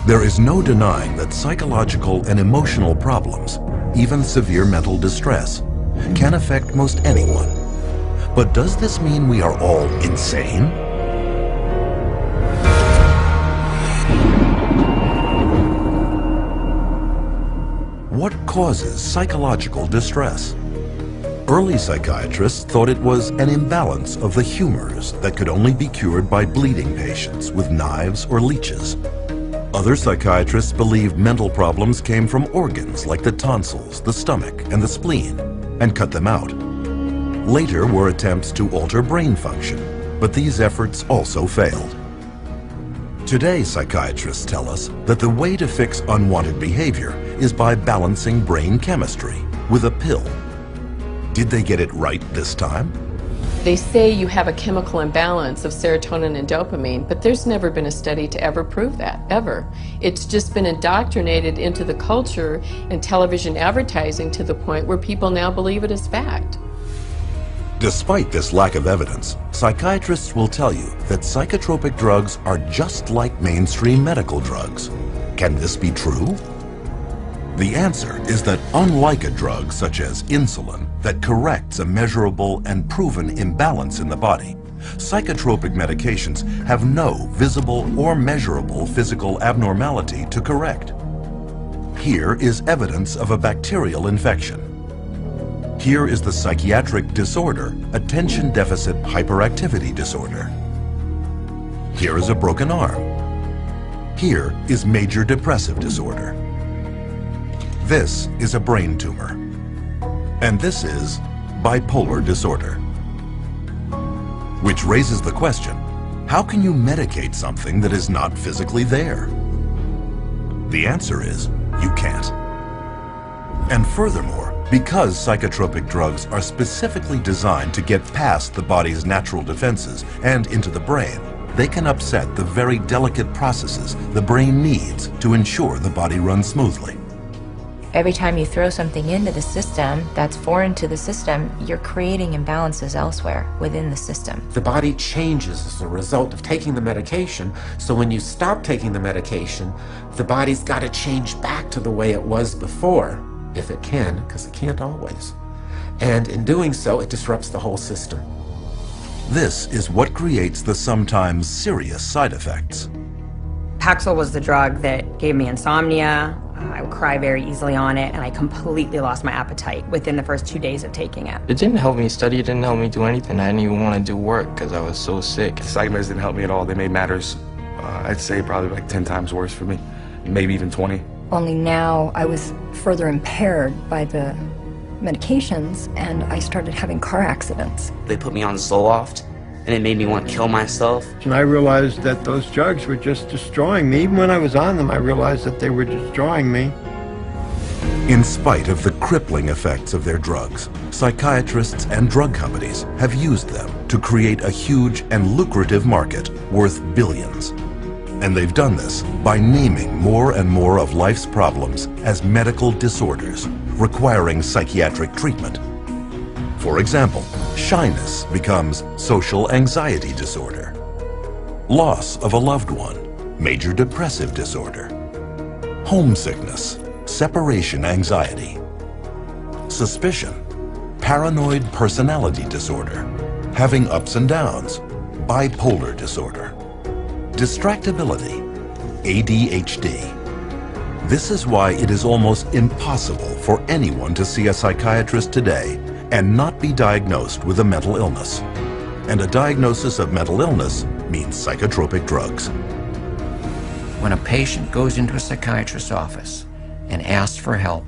There is no denying that psychological and emotional problems, even severe mental distress, can affect most anyone. But does this mean we are all insane? What causes psychological distress? Early psychiatrists thought it was an imbalance of the humors that could only be cured by bleeding patients with knives or leeches. Other psychiatrists believed mental problems came from organs like the tonsils, the stomach, and the spleen, and cut them out. Later were attempts to alter brain function, but these efforts also failed. Today, psychiatrists tell us that the way to fix unwanted behavior is by balancing brain chemistry with a pill. Did they get it right this time? They say you have a chemical imbalance of serotonin and dopamine, but there's never been a study to ever prove that, ever. It's just been indoctrinated into the culture and television advertising to the point where people now believe it is fact. Despite this lack of evidence, psychiatrists will tell you that psychotropic drugs are just like mainstream medical drugs. Can this be true? The answer is that unlike a drug such as insulin that corrects a measurable and proven imbalance in the body, psychotropic medications have no visible or measurable physical abnormality to correct. Here is evidence of a bacterial infection. Here is the psychiatric disorder, attention deficit hyperactivity disorder. Here is a broken arm. Here is major depressive disorder. This is a brain tumor. And this is bipolar disorder. Which raises the question, how can you medicate something that is not physically there? The answer is, you can't. And furthermore, because psychotropic drugs are specifically designed to get past the body's natural defenses and into the brain, they can upset the very delicate processes the brain needs to ensure the body runs smoothly. Every time you throw something into the system that's foreign to the system, you're creating imbalances elsewhere within the system. The body changes as a result of taking the medication, so when you stop taking the medication, the body's got to change back to the way it was before, if it can, because it can't always. And in doing so, it disrupts the whole system. This is what creates the sometimes serious side effects. Paxil was the drug that gave me insomnia. I would cry very easily on it, and I completely lost my appetite within the first 2 days of taking it. It didn't help me study, it didn't help me do anything. I didn't even want to do work because I was so sick. The psych meds didn't help me at all. They made matters, I'd say probably like 10 times worse for me, maybe even 20. Only now I was further impaired by the medications, and I started having car accidents. They put me on Zoloft, and it made me want to kill myself. And I realized that those drugs were just destroying me. Even when I was on them, I realized that they were destroying me. In spite of the crippling effects of their drugs, psychiatrists and drug companies have used them to create a huge and lucrative market worth billions. And they've done this by naming more and more of life's problems as medical disorders, requiring psychiatric treatment. For example, shyness becomes social anxiety disorder. Loss of a loved one, major depressive disorder. Homesickness, separation anxiety. Suspicion, paranoid personality disorder. Having ups and downs, bipolar disorder. Distractibility, ADHD. This is why it is almost impossible for anyone to see a psychiatrist today and not be diagnosed with a mental illness. And a diagnosis of mental illness means psychotropic drugs. When a patient goes into a psychiatrist's office and asks for help,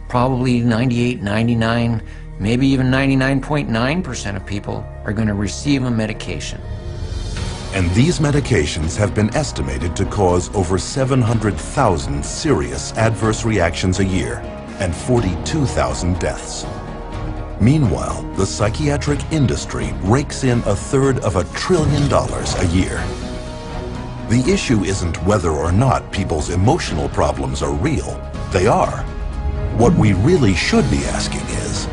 probably 98, 99, maybe even 99.9% of people are going to receive a medication. And these medications have been estimated to cause over 700,000 serious adverse reactions a year and 42,000 deaths. Meanwhile, the psychiatric industry rakes in $1/3 of $1 trillion a year. The issue isn't whether or not people's emotional problems are real. They are. What we really should be asking is,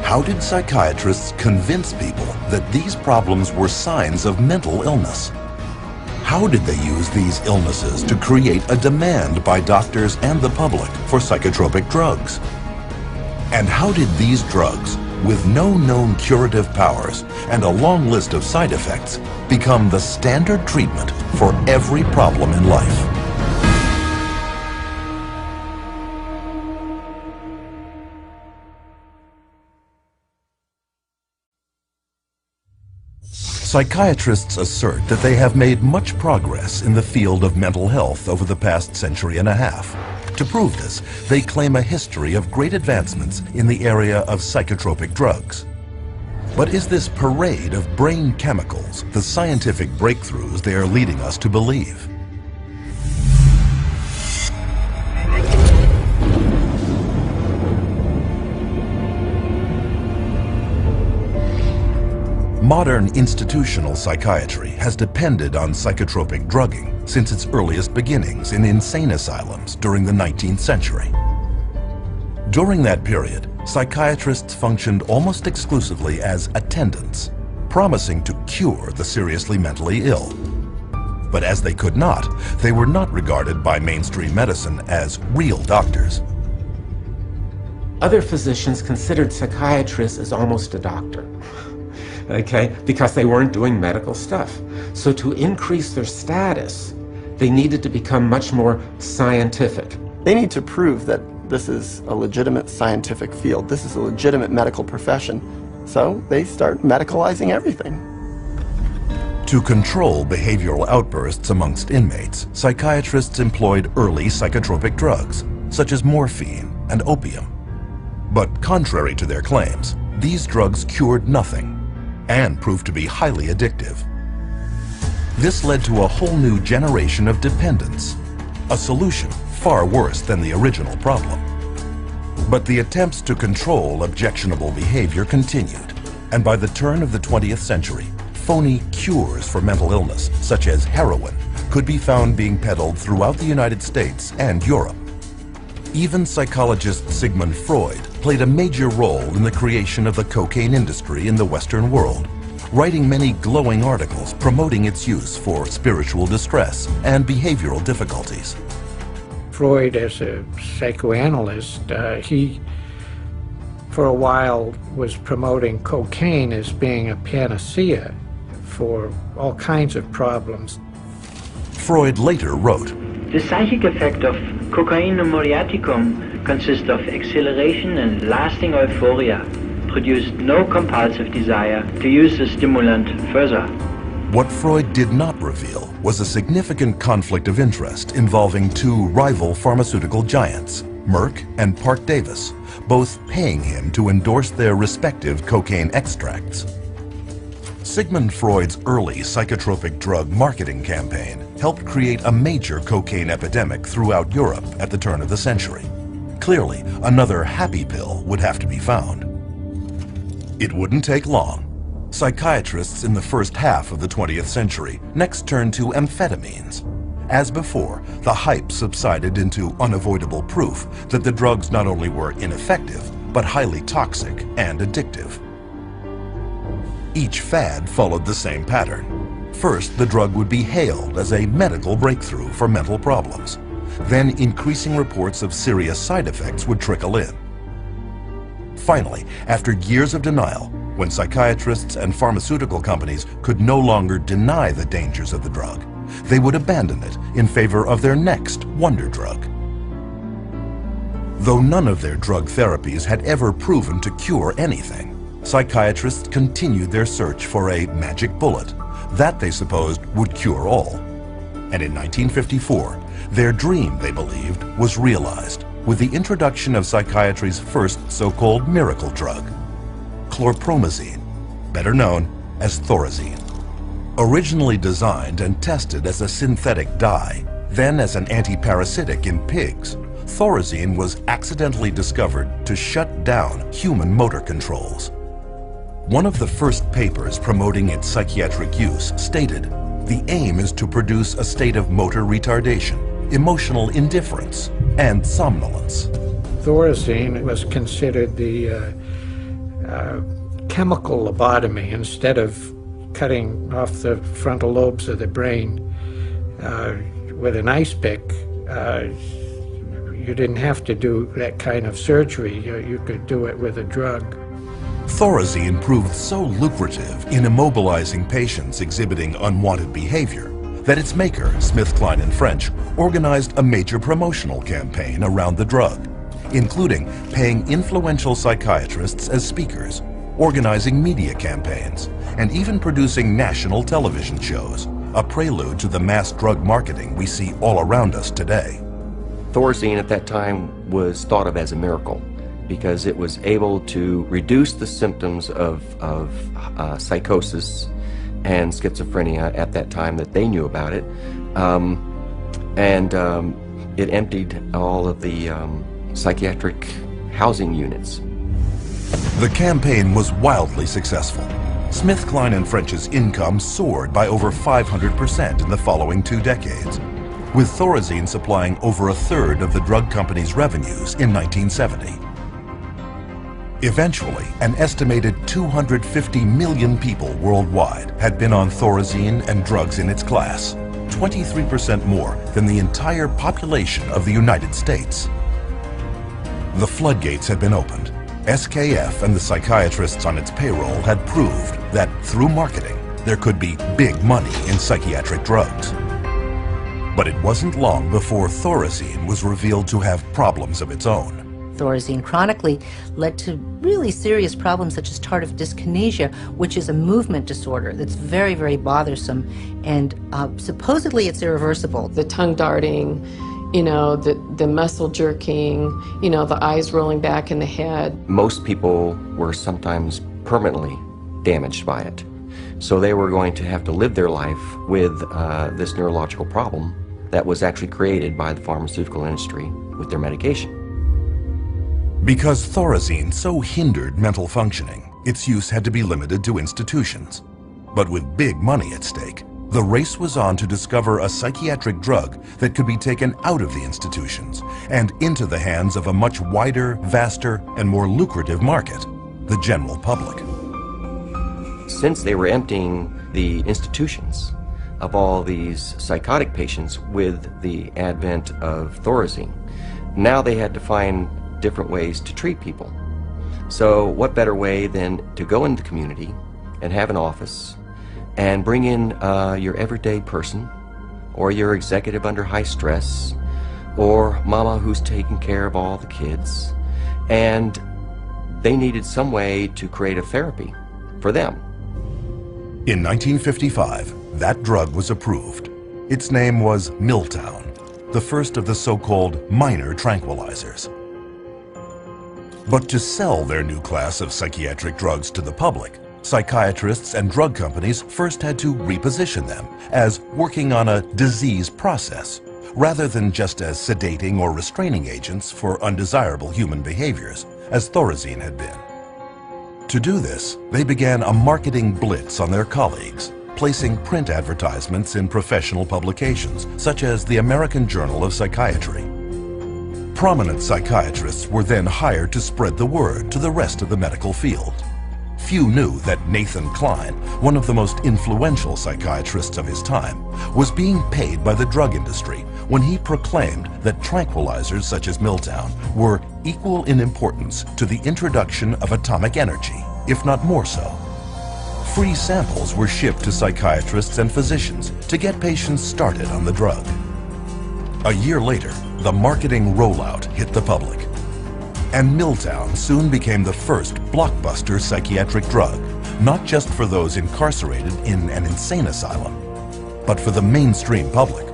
how did psychiatrists convince people that these problems were signs of mental illness? How did they use these illnesses to create a demand by doctors and the public for psychotropic drugs? And how did these drugs, with no known curative powers and a long list of side effects, become the standard treatment for every problem in life? Psychiatrists assert that they have made much progress in the field of mental health over the past century and a half. To prove this, they claim a history of great advancements in the area of psychotropic drugs. But is this parade of brain chemicals the scientific breakthroughs they are leading us to believe? Modern institutional psychiatry has depended on psychotropic drugging since its earliest beginnings in insane asylums during the 19th century. During that period, psychiatrists functioned almost exclusively as attendants, promising to cure the seriously mentally ill. But as they could not, they were not regarded by mainstream medicine as real doctors. Other physicians considered psychiatrists as almost a doctor. Okay, because they weren't doing medical stuff. So to increase their status, they needed to become much more scientific. They need to prove that this is a legitimate scientific field. This is a legitimate medical profession. So they start medicalizing everything. To control behavioral outbursts amongst inmates, psychiatrists employed early psychotropic drugs, such as morphine and opium. But contrary to their claims, these drugs cured nothing and proved to be highly addictive. This led to a whole new generation of dependence, a solution far worse than the original problem. But the attempts to control objectionable behavior continued, and by the turn of the 20th century, phony cures for mental illness, such as heroin, could be found being peddled throughout the United States and Europe. Even psychologist Sigmund Freud played a major role in the creation of the cocaine industry in the Western world, writing many glowing articles promoting its use for spiritual distress and behavioral difficulties. Freud, as a psychoanalyst, he for a while was promoting cocaine as being a panacea for all kinds of problems. Freud later wrote, "The psychic effect of cocaine muriaticum consists of exhilaration and lasting euphoria, produced no compulsive desire to use the stimulant further." What Freud did not reveal was a significant conflict of interest involving two rival pharmaceutical giants, Merck and Parke Davis, both paying him to endorse their respective cocaine extracts. Sigmund Freud's early psychotropic drug marketing campaign helped create a major cocaine epidemic throughout Europe at the turn of the century. Clearly, another happy pill would have to be found. It wouldn't take long. Psychiatrists in the first half of the 20th century next turned to amphetamines. As before, the hype subsided into unavoidable proof that the drugs not only were ineffective, but highly toxic and addictive. Each fad followed the same pattern. First, the drug would be hailed as a medical breakthrough for mental problems. Then, increasing reports of serious side effects would trickle in. Finally, after years of denial, when psychiatrists and pharmaceutical companies could no longer deny the dangers of the drug, they would abandon it in favor of their next wonder drug. Though none of their drug therapies had ever proven to cure anything, psychiatrists continued their search for a magic bullet that they supposed would cure all. And in 1954, their dream, they believed, was realized with the introduction of psychiatry's first so-called miracle drug, chlorpromazine, better known as Thorazine. Originally designed and tested as a synthetic dye, then as an anti-parasitic in pigs, Thorazine was accidentally discovered to shut down human motor controls. One of the first papers promoting its psychiatric use stated, "The aim is to produce a state of motor retardation, emotional indifference, and somnolence." Thorazine was considered the chemical lobotomy. Instead of cutting off the frontal lobes of the brain, with an ice pick. You didn't have to do that kind of surgery. You could do it with a drug. Thorazine proved so lucrative in immobilizing patients exhibiting unwanted behavior that its maker, SmithKline & French, organized a major promotional campaign around the drug, including paying influential psychiatrists as speakers, organizing media campaigns, and even producing national television shows, a prelude to the mass drug marketing we see all around us today. Thorazine at that time was thought of as a miracle because it was able to reduce the symptoms of psychosis and schizophrenia at that time that they knew about it. It emptied all of the psychiatric housing units. The campaign was wildly successful. SmithKline & French's income soared by over 500% in the following 2 decades, with Thorazine supplying over a third of the drug company's revenues in 1970. Eventually, an estimated 250 million people worldwide had been on Thorazine and drugs in its class, 23% more than the entire population of the United States. The floodgates had been opened. SKF and the psychiatrists on its payroll had proved that through marketing, there could be big money in psychiatric drugs. But it wasn't long before Thorazine was revealed to have problems of its own. Thorazine chronically led to really serious problems such as tardive dyskinesia, which is a movement disorder that's very, very bothersome, and supposedly it's irreversible. The tongue darting, the muscle jerking, the eyes rolling back in the head. Most people were sometimes permanently damaged by it. So they were going to have to live their life with this neurological problem that was actually created by the pharmaceutical industry with their medication. Because Thorazine so hindered mental functioning, its use had to be limited to institutions. But with big money at stake, the race was on to discover a psychiatric drug that could be taken out of the institutions and into the hands of a much wider, vaster, and more lucrative market, the general public. Since they were emptying the institutions of all these psychotic patients with the advent of Thorazine, now they had to find different ways to treat people. So what better way than to go into the community and have an office and bring in your everyday person, or your executive under high stress, or mama who's taking care of all the kids, and they needed some way to create a therapy for them. In 1955, that drug was approved. Its name was Miltown, the first of the so-called minor tranquilizers. But to sell their new class of psychiatric drugs to the public, psychiatrists and drug companies first had to reposition them as working on a disease process, rather than just as sedating or restraining agents for undesirable human behaviors, as Thorazine had been. To do this, they began a marketing blitz on their colleagues, placing print advertisements in professional publications, such as the American Journal of Psychiatry. Prominent psychiatrists were then hired to spread the word to the rest of the medical field. Few knew that Nathan Kline, one of the most influential psychiatrists of his time, was being paid by the drug industry when he proclaimed that tranquilizers such as Miltown were equal in importance to the introduction of atomic energy, if not more so. Free samples were shipped to psychiatrists and physicians to get patients started on the drug. A year later, the marketing rollout hit the public, and Miltown soon became the first blockbuster psychiatric drug, not just for those incarcerated in an insane asylum, but for the mainstream public.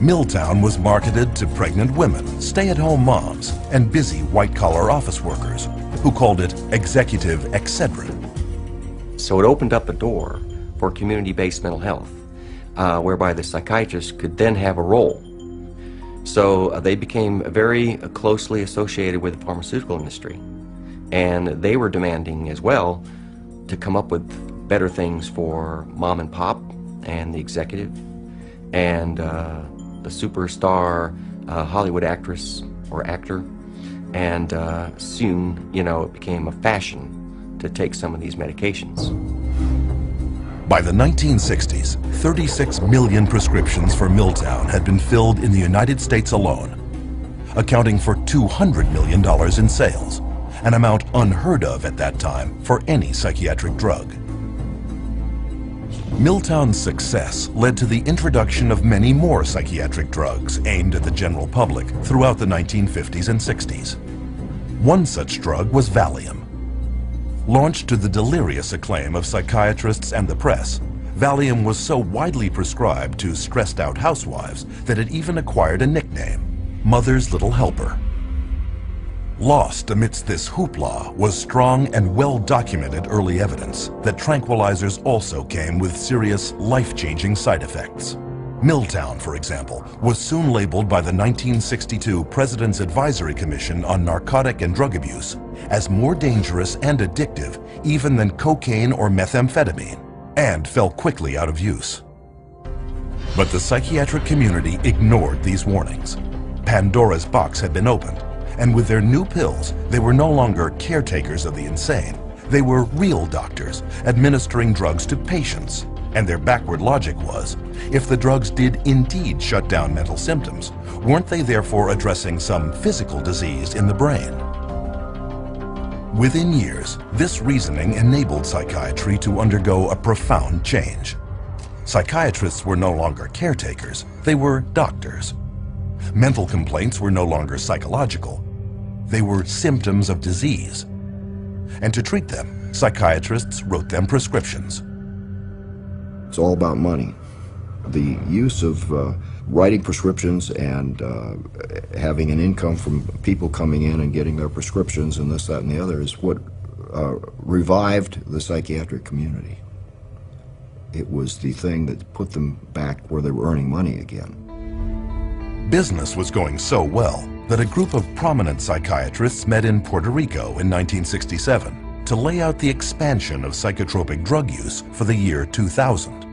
Miltown was marketed to pregnant women, stay-at-home moms, and busy white-collar office workers, who called it executive Excedrin. So it opened up a door for community-based mental health, whereby the psychiatrist could then have a role. So they became very closely associated with the pharmaceutical industry, and they were demanding as well to come up with better things for mom and pop and the executive and the superstar Hollywood actress or actor, and soon, it became a fashion to take some of these medications. By the 1960s, 36 million prescriptions for Miltown had been filled in the United States alone, accounting for $200 million in sales, an amount unheard of at that time for any psychiatric drug. Miltown's success led to the introduction of many more psychiatric drugs aimed at the general public throughout the 1950s and 60s. One such drug was Valium. Launched to the delirious acclaim of psychiatrists and the press, Valium was so widely prescribed to stressed-out housewives that it even acquired a nickname, Mother's Little Helper. Lost amidst this hoopla was strong and well-documented early evidence that tranquilizers also came with serious, life-changing side effects. Miltown, for example, was soon labeled by the 1962 President's Advisory Commission on Narcotic and Drug Abuse as more dangerous and addictive even than cocaine or methamphetamine, and fell quickly out of use. But the psychiatric community ignored these warnings. Pandora's box had been opened, and with their new pills, they were no longer caretakers of the insane. They were real doctors administering drugs to patients. And their backward logic was, if the drugs did indeed shut down mental symptoms, weren't they therefore addressing some physical disease in the brain? Within years, this reasoning enabled psychiatry to undergo a profound change. Psychiatrists were no longer caretakers, they were doctors. Mental complaints were no longer psychological, they were symptoms of disease. And to treat them, psychiatrists wrote them prescriptions. It's all about money. The use of writing prescriptions and having an income from people coming in and getting their prescriptions and this, that, and the other is what revived the psychiatric community. It was the thing that put them back where they were earning money again. Business was going so well that a group of prominent psychiatrists met in Puerto Rico in 1967 to lay out the expansion of psychotropic drug use for the year 2000.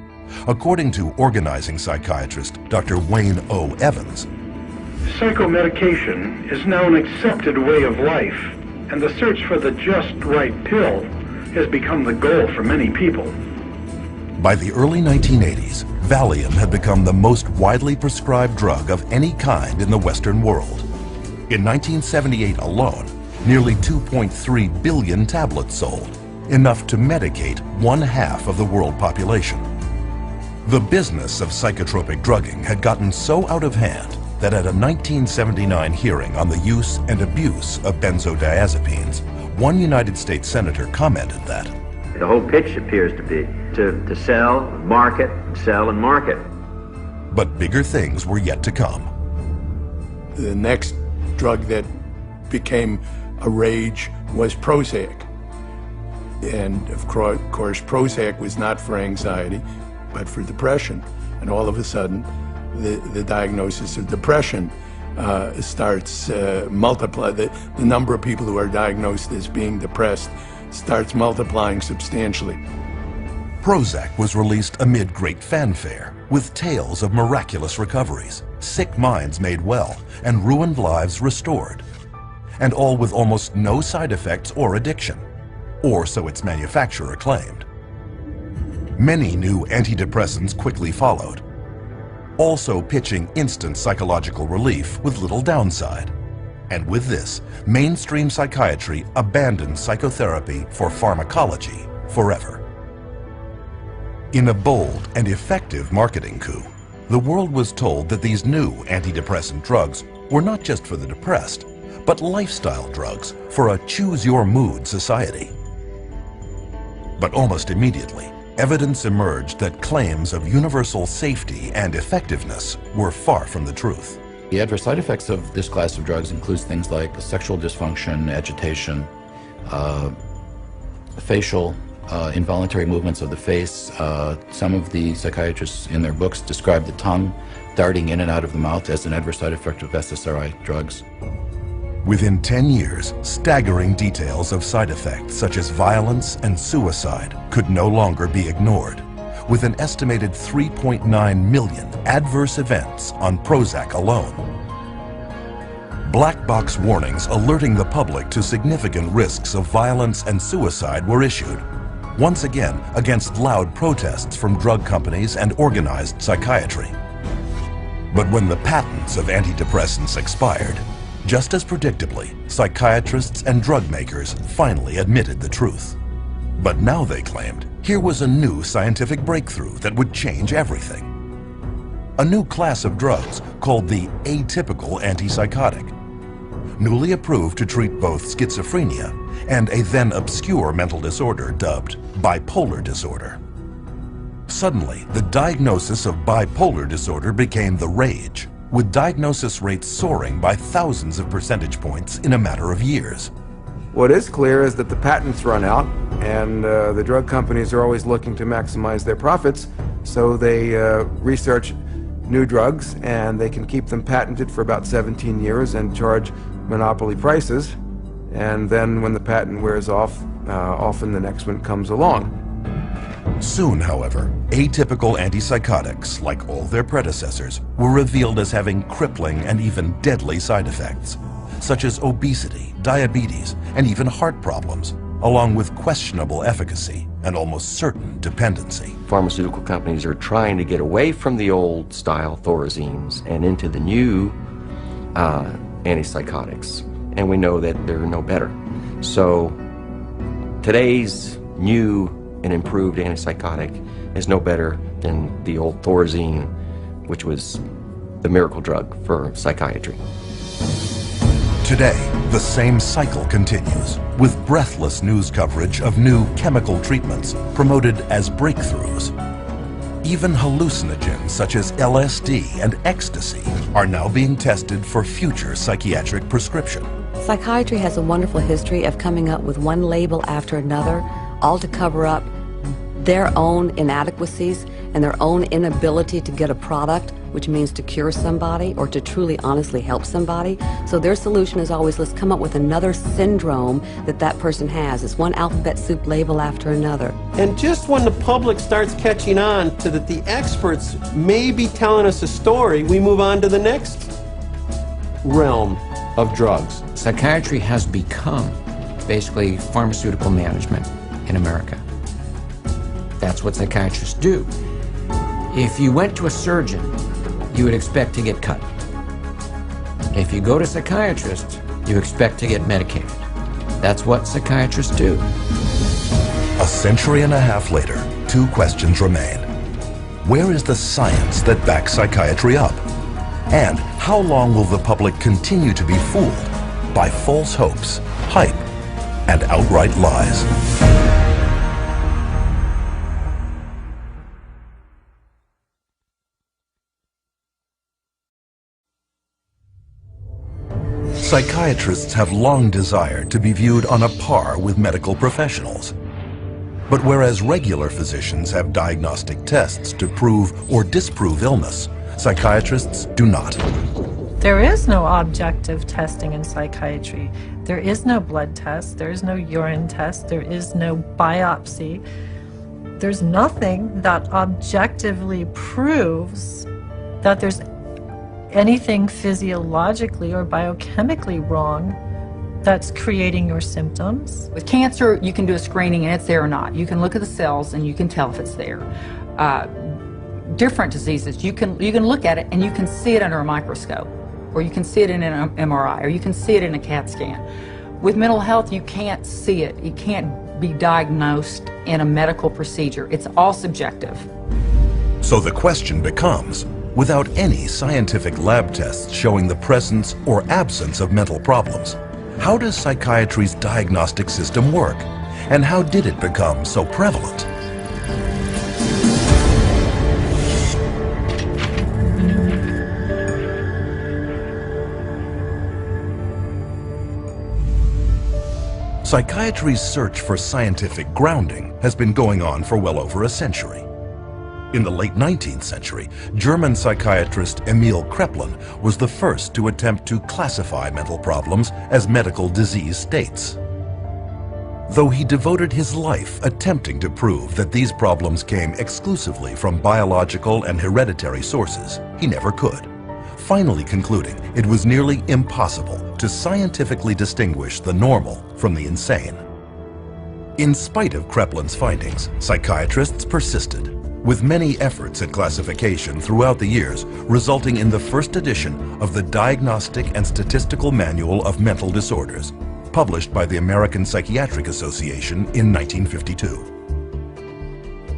According to organizing psychiatrist Dr. Wayne O. Evans, psychomedication is now an accepted way of life, and the search for the just right pill has become the goal for many people. By the early 1980s, Valium had become the most widely prescribed drug of any kind in the Western world. In 1978 alone, nearly 2.3 billion tablets sold, enough to medicate 1/2 of the world population. The business of psychotropic drugging had gotten so out of hand that at a 1979 hearing on the use and abuse of benzodiazepines, one United States senator commented that the whole pitch appears to be to sell, market, sell, and market. But bigger things were yet to come. The next drug that became a rage was Prozac. And of course, Prozac was not for anxiety, but for depression. And all of a sudden, the diagnosis of depression starts multiply. The number of people who are diagnosed as being depressed starts multiplying substantially. Prozac was released amid great fanfare, with tales of miraculous recoveries, sick minds made well, and ruined lives restored. And all with almost no side effects or addiction, or so its manufacturer claimed. Many new antidepressants quickly followed, also pitching instant psychological relief with little downside. And with this, mainstream psychiatry abandoned psychotherapy for pharmacology forever. In a bold and effective marketing coup, the world was told that these new antidepressant drugs were not just for the depressed, but lifestyle drugs for a choose-your-mood society. But almost immediately, evidence emerged that claims of universal safety and effectiveness were far from the truth. The adverse side effects of this class of drugs includes things like sexual dysfunction, agitation, facial, involuntary movements of the face. Some of the psychiatrists in their books describe the tongue darting in and out of the mouth as an adverse side effect of SSRI drugs. Within 10 years, staggering details of side effects such as violence and suicide could no longer be ignored, with an estimated 3.9 million adverse events on Prozac alone. Black box warnings alerting the public to significant risks of violence and suicide were issued. once again against loud protests from drug companies and organized psychiatry. But when the patents of antidepressants expired, just as predictably, psychiatrists and drug makers finally admitted the truth. But now they claimed here was a new scientific breakthrough that would change everything. A new class of drugs called the atypical antipsychotic, newly approved to treat both schizophrenia and a then obscure mental disorder dubbed bipolar disorder. Suddenly, the diagnosis of bipolar disorder became the rage, with diagnosis rates soaring by thousands of percentage points in a matter of years. What is clear is that the patents run out, and the drug companies are always looking to maximize their profits, so they research new drugs, and they can keep them patented for about 17 years and charge monopoly prices. And then when the patent wears off, often the next one comes along. Soon, however, atypical antipsychotics, like all their predecessors, were revealed as having crippling and even deadly side effects, such as obesity, diabetes, and even heart problems, along with questionable efficacy and almost certain dependency. Pharmaceutical companies are trying to get away from the old style thorazines and into the new antipsychotics, and we know that they're no better. So today's new and improved antipsychotic is no better than the old thorazine, which was the miracle drug for psychiatry. Today, the same cycle continues, with breathless news coverage of new chemical treatments promoted as breakthroughs. Even hallucinogens such as LSD and ecstasy are now being tested for future psychiatric prescription. Psychiatry has a wonderful history of coming up with one label after another, all to cover up their own inadequacies and their own inability to get a product, which means to cure somebody or to truly honestly help somebody. So their solution is always, let's come up with another syndrome that that person has. It's one alphabet soup label after another. And just when the public starts catching on to that the experts may be telling us a story, we move on to the next realm of drugs. Psychiatry has become basically pharmaceutical management in America. That's what psychiatrists do. If you went to a surgeon, you would expect to get cut. If you go to a psychiatrist, you expect to get medicated. That's what psychiatrists do. A century and a half later, two questions remain. Where is the science that backs psychiatry up? And how long will the public continue to be fooled by false hopes, hype, and outright lies? Psychiatrists have long desired to be viewed on a par with medical professionals. But whereas regular physicians have diagnostic tests to prove or disprove illness, psychiatrists do not. There is no objective testing in psychiatry. There is no blood test, there is no urine test, there is no biopsy. There's nothing that objectively proves that there's anything physiologically or biochemically wrong that's creating your symptoms. With cancer, you can do a screening and it's there or not. You can look at the cells and you can tell if it's there. Different diseases, you can look at it and you can see it under a microscope, or you can see it in an MRI, or you can see it in a CAT scan. With mental health, you can't see it. It can't be diagnosed in a medical procedure. It's all subjective. So the question becomes, without any scientific lab tests showing the presence or absence of mental problems, how does psychiatry's diagnostic system work? And how did it become so prevalent? Psychiatry's search for scientific grounding has been going on for well over a century. In the late 19th century, German psychiatrist Emil Kraepelin was the first to attempt to classify mental problems as medical disease states. Though he devoted his life attempting to prove that these problems came exclusively from biological and hereditary sources, he never could, finally concluding it was nearly impossible to scientifically distinguish the normal from the insane. In spite of Kreplin's findings, psychiatrists persisted, with many efforts at classification throughout the years, resulting in the first edition of the Diagnostic and Statistical Manual of Mental Disorders, published by the American Psychiatric Association in 1952.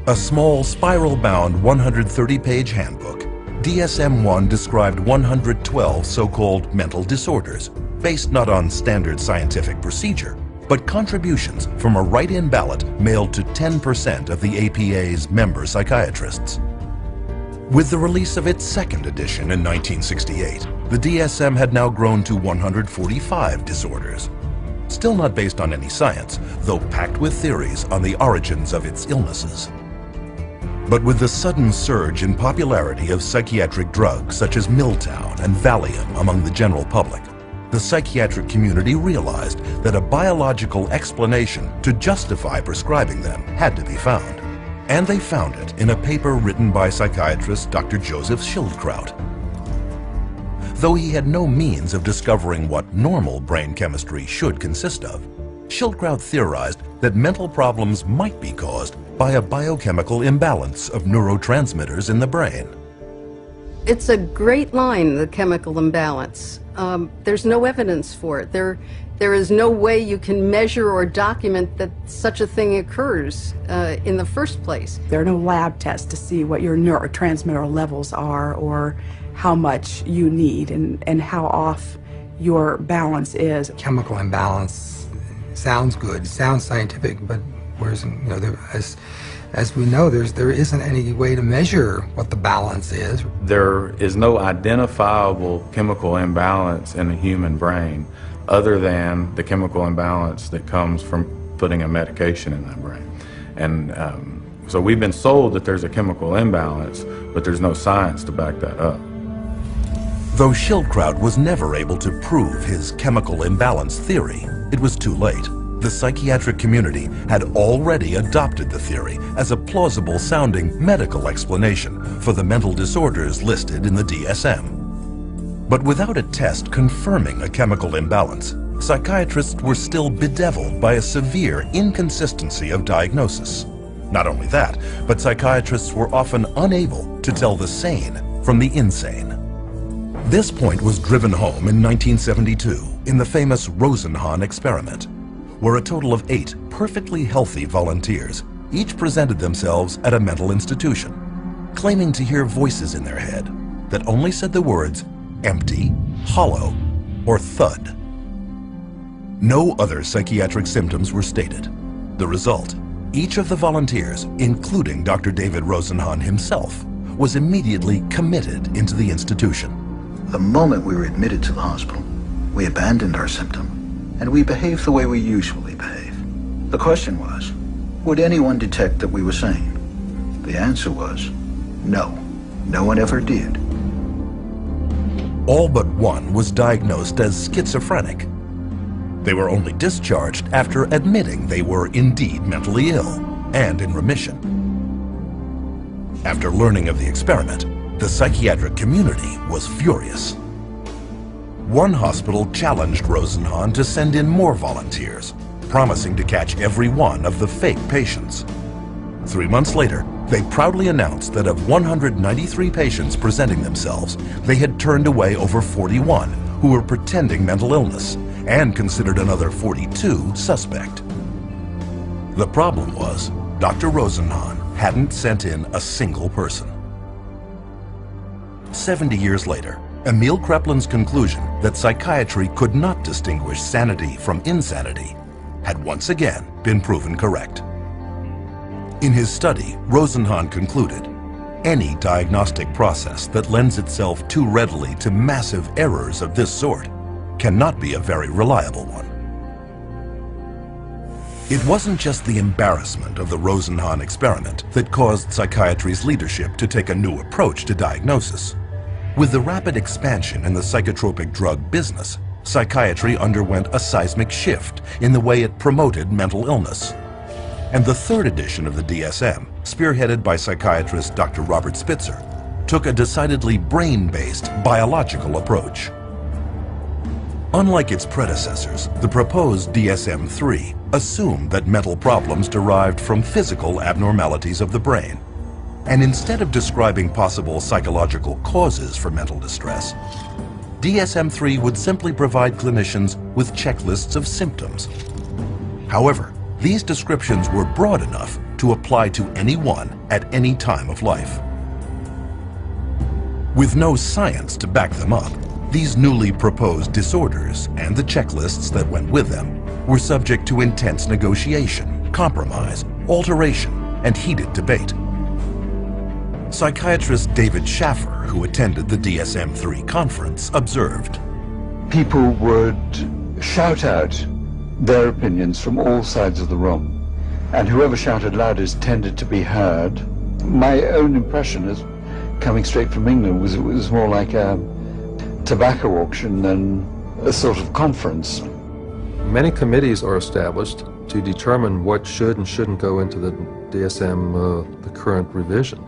A small spiral-bound 130-page handbook, DSM-1 described 112 so-called mental disorders, based not on standard scientific procedure, but contributions from a write-in ballot mailed to 10% of the APA's member psychiatrists. With the release of its second edition in 1968, the DSM had now grown to 145 disorders. Still not based on any science, though packed with theories on the origins of its illnesses. But with the sudden surge in popularity of psychiatric drugs such as Miltown and Valium among the general public, the psychiatric community realized that a biological explanation to justify prescribing them had to be found. And they found it in a paper written by psychiatrist Dr. Joseph Schildkraut. Though he had no means of discovering what normal brain chemistry should consist of, Schildkraut theorized that mental problems might be caused by a biochemical imbalance of neurotransmitters in the brain. It's a great line, the chemical imbalance. There's no evidence for it. There is no way you can measure or document that such a thing occurs in the first place. There are no lab tests to see what your neurotransmitter levels are or how much you need and how off your balance is. Chemical imbalance sounds good, sounds scientific, but whereas, as we know, there isn't any way to measure what the balance is. There is no identifiable chemical imbalance in the human brain other than the chemical imbalance that comes from putting a medication in that brain. And so we've been sold that there's a chemical imbalance, but there's no science to back that up. Though Schildkraut was never able to prove his chemical imbalance theory, it was too late. The psychiatric community had already adopted the theory as a plausible-sounding medical explanation for the mental disorders listed in the DSM. But without a test confirming a chemical imbalance, psychiatrists were still bedeviled by a severe inconsistency of diagnosis. Not only that, but psychiatrists were often unable to tell the sane from the insane. This point was driven home in 1972 in the famous Rosenhan experiment, where a total of 8 perfectly healthy volunteers each presented themselves at a mental institution, claiming to hear voices in their head that only said the words empty, hollow, or thud. No other psychiatric symptoms were stated. The result, each of the volunteers, including Dr. David Rosenhan himself, was immediately committed into the institution. The moment we were admitted to the hospital, we abandoned our symptom, and we behaved the way we usually behave. The question was, would anyone detect that we were sane? The answer was, no. No one ever did. All but one was diagnosed as schizophrenic. They were only discharged after admitting they were indeed mentally ill and in remission. After learning of the experiment, the psychiatric community was furious. One hospital challenged Rosenhan to send in more volunteers, promising to catch every one of the fake patients. 3 months later, they proudly announced that of 193 patients presenting themselves, they had turned away over 41 who were pretending mental illness and considered another 42 suspect. The problem was, Dr. Rosenhan hadn't sent in a single person. 70 years later, Emil Kreplin's conclusion that psychiatry could not distinguish sanity from insanity had once again been proven correct. In his study, Rosenhan concluded, any diagnostic process that lends itself too readily to massive errors of this sort cannot be a very reliable one. It wasn't just the embarrassment of the Rosenhan experiment that caused psychiatry's leadership to take a new approach to diagnosis. With the rapid expansion in the psychotropic drug business, psychiatry underwent a seismic shift in the way it promoted mental illness. And the third edition of the DSM, spearheaded by psychiatrist Dr. Robert Spitzer, took a decidedly brain-based biological approach. Unlike its predecessors, the proposed DSM-3 assumed that mental problems derived from physical abnormalities of the brain. And instead of describing possible psychological causes for mental distress, DSM-3 would simply provide clinicians with checklists of symptoms. However, these descriptions were broad enough to apply to anyone at any time of life. With no science to back them up, these newly proposed disorders and the checklists that went with them were subject to intense negotiation, compromise, alteration, and heated debate. Psychiatrist David Schaffer, who attended the DSM-3 conference, observed, "People would shout out their opinions from all sides of the room, and whoever shouted loudest tended to be heard. My own impression, is coming straight from England, was it was more like a tobacco auction than a sort of conference." Many committees are established to determine what should and shouldn't go into the DSM, the current revision.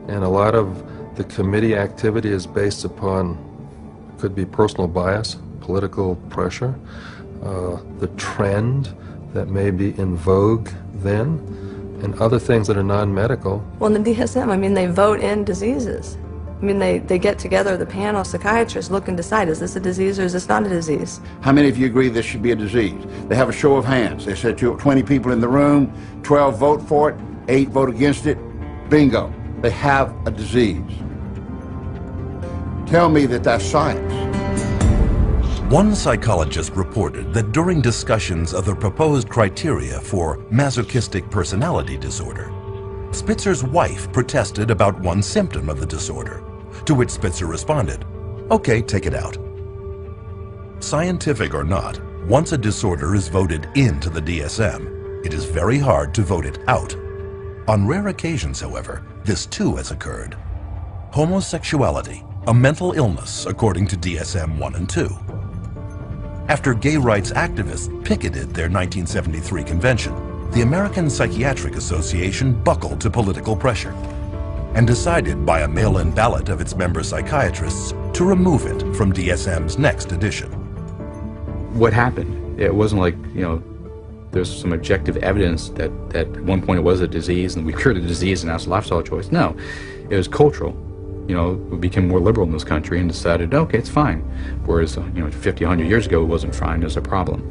And a lot of the committee activity is based upon, could be personal bias, political pressure, the trend that may be in vogue then, and other things that are non-medical. Well, in the DSM, I mean, they vote in diseases. I mean, they get together, the panel of psychiatrists look and decide, is this a disease or is this not a disease? How many of you agree this should be a disease? They have a show of hands. They said 20 people in the room, 12 vote for it, 8 vote against it. Bingo. They have a disease. Tell me that that's science. One psychologist reported that during discussions of the proposed criteria for masochistic personality disorder, Spitzer's wife protested about one symptom of the disorder, to which Spitzer responded, "Okay, take it out." Scientific or not, once a disorder is voted into the DSM, it is very hard to vote it out. On rare occasions, however, this too has occurred. Homosexuality, a mental illness according to DSM 1 and 2. After gay rights activists picketed their 1973 convention, the American Psychiatric Association buckled to political pressure and decided by a mail-in ballot of its member psychiatrists to remove it from DSM's next edition. What happened? It wasn't like, there's some objective evidence that at one point it was a disease and we cured the disease and that's a lifestyle choice. No, it was cultural. We became more liberal in this country and decided, okay, it's fine. Whereas, 50, 100 years ago, it wasn't fine, it was a problem.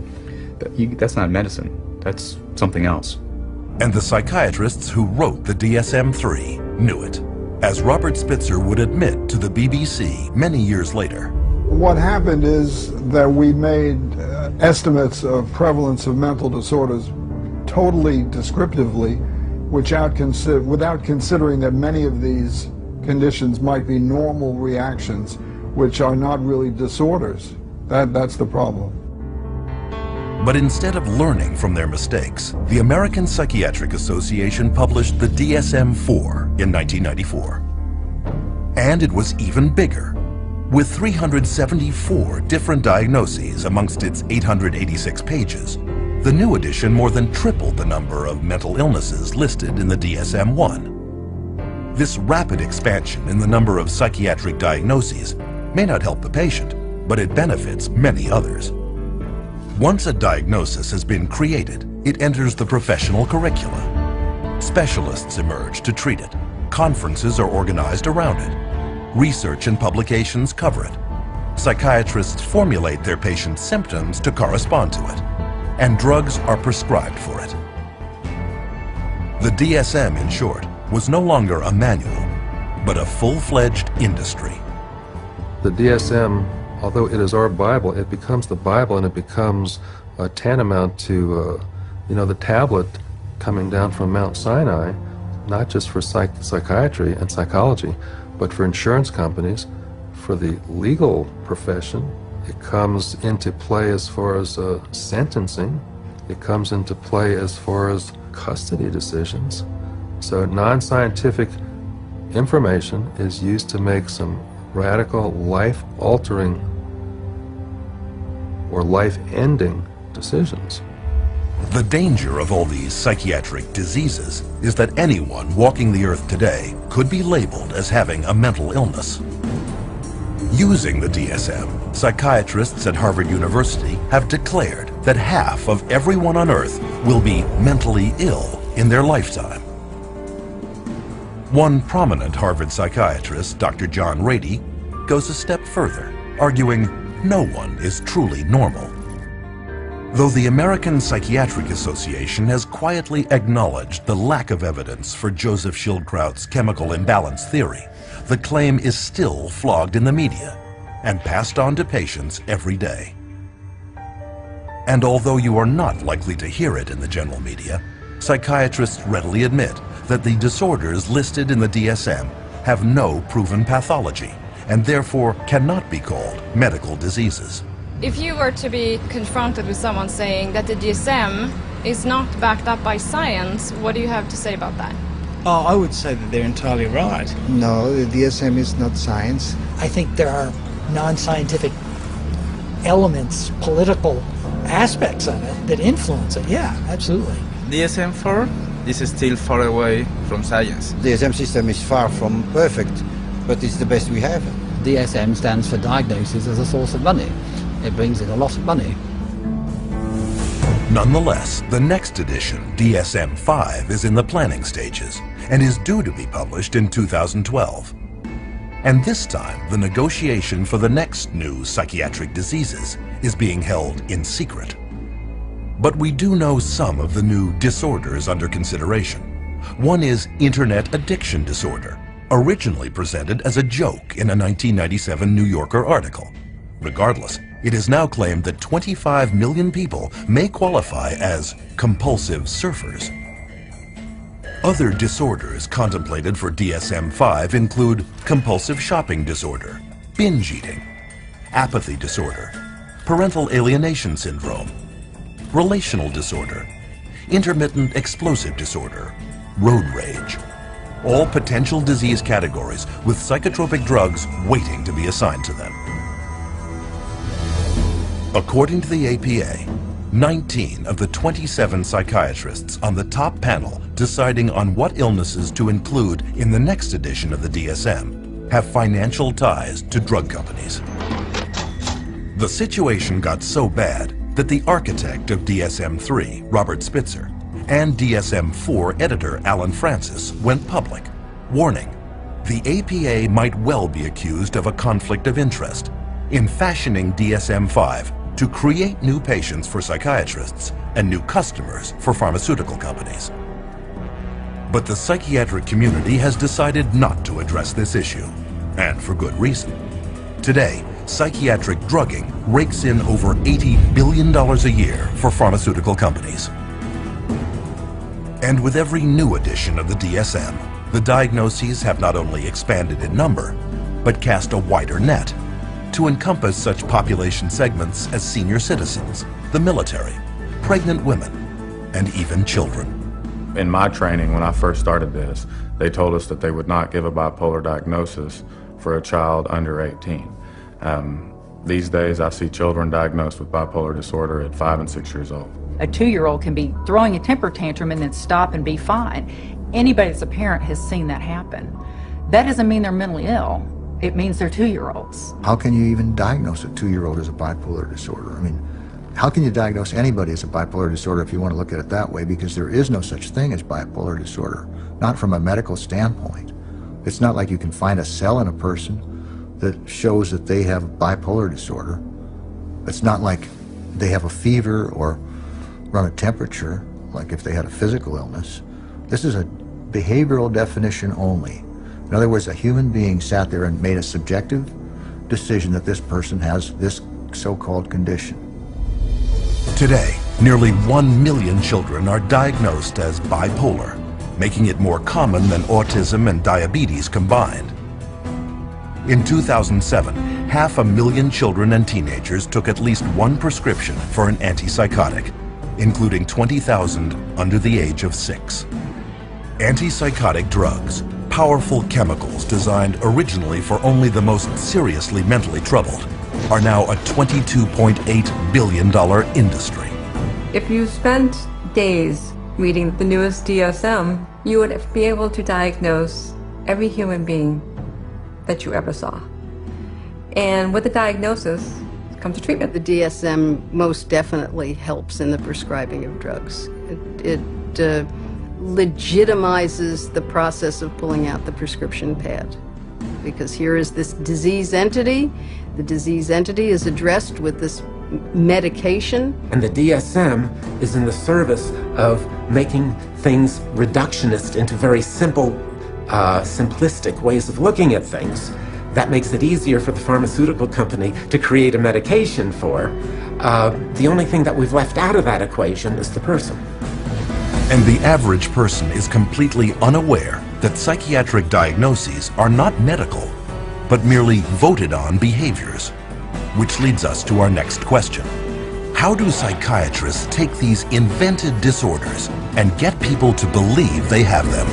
That's not medicine. That's something else. And the psychiatrists who wrote the DSM-3 knew it, as Robert Spitzer would admit to the BBC many years later. What happened is that we made estimates of prevalence of mental disorders totally descriptively, without considering that many of these conditions might be normal reactions, which are not really disorders. That's the problem. But instead of learning from their mistakes, the American Psychiatric Association published the DSM-4 in 1994. And it was even bigger, with 374 different diagnoses amongst its 886 pages. The new edition more than tripled the number of mental illnesses listed in the DSM-1. This rapid expansion in the number of psychiatric diagnoses may not help the patient, but it benefits many others. Once a diagnosis has been created, it enters the professional curricula. Specialists emerge to treat it. Conferences are organized around it. Research and publications cover it. Psychiatrists formulate their patients' symptoms to correspond to it, and drugs are prescribed for it. The DSM, in short, was no longer a manual, but a full-fledged industry. The DSM, although it is our Bible, it becomes the Bible and it becomes tantamount to, the tablet coming down from Mount Sinai, not just for psychiatry and psychology, but for insurance companies, for the legal profession. It comes into play as far as sentencing. It comes into play as far as custody decisions. So non-scientific information is used to make some radical, life-altering or life-ending decisions. The danger of all these psychiatric diseases is that anyone walking the earth today could be labeled as having a mental illness. Using the DSM, psychiatrists at Harvard University have declared that half of everyone on Earth will be mentally ill in their lifetime. One prominent Harvard psychiatrist, Dr. John Rady, goes a step further, arguing no one is truly normal. Though the American Psychiatric Association has quietly acknowledged the lack of evidence for Joseph Schildkraut's chemical imbalance theory, the claim is still flogged in the media and passed on to patients every day. And although you are not likely to hear it in the general media, psychiatrists readily admit that the disorders listed in the DSM have no proven pathology and therefore cannot be called medical diseases. If you were to be confronted with someone saying that the DSM is not backed up by science, what do you have to say about that? Oh, I would say that they're entirely right. No, the DSM is not science. I think there are non-scientific elements, political aspects of it that influence it. Yeah, absolutely. DSM-4, this is still far away from science. The DSM system is far from perfect, but it's the best we have. DSM stands for diagnosis as a source of money. It brings in a lot of money. Nonetheless, the next edition, DSM-5, is in the planning stages and is due to be published in 2012. And this time, the negotiation for the next new psychiatric diseases is being held in secret. But we do know some of the new disorders under consideration. One is internet addiction disorder, originally presented as a joke in a 1997 New Yorker article. Regardless, it is now claimed that 25 million people may qualify as compulsive surfers. Other disorders contemplated for DSM-5 include compulsive shopping disorder, binge eating, apathy disorder, parental alienation syndrome, relational disorder, intermittent explosive disorder, road rage. All potential disease categories with psychotropic drugs waiting to be assigned to them. According to the APA, 19 of the 27 psychiatrists on the top panel deciding on what illnesses to include in the next edition of the DSM have financial ties to drug companies. The situation got so bad that the architect of DSM-3, Robert Spitzer, and DSM-4 editor Alan Francis went public, warning the APA might well be accused of a conflict of interest in fashioning DSM-5 to create new patients for psychiatrists and new customers for pharmaceutical companies. But the psychiatric community has decided not to address this issue, and for good reason. Today, psychiatric drugging rakes in over $80 billion a year for pharmaceutical companies. And with every new edition of the DSM, the diagnoses have not only expanded in number, but cast a wider net to encompass such population segments as senior citizens, the military, pregnant women, and even children. In my training, when I first started this, they told us that they would not give a bipolar diagnosis for a child under 18. These days, I see children diagnosed with bipolar disorder at 5 and 6 years old. A 2-year-old can be throwing a temper tantrum and then stop and be fine. Anybody that's a parent has seen that happen. That doesn't mean they're mentally ill. It means they're 2-year-olds. How can you even diagnose a 2-year-old as a bipolar disorder? I mean, how can you diagnose anybody as a bipolar disorder if you want to look at it that way? Because there is no such thing as bipolar disorder, not from a medical standpoint. It's not like you can find a cell in a person that shows that they have bipolar disorder. It's not like they have a fever or run a temperature, like if they had a physical illness. This is a behavioral definition only. In other words, a human being sat there and made a subjective decision that this person has this so-called condition. Today, nearly 1 million children are diagnosed as bipolar, making it more common than autism and diabetes combined. In 2007, 500,000 children and teenagers took at least one prescription for an antipsychotic, including 20,000 under the age of 6. Antipsychotic drugs, powerful chemicals designed originally for only the most seriously mentally troubled, are now a $22.8 billion industry. If you spent days reading the newest DSM, you would be able to diagnose every human being that you ever saw. And with the diagnosis comes to treatment. The DSM most definitely helps in the prescribing of drugs. It legitimizes the process of pulling out the prescription pad. Because here is this disease entity. The disease entity is addressed with this medication. And the DSM is in the service of making things reductionist into very simple, simplistic ways of looking at things. That makes it easier for the pharmaceutical company to create a medication for. The only thing that we've left out of that equation is the person. And the average person is completely unaware that psychiatric diagnoses are not medical, but merely voted on behaviors. Which leads us to our next question. How do psychiatrists take these invented disorders and get people to believe they have them?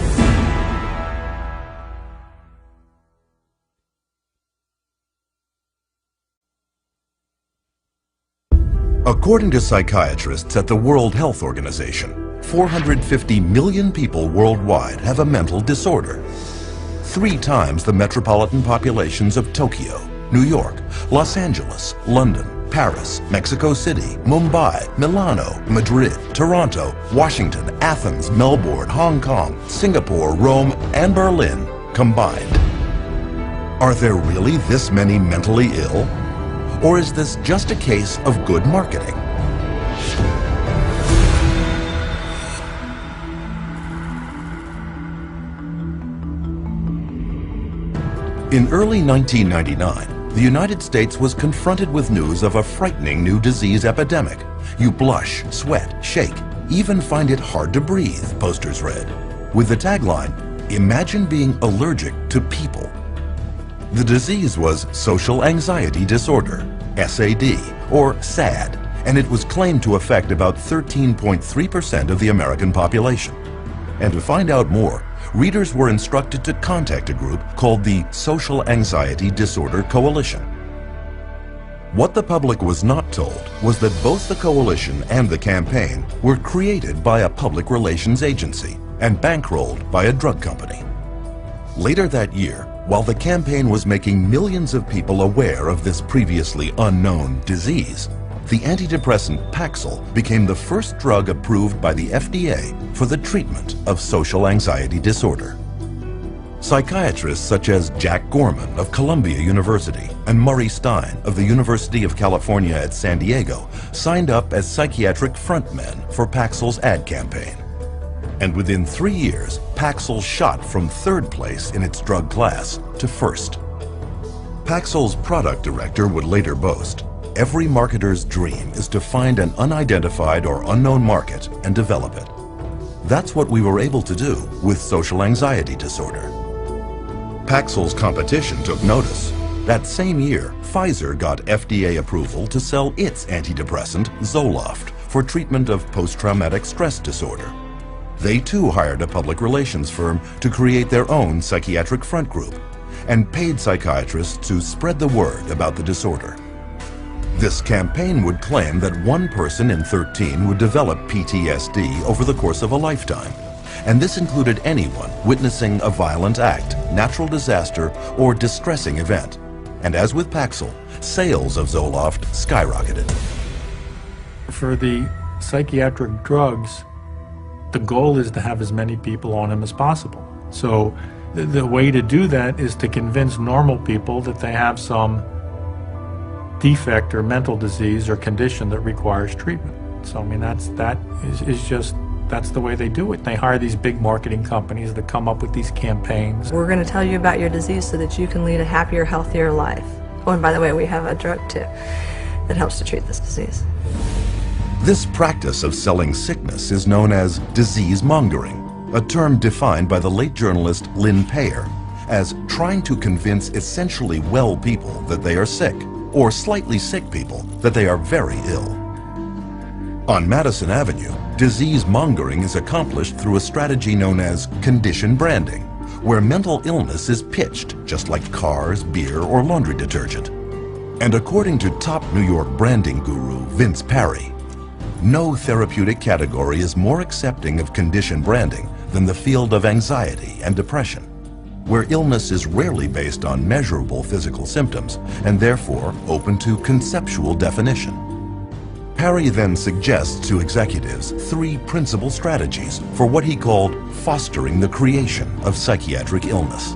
According to psychiatrists at the World Health Organization, 450 million people worldwide have a mental disorder. 3 times the metropolitan populations of Tokyo, New York, Los Angeles, London, Paris, Mexico City, Mumbai, Milano, Madrid, Toronto, Washington, Athens, Melbourne, Hong Kong, Singapore, Rome, and Berlin combined. Are there really this many mentally ill? Or is this just a case of good marketing? In early 1999, the United States was confronted with news of a frightening new disease epidemic. You blush, sweat, shake, even find it hard to breathe, posters read. With the tagline, "Imagine being allergic to people." The disease was social anxiety disorder, SAD, or SAD, and it was claimed to affect about 13.3% of the American population. And to find out more, readers were instructed to contact a group called the Social Anxiety Disorder Coalition. What the public was not told was that both the coalition and the campaign were created by a public relations agency and bankrolled by a drug company. Later that year, while the campaign was making millions of people aware of this previously unknown disease, the antidepressant Paxil became the first drug approved by the FDA for the treatment of social anxiety disorder. Psychiatrists such as Jack Gorman of Columbia University and Murray Stein of the University of California at San Diego signed up as psychiatric frontmen for Paxil's ad campaign. And within 3 years, Paxil shot from 3rd place in its drug class to 1st. Paxil's product director would later boast, "Every marketer's dream is to find an unidentified or unknown market and develop it." That's what we were able to do with social anxiety disorder. Paxil's competition took notice. That same year, Pfizer got FDA approval to sell its antidepressant, Zoloft, for treatment of post-traumatic stress disorder. They too hired a public relations firm to create their own psychiatric front group and paid psychiatrists to spread the word about the disorder. This campaign would claim that 1 person in 13 would develop PTSD over the course of a lifetime, and this included anyone witnessing a violent act, natural disaster, or distressing event. And as with Paxil, sales of Zoloft skyrocketed. For the psychiatric drugs, the goal is to have as many people on them as possible. So the way to do that is to convince normal people that they have some defect or mental disease or condition that requires treatment. So I mean that's the way they do it. They hire these big marketing companies that come up with these campaigns. We're going to tell you about your disease so that you can lead a happier, healthier life. Oh, and by the way, we have a drug too that helps to treat this disease. This practice of selling sickness is known as disease mongering, a term defined by the late journalist Lynn Payer as trying to convince essentially well people that they are sick, or slightly sick people that they are very ill. On Madison Avenue, disease mongering is accomplished through a strategy known as condition branding, where mental illness is pitched just like cars, beer, or laundry detergent. And according to top New York branding guru Vince Parry, no therapeutic category is more accepting of condition branding than the field of anxiety and depression. where illness is rarely based on measurable physical symptoms and therefore open to conceptual definition. Parry then suggests to executives 3 principal strategies for what he called fostering the creation of psychiatric illness.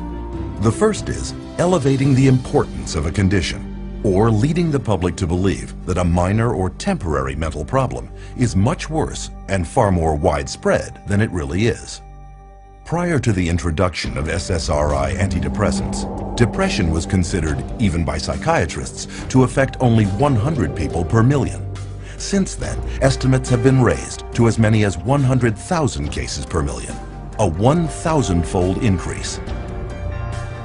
The first is elevating the importance of a condition, or leading the public to believe that a minor or temporary mental problem is much worse and far more widespread than it really is. Prior to the introduction of SSRI antidepressants, depression was considered, even by psychiatrists, to affect only 100 people per million. Since then, estimates have been raised to as many as 100,000 cases per million, a 1,000-fold increase.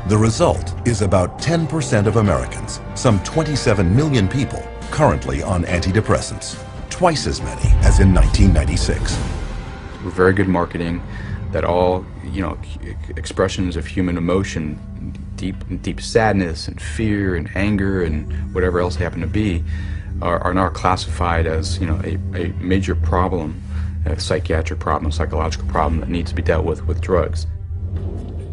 The result is about 10% of Americans, some 27 million people, currently on antidepressants, twice as many as in 1996. Very good marketing that all, expressions of human emotion, deep sadness and fear and anger and whatever else they happen to be, are now classified as, a major problem, a psychiatric problem, a psychological problem that needs to be dealt with drugs.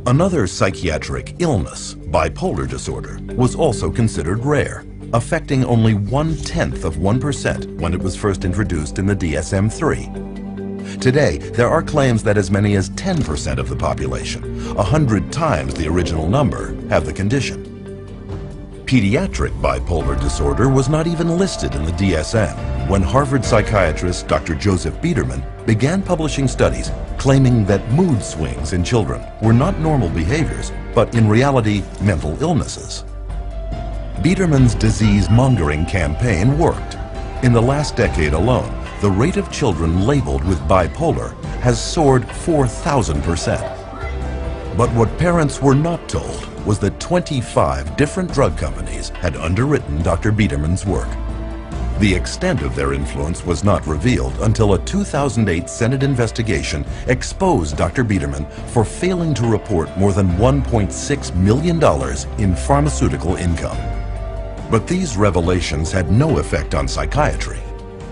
Another psychiatric illness, bipolar disorder, was also considered rare, affecting only 0.1% when it was first introduced in the DSM-3. Today, there are claims that as many as 10% of the population, 100 times the original number, have the condition. Pediatric bipolar disorder was not even listed in the DSM when Harvard psychiatrist Dr. Joseph Biederman began publishing studies claiming that mood swings in children were not normal behaviors, but in reality, mental illnesses. Biederman's disease-mongering campaign worked. In the last decade alone, the rate of children labeled with bipolar has soared 4,000%. But what parents were not told was that 25 different drug companies had underwritten Dr. Biederman's work. The extent of their influence was not revealed until a 2008 Senate investigation exposed Dr. Biederman for failing to report more than $1.6 million in pharmaceutical income. But these revelations had no effect on psychiatry.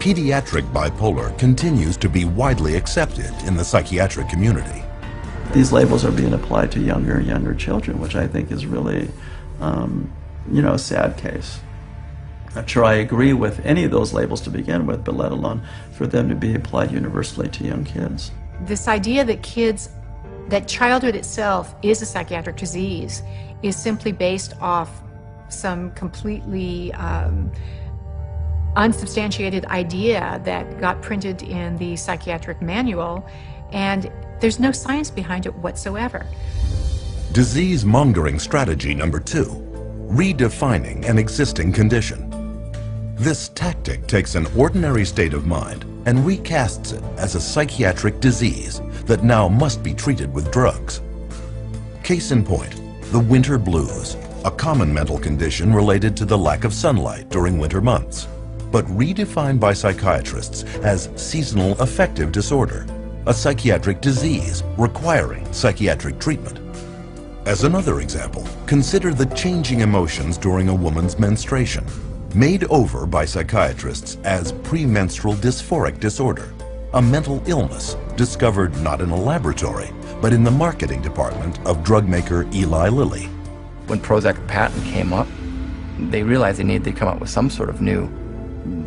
Pediatric bipolar continues to be widely accepted in the psychiatric community. These labels are being applied to younger and younger children, which I think is really, a sad case. Not sure I agree with any of those labels to begin with, but let alone for them to be applied universally to young kids. This idea that childhood itself is a psychiatric disease is simply based off some completely unsubstantiated idea that got printed in the psychiatric manual, and there's no science behind it whatsoever. Disease-mongering strategy number 2, redefining an existing condition. This tactic takes an ordinary state of mind and recasts it as a psychiatric disease that now must be treated with drugs. Case in point, the winter blues, a common mental condition related to the lack of sunlight during winter months, but redefined by psychiatrists as seasonal affective disorder, a psychiatric disease requiring psychiatric treatment. As another example, consider the changing emotions during a woman's menstruation, made over by psychiatrists as premenstrual dysphoric disorder, a mental illness discovered not in a laboratory, but in the marketing department of drug maker Eli Lilly. When Prozac patent came up, they realized they needed to come up with some sort of new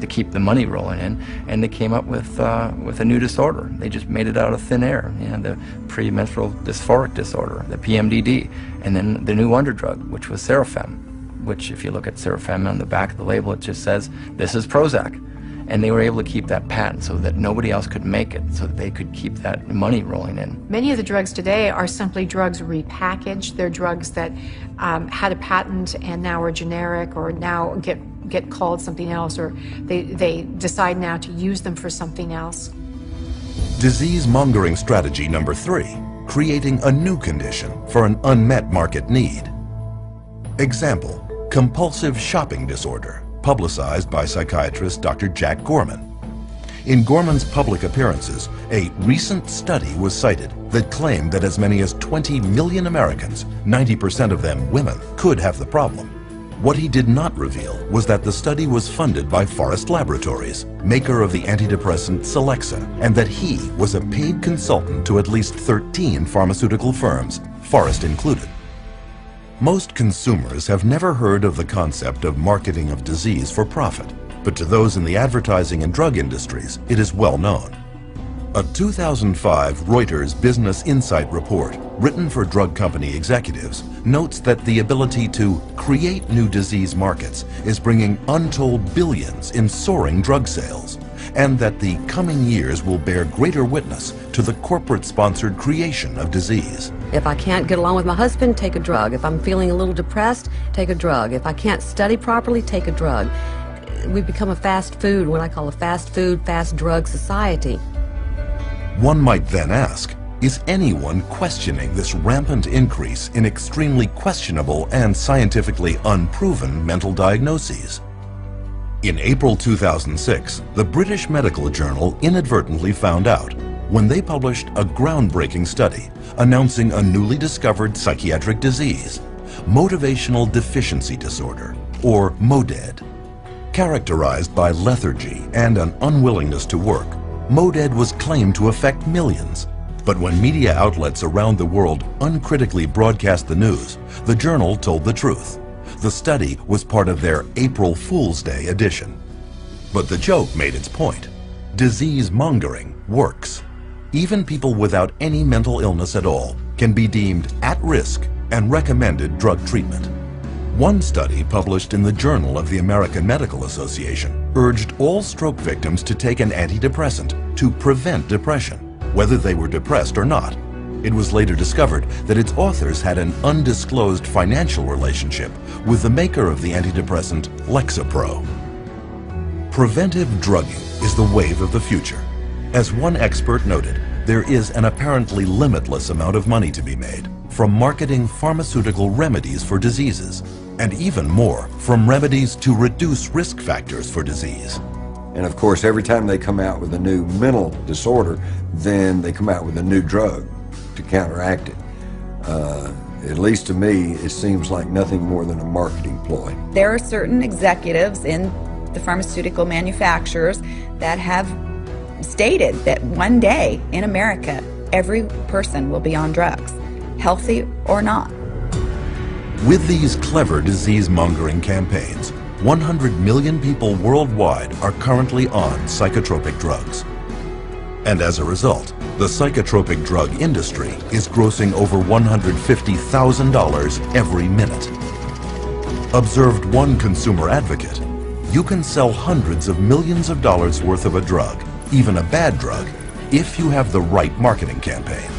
to keep the money rolling in, and they came up with a new disorder. They just made it out of thin air, the premenstrual dysphoric disorder, the PMDD, and then the new wonder drug, which was Serafem, which if you look at Serafem on the back of the label, it just says, this is Prozac. And they were able to keep that patent so that nobody else could make it, so that they could keep that money rolling in. Many of the drugs today are simply drugs repackaged. They're drugs that had a patent and now are generic, or now get called something else, or they decide now to use them for something else. Disease-mongering strategy number 3, creating a new condition for an unmet market need. Example, compulsive shopping disorder, publicized by psychiatrist Dr. Jack Gorman. In Gorman's public appearances, a recent study was cited that claimed that as many as 20 million Americans, 90% of them women, could have the problem. What he did not reveal was that the study was funded by Forest Laboratories, maker of the antidepressant Celexa, and that he was a paid consultant to at least 13 pharmaceutical firms, Forest included. Most consumers have never heard of the concept of marketing of disease for profit, but to those in the advertising and drug industries, it is well known. A 2005 Reuters Business Insight report, written for drug company executives, notes that the ability to create new disease markets is bringing untold billions in soaring drug sales, and that the coming years will bear greater witness to the corporate-sponsored creation of disease. If I can't get along with my husband, take a drug. If I'm feeling a little depressed, take a drug. If I can't study properly, take a drug. We've become a fast food, what I call a fast food, fast drug society. One might then ask, is anyone questioning this rampant increase in extremely questionable and scientifically unproven mental diagnoses? In April 2006, the British Medical Journal inadvertently found out when they published a groundbreaking study announcing a newly discovered psychiatric disease, motivational deficiency disorder, or MODED. Characterized by lethargy and an unwillingness to work, MODED was claimed to affect millions. But when media outlets around the world uncritically broadcast the news, the journal told the truth. The study was part of their April Fool's Day edition. But the joke made its point. Disease mongering works. Even people without any mental illness at all can be deemed at risk and recommended drug treatment. One study published in the Journal of the American Medical Association urged all stroke victims to take an antidepressant to prevent depression, whether they were depressed or not. It was later discovered that its authors had an undisclosed financial relationship with the maker of the antidepressant Lexapro. Preventive drugging is the wave of the future. As one expert noted, there is an apparently limitless amount of money to be made from marketing pharmaceutical remedies for diseases, and even more from remedies to reduce risk factors for disease. And of course, every time they come out with a new mental disorder, then they come out with a new drug to counteract it. At least to me, it seems like nothing more than a marketing ploy. There are certain executives in the pharmaceutical manufacturers that have stated that one day in America, every person will be on drugs, healthy or not. With these clever disease-mongering campaigns, 100 million people worldwide are currently on psychotropic drugs. And as a result, the psychotropic drug industry is grossing over $150,000 every minute. Observed one consumer advocate, you can sell hundreds of millions of dollars worth of a drug, even a bad drug, if you have the right marketing campaign.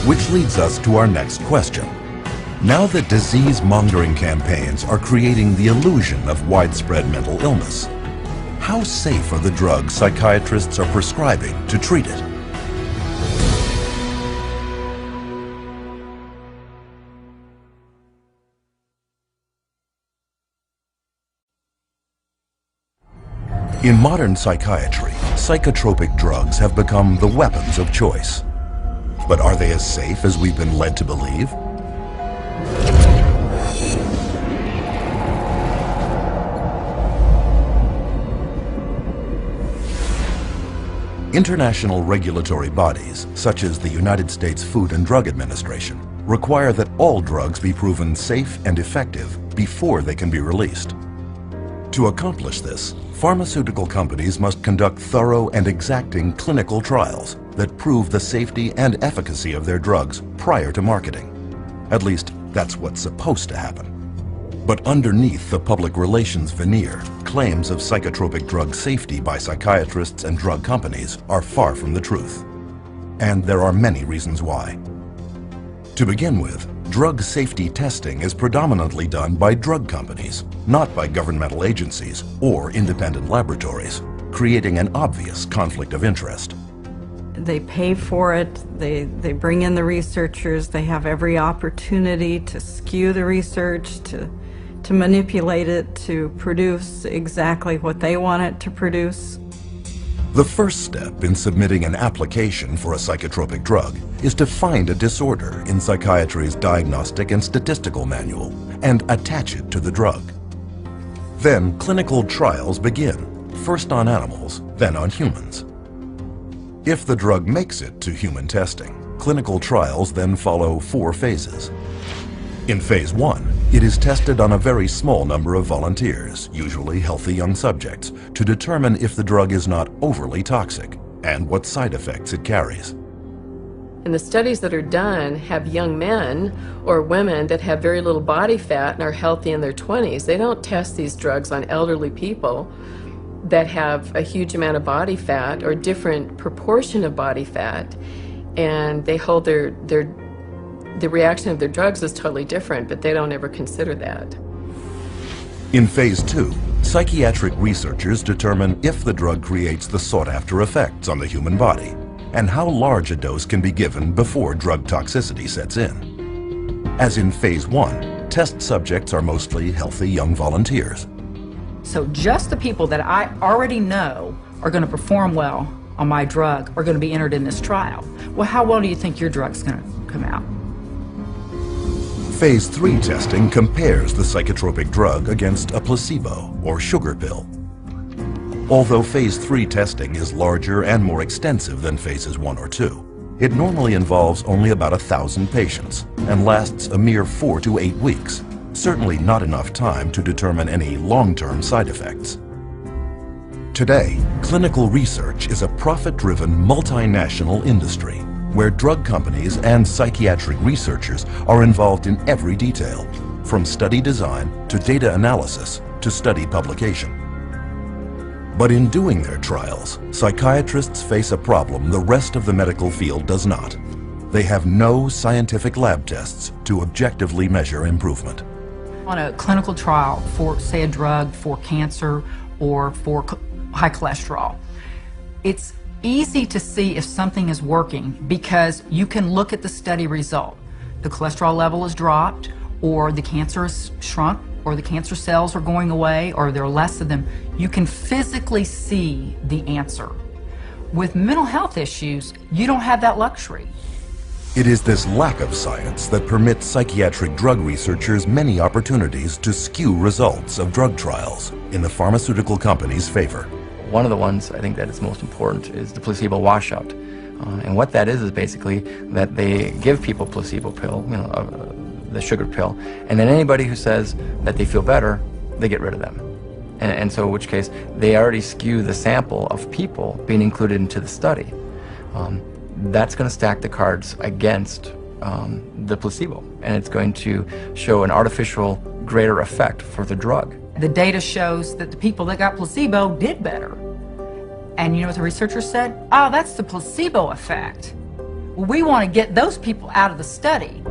Which leads us to our next question. Now that disease-mongering campaigns are creating the illusion of widespread mental illness, how safe are the drugs psychiatrists are prescribing to treat it? In modern psychiatry, psychotropic drugs have become the weapons of choice. But are they as safe as we've been led to believe? International regulatory bodies, such as the United States Food and Drug Administration, require that all drugs be proven safe and effective before they can be released. To accomplish this, pharmaceutical companies must conduct thorough and exacting clinical trials that prove the safety and efficacy of their drugs prior to marketing. At least, that's what's supposed to happen. But underneath the public relations veneer, claims of psychotropic drug safety by psychiatrists and drug companies are far from the truth. And there are many reasons why. To begin with, drug safety testing is predominantly done by drug companies, not by governmental agencies or independent laboratories, creating an obvious conflict of interest. They pay for it, they bring in the researchers, they have every opportunity to skew the research, to manipulate it, to produce exactly what they want it to produce. The first step in submitting an application for a psychotropic drug is to find a disorder in psychiatry's Diagnostic and Statistical Manual and attach it to the drug. Then clinical trials begin, first on animals, then on humans. If the drug makes it to human testing, clinical trials then follow 4 phases. In phase 1, it is tested on a very small number of volunteers, usually healthy young subjects, to determine if the drug is not overly toxic and what side effects it carries. And the studies that are done have young men or women that have very little body fat and are healthy in their 20s. They don't test these drugs on elderly people that have a huge amount of body fat or different proportion of body fat, and they hold the reaction of their drugs is totally different, but they don't ever consider that. In phase 2, psychiatric researchers determine if the drug creates the sought-after effects on the human body and how large a dose can be given before drug toxicity sets in. As in phase 1, test subjects are mostly healthy young volunteers. So just the people that I already know are going to perform well on my drug are going to be entered in this trial. Well, how well do you think your drug's going to come out? Phase 3 testing compares the psychotropic drug against a placebo or sugar pill. Although phase 3 testing is larger and more extensive than phases 1 or 2, it normally involves only about 1,000 patients and lasts a mere 4 to 8 weeks, certainly not enough time to determine any long-term side effects. Today, clinical research is a profit-driven multinational industry where drug companies and psychiatric researchers are involved in every detail, from study design to data analysis to study publication. But in doing their trials, psychiatrists face a problem the rest of the medical field does not. They have no scientific lab tests to objectively measure improvement. On a clinical trial for, say, a drug for cancer or for high cholesterol, it's easy to see if something is working because you can look at the study result. The cholesterol level is dropped, or the cancer is shrunk, or the cancer cells are going away, or there are less of them. You can physically see the answer. With mental health issues, you don't have that luxury. It is this lack of science that permits psychiatric drug researchers many opportunities to skew results of drug trials in the pharmaceutical company's favor. One of the ones I think that is most important is the placebo washout. And what that is basically that they give people a placebo pill, the sugar pill, and then anybody who says that they feel better, they get rid of them. And so in which case, they already skew the sample of people being included into the study. That's going to stack the cards against the placebo, and it's going to show an artificial greater effect for the drug. The data shows that the people that got placebo did better. And you know what the researchers said? Oh, that's the placebo effect. Well, we want to get those people out of the study.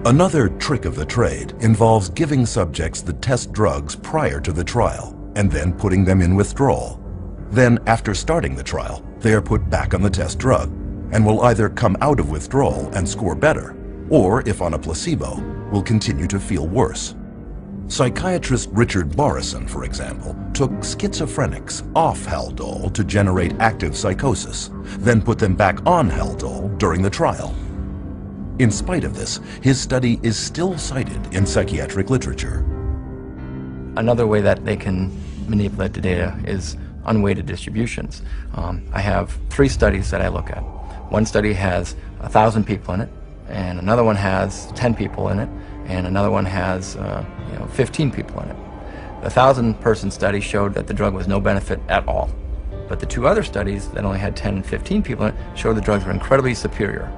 Another trick of the trade involves giving subjects the test drugs prior to the trial and then putting them in withdrawal. Then, after starting the trial, they are put back on the test drug and will either come out of withdrawal and score better, or, if on a placebo, will continue to feel worse. Psychiatrist Richard Borison, for example, took schizophrenics off Haldol to generate active psychosis, then put them back on Haldol during the trial. In spite of this, his study is still cited in psychiatric literature. Another way that they can manipulate the data is unweighted distributions. I have 3 studies that I look at. One study has 1,000 people in it, and another one has 10 people in it, and another one has 15 people in it. The 1,000-person study showed that the drug was no benefit at all. But the 2 other studies that only had 10 and 15 people in it showed the drugs were incredibly superior.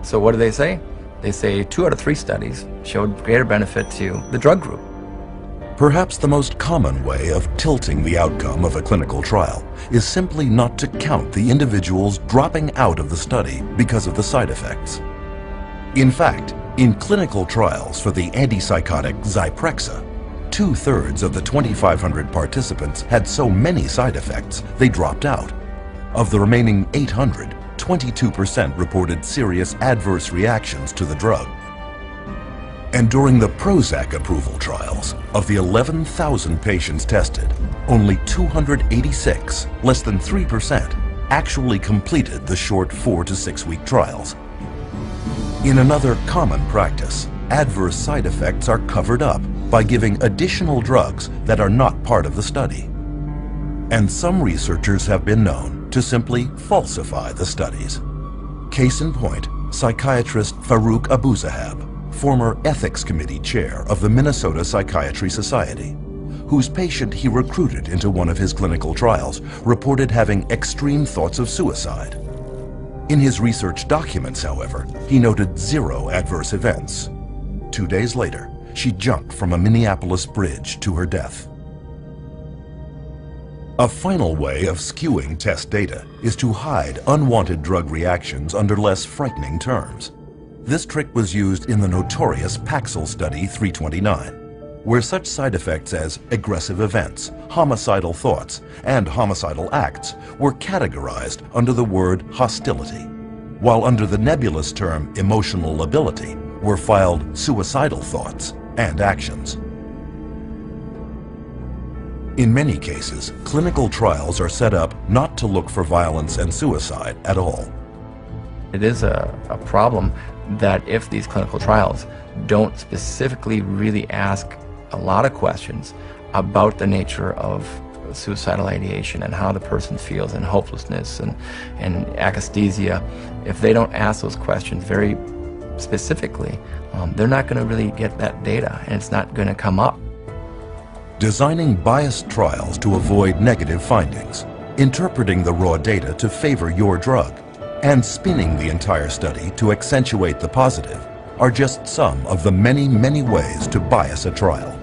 So what do they say? They say 2 out of 3 studies showed greater benefit to the drug group. Perhaps the most common way of tilting the outcome of a clinical trial is simply not to count the individuals dropping out of the study because of the side effects. In fact, in clinical trials for the antipsychotic Zyprexa, 2/3 of the 2,500 participants had so many side effects they dropped out. Of the remaining 800, 22% reported serious adverse reactions to the drug. And during the Prozac approval trials, of the 11,000 patients tested, only 286, less than 3%, actually completed the short 4 to 6 week trials. In another common practice, adverse side effects are covered up by giving additional drugs that are not part of the study. And some researchers have been known to simply falsify the studies. Case in point, psychiatrist Farouk Abuzahab, former Ethics Committee chair of the Minnesota Psychiatry Society, whose patient he recruited into one of his clinical trials, reported having extreme thoughts of suicide. In his research documents, however, he noted 0 adverse events. 2 days later, she jumped from a Minneapolis bridge to her death. A final way of skewing test data is to hide unwanted drug reactions under less frightening terms. This trick was used in the notorious Paxil Study 329, where such side effects as aggressive events, homicidal thoughts, and homicidal acts were categorized under the word hostility, while under the nebulous term emotional lability were filed suicidal thoughts and actions. In many cases, clinical trials are set up not to look for violence and suicide at all. It is a problem that if these clinical trials don't specifically really ask a lot of questions about the nature of suicidal ideation and how the person feels, and hopelessness and akathisia, if they don't ask those questions very specifically, they're not going to really get that data, and it's not going to come up. Designing biased trials to avoid negative findings, interpreting the raw data to favor your drug, and spinning the entire study to accentuate the positive are just some of the many, many ways to bias a trial.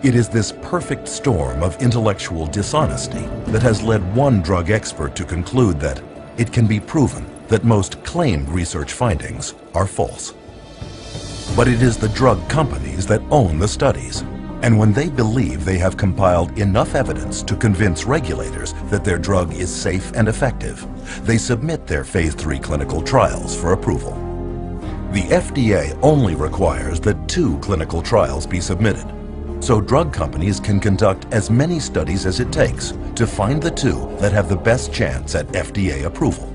It is this perfect storm of intellectual dishonesty that has led one drug expert to conclude that it can be proven that most claimed research findings are false. But it is the drug companies that own the studies, and when they believe they have compiled enough evidence to convince regulators that their drug is safe and effective, they submit their phase 3 clinical trials for approval. The FDA only requires that 2 clinical trials be submitted, so drug companies can conduct as many studies as it takes to find the 2 that have the best chance at FDA approval.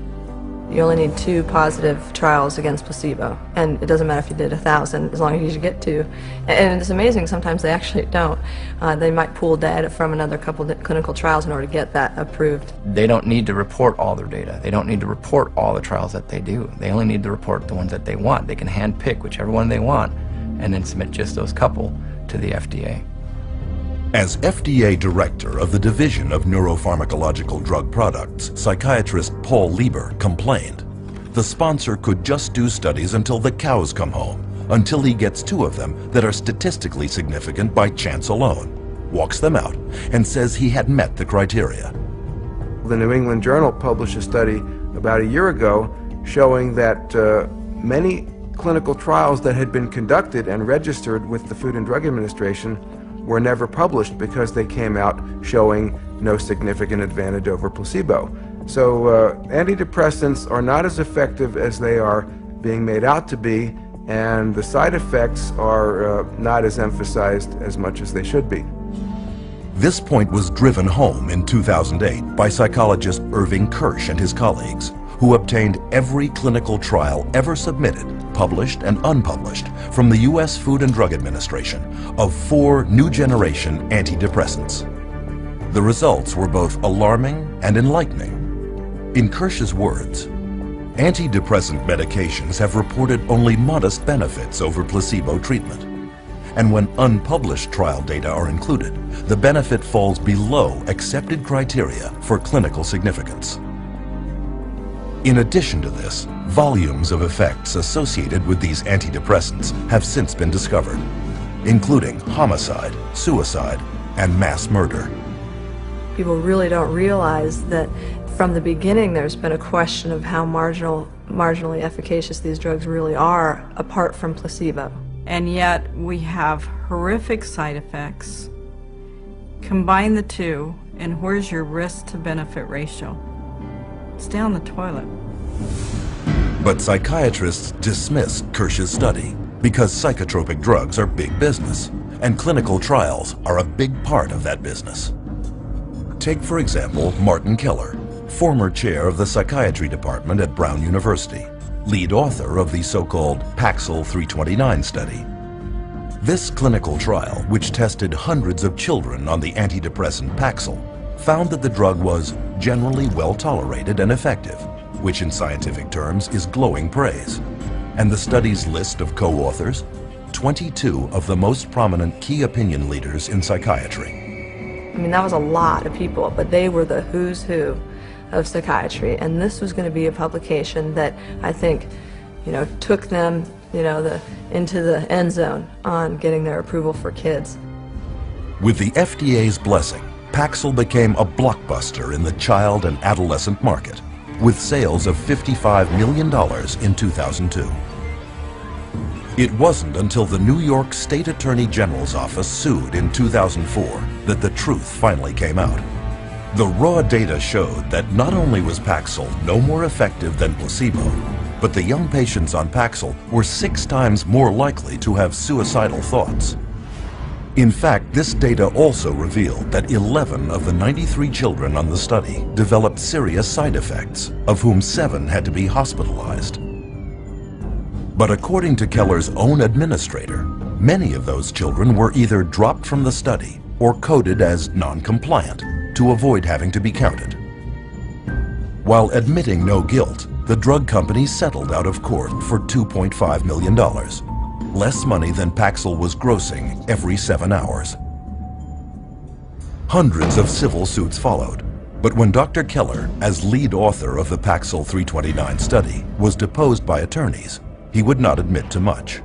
You only need 2 positive trials against placebo, and it doesn't matter if you did 1,000, as long as you get 2. And it's amazing, sometimes they actually don't. They might pool data from another couple of clinical trials in order to get that approved. They don't need to report all their data. They don't need to report all the trials that they do. They only need to report the ones that they want. They can handpick whichever one they want and then submit just those couple to the FDA. As FDA Director of the Division of Neuropharmacological Drug Products, psychiatrist Paul Lieber complained, the sponsor could just do studies until the cows come home, until he gets 2 of them that are statistically significant by chance alone, walks them out, and says he had met the criteria. The New England Journal published a study about a year ago showing that many clinical trials that had been conducted and registered with the Food and Drug Administration were never published because they came out showing no significant advantage over placebo. So antidepressants are not as effective as they are being made out to be, and the side effects are not as emphasized as much as they should be. This point was driven home in 2008 by psychologist Irving Kirsch and his colleagues, who obtained every clinical trial ever submitted, published and unpublished, from the U.S. Food and Drug Administration of 4 new-generation antidepressants. The results were both alarming and enlightening. In Kirsch's words, antidepressant medications have reported only modest benefits over placebo treatment. And when unpublished trial data are included, the benefit falls below accepted criteria for clinical significance. In addition to this, volumes of effects associated with these antidepressants have since been discovered, including homicide, suicide, and mass murder. People really don't realize that from the beginning there's been a question of how marginally efficacious these drugs really are apart from placebo. And yet we have horrific side effects. Combine the 2, and where's your risk to benefit ratio? It's down the toilet. But psychiatrists dismissed Kirsch's study because psychotropic drugs are big business, and clinical trials are a big part of that business. Take, for example, Martin Keller, former chair of the psychiatry department at Brown University, lead author of the so-called Paxil 329 study. This clinical trial, which tested hundreds of children on the antidepressant Paxil, found that the drug was generally well tolerated and effective, which in scientific terms is glowing praise. And the study's list of co-authors 22 of the most prominent key opinion leaders in psychiatry. I mean, that was a lot of people, but they were the who's who of psychiatry, and this was going to be a publication that I think, took them, into the end zone on getting their approval for kids. With the FDA's blessing, Paxil became a blockbuster in the child and adolescent market, with sales of $55 million in 2002. It wasn't until the New York State Attorney General's office sued in 2004 that the truth finally came out. The raw data showed that not only was Paxil no more effective than placebo, but the young patients on Paxil were 6 times more likely to have suicidal thoughts. In fact, this data also revealed that 11 of the 93 children on the study developed serious side effects, of whom 7 had to be hospitalized. But according to Keller's own administrator, many of those children were either dropped from the study or coded as non-compliant to avoid having to be counted. While admitting no guilt, the drug company settled out of court for $2.5 million, less money than Paxil was grossing every 7 hours. Hundreds of civil suits followed, but when Dr. Keller, as lead author of the Paxil 329 study, was deposed by attorneys, he would not admit to much.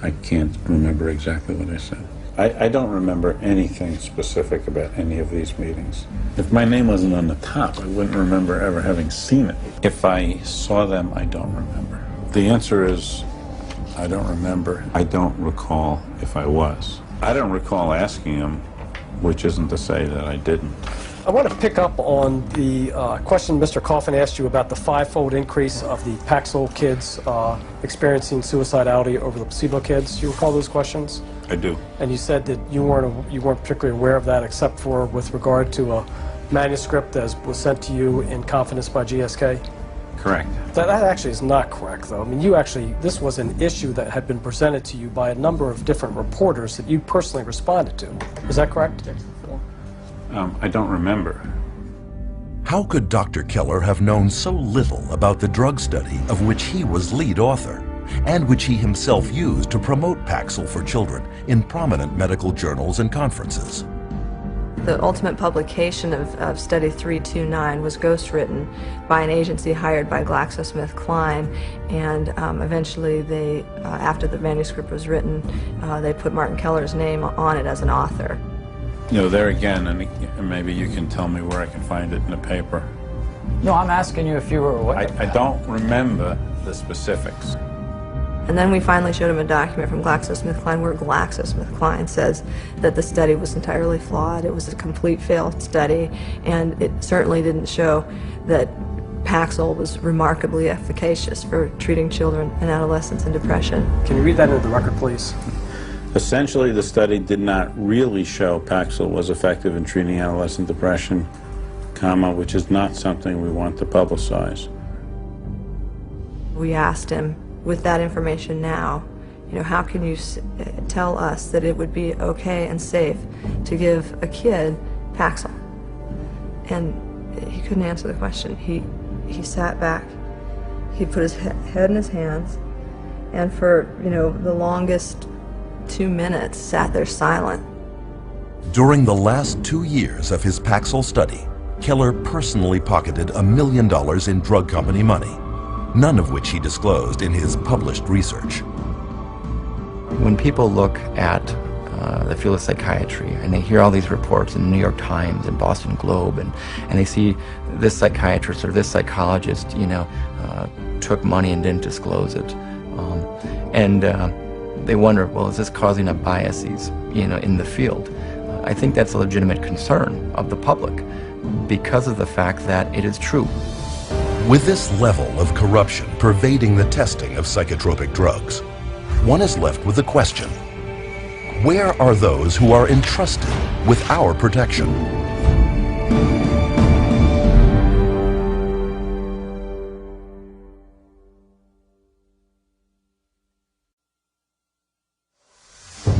I can't remember exactly what I said. I don't remember anything specific about any of these meetings. If my name wasn't on the top, I wouldn't remember ever having seen it. If I saw them, I don't remember. The answer is, I don't remember. I don't recall if I was. I don't recall asking him, which isn't to say that I didn't. I want to pick up on the question Mr. Coffin asked you about the 5-fold increase of the Paxil kids experiencing suicidality over the placebo kids. Do you recall those questions? I do. And you said that you weren't particularly aware of that, except for with regard to a manuscript that was sent to you in confidence by GSK. Correct. That actually is not correct, though. I mean, this was an issue that had been presented to you by a number of different reporters that you personally responded to. Is that correct? I don't remember. How could Dr. Keller have known so little about the drug study of which he was lead author, and which he himself used to promote Paxil for children in prominent medical journals and conferences? The ultimate publication of Study 329 was ghostwritten by an agency hired by GlaxoSmithKline, and eventually they, after the manuscript was written, they put Martin Keller's name on it as an author. There again, and maybe you can tell me where I can find it in the paper. No, I'm asking you if you were aware. I don't remember the specifics. And then we finally showed him a document from GlaxoSmithKline where GlaxoSmithKline says that the study was entirely flawed. It was a complete failed study, and it certainly didn't show that Paxil was remarkably efficacious for treating children and adolescents in depression. Can you read that into the record, please? Essentially, the study did not really show Paxil was effective in treating adolescent depression, which is not something we want to publicize. We asked him, with that information now, how can you tell us that it would be okay and safe to give a kid Paxil? And he couldn't answer the question. He sat back, he put his head in his hands, and for, the longest 2 minutes sat there silent. During the last 2 years of his Paxil study, Keller personally pocketed $1 million in drug company money, none of which he disclosed in his published research. When people look at the field of psychiatry and they hear all these reports in the New York Times and Boston Globe, and they see this psychiatrist or this psychologist, took money and didn't disclose it, they wonder, well, is this causing a biases, in the field? I think that's a legitimate concern of the public because of the fact that it is true. With this level of corruption pervading the testing of psychotropic drugs, one is left with the question, where are those who are entrusted with our protection?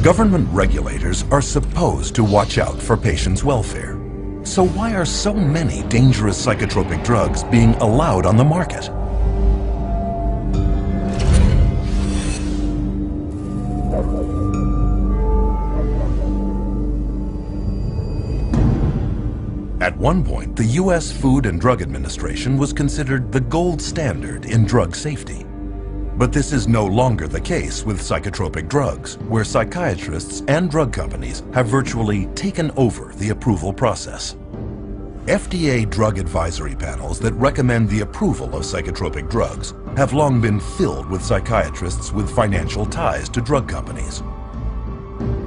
Government regulators are supposed to watch out for patients' welfare. So why are so many dangerous psychotropic drugs being allowed on the market? one point, the U.S. Food and Drug Administration was considered the gold standard in drug safety. But this is no longer the case with psychotropic drugs, where psychiatrists and drug companies have virtually taken over the approval process. FDA drug advisory panels that recommend the approval of psychotropic drugs have long been filled with psychiatrists with financial ties to drug companies.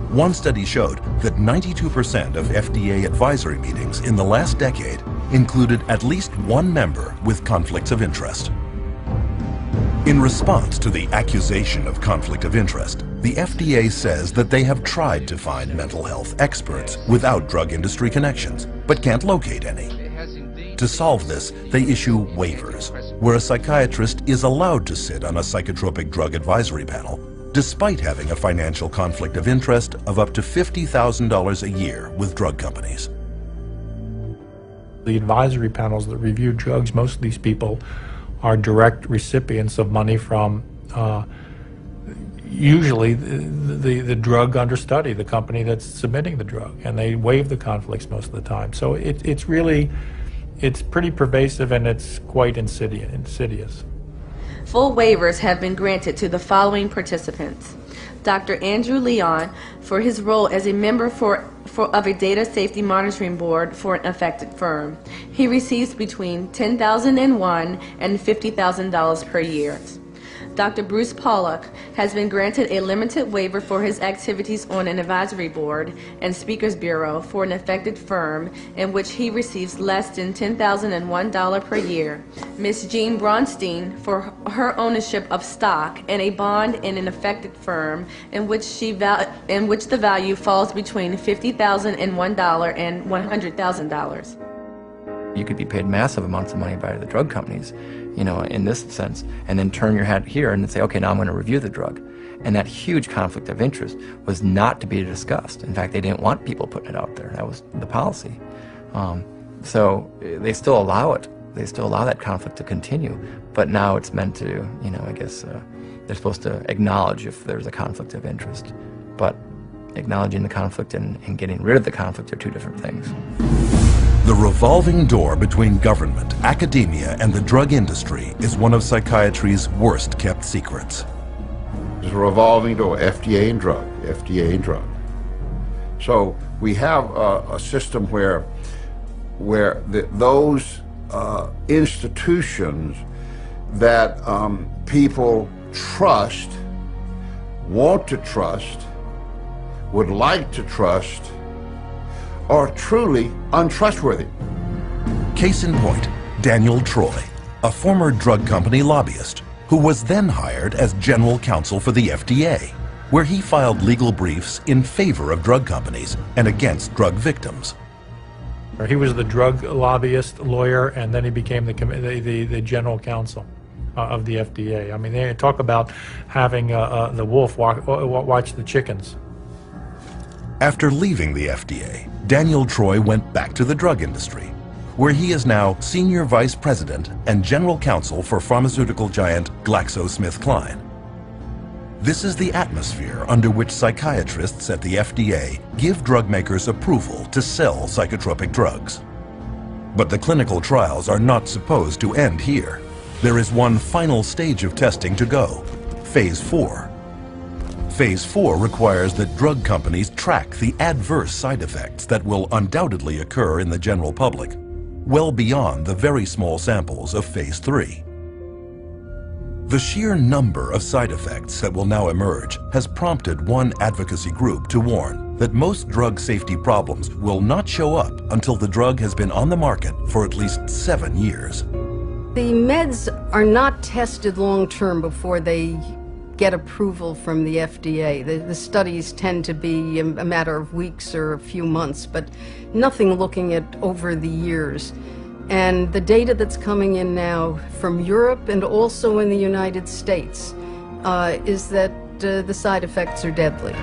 One study showed that 92% of FDA advisory meetings in the last decade included at least one member with conflicts of interest. In response to the accusation of conflict of interest, the FDA says that they have tried to find mental health experts without drug industry connections, but can't locate any. To solve this, they issue waivers, where a psychiatrist is allowed to sit on a psychotropic drug advisory panel, despite having a financial conflict of interest of up to $50,000 a year with drug companies. The advisory panels that review drugs, most of these people are direct recipients of money from usually the drug under study, the company that's submitting the drug, and they waive the conflicts most of the time. So it's pretty pervasive, and it's quite insidious. Full waivers have been granted to the following participants: Dr. Andrew Leon for his role as a member of a data safety monitoring board for an affected firm. He receives between $10,001 and $50,000 per year. Dr. Bruce Pollock has been granted a limited waiver for his activities on an advisory board and speakers bureau for an affected firm in which he receives less than $10,001 per year. Ms. Jean Bronstein for her ownership of stock and a bond in an affected firm in which the value falls between $50,001 and $100,000. You could be paid massive amounts of money by the drug companies, you know, in this sense, and then turn your hat here and say, okay, now I'm going to review the drug. And that huge conflict of interest was not to be discussed. In fact, they didn't want people putting it out there. That was the policy. So they still allow it. They still allow that conflict to continue. But now it's meant to, you know, I guess they're supposed to acknowledge if there's a conflict of interest. But acknowledging the conflict and getting rid of the conflict are two different things. The revolving door between government, academia, and the drug industry is one of psychiatry's worst-kept secrets. There's a revolving door, FDA and drug, FDA and drug. So we have a system where those institutions that people trust, want to trust, would like to trust, are truly untrustworthy. Case in point, Daniel Troy, a former drug company lobbyist who was then hired as general counsel for the FDA, where he filed legal briefs in favor of drug companies and against drug victims. He was the drug lobbyist lawyer, and then he became the general counsel of the FDA. I mean, they talk about having the wolf watch the chickens. After leaving the FDA, Daniel Troy went back to the drug industry, where he is now Senior Vice President and General Counsel for pharmaceutical giant GlaxoSmithKline. This is the atmosphere under which psychiatrists at the FDA give drug makers approval to sell psychotropic drugs. But the clinical trials are not supposed to end here. There is one final stage of testing to go, Phase 4. Phase 4 requires that drug companies track the adverse side effects that will undoubtedly occur in the general public, well beyond the very small samples of Phase 3. The sheer number of side effects that will now emerge has prompted one advocacy group to warn that most drug safety problems will not show up until the drug has been on the market for at least 7 years. The meds are not tested long-term before they get approval from the FDA. The studies tend to be a matter of weeks or a few months, but nothing looking at over the years. And the data that's coming in now from Europe and also in the United States is that the side effects are deadly.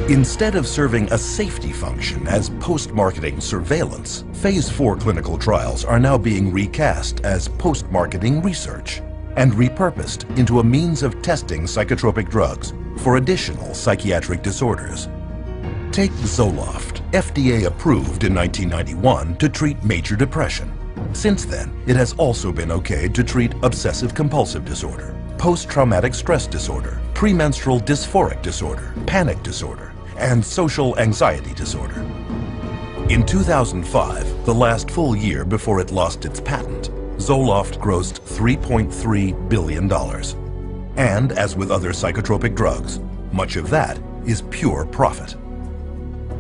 Instead of serving a safety function as post-marketing surveillance, Phase 4 clinical trials are now being recast as post-marketing research and repurposed into a means of testing psychotropic drugs for additional psychiatric disorders. Take Zoloft, FDA approved in 1991 to treat major depression. Since then, it has also been okayed to treat obsessive-compulsive disorder, post-traumatic stress disorder, premenstrual dysphoric disorder, panic disorder, and social anxiety disorder. In 2005, the last full year before it lost its patent, Zoloft grossed $3.3 billion. And as with other psychotropic drugs, much of that is pure profit.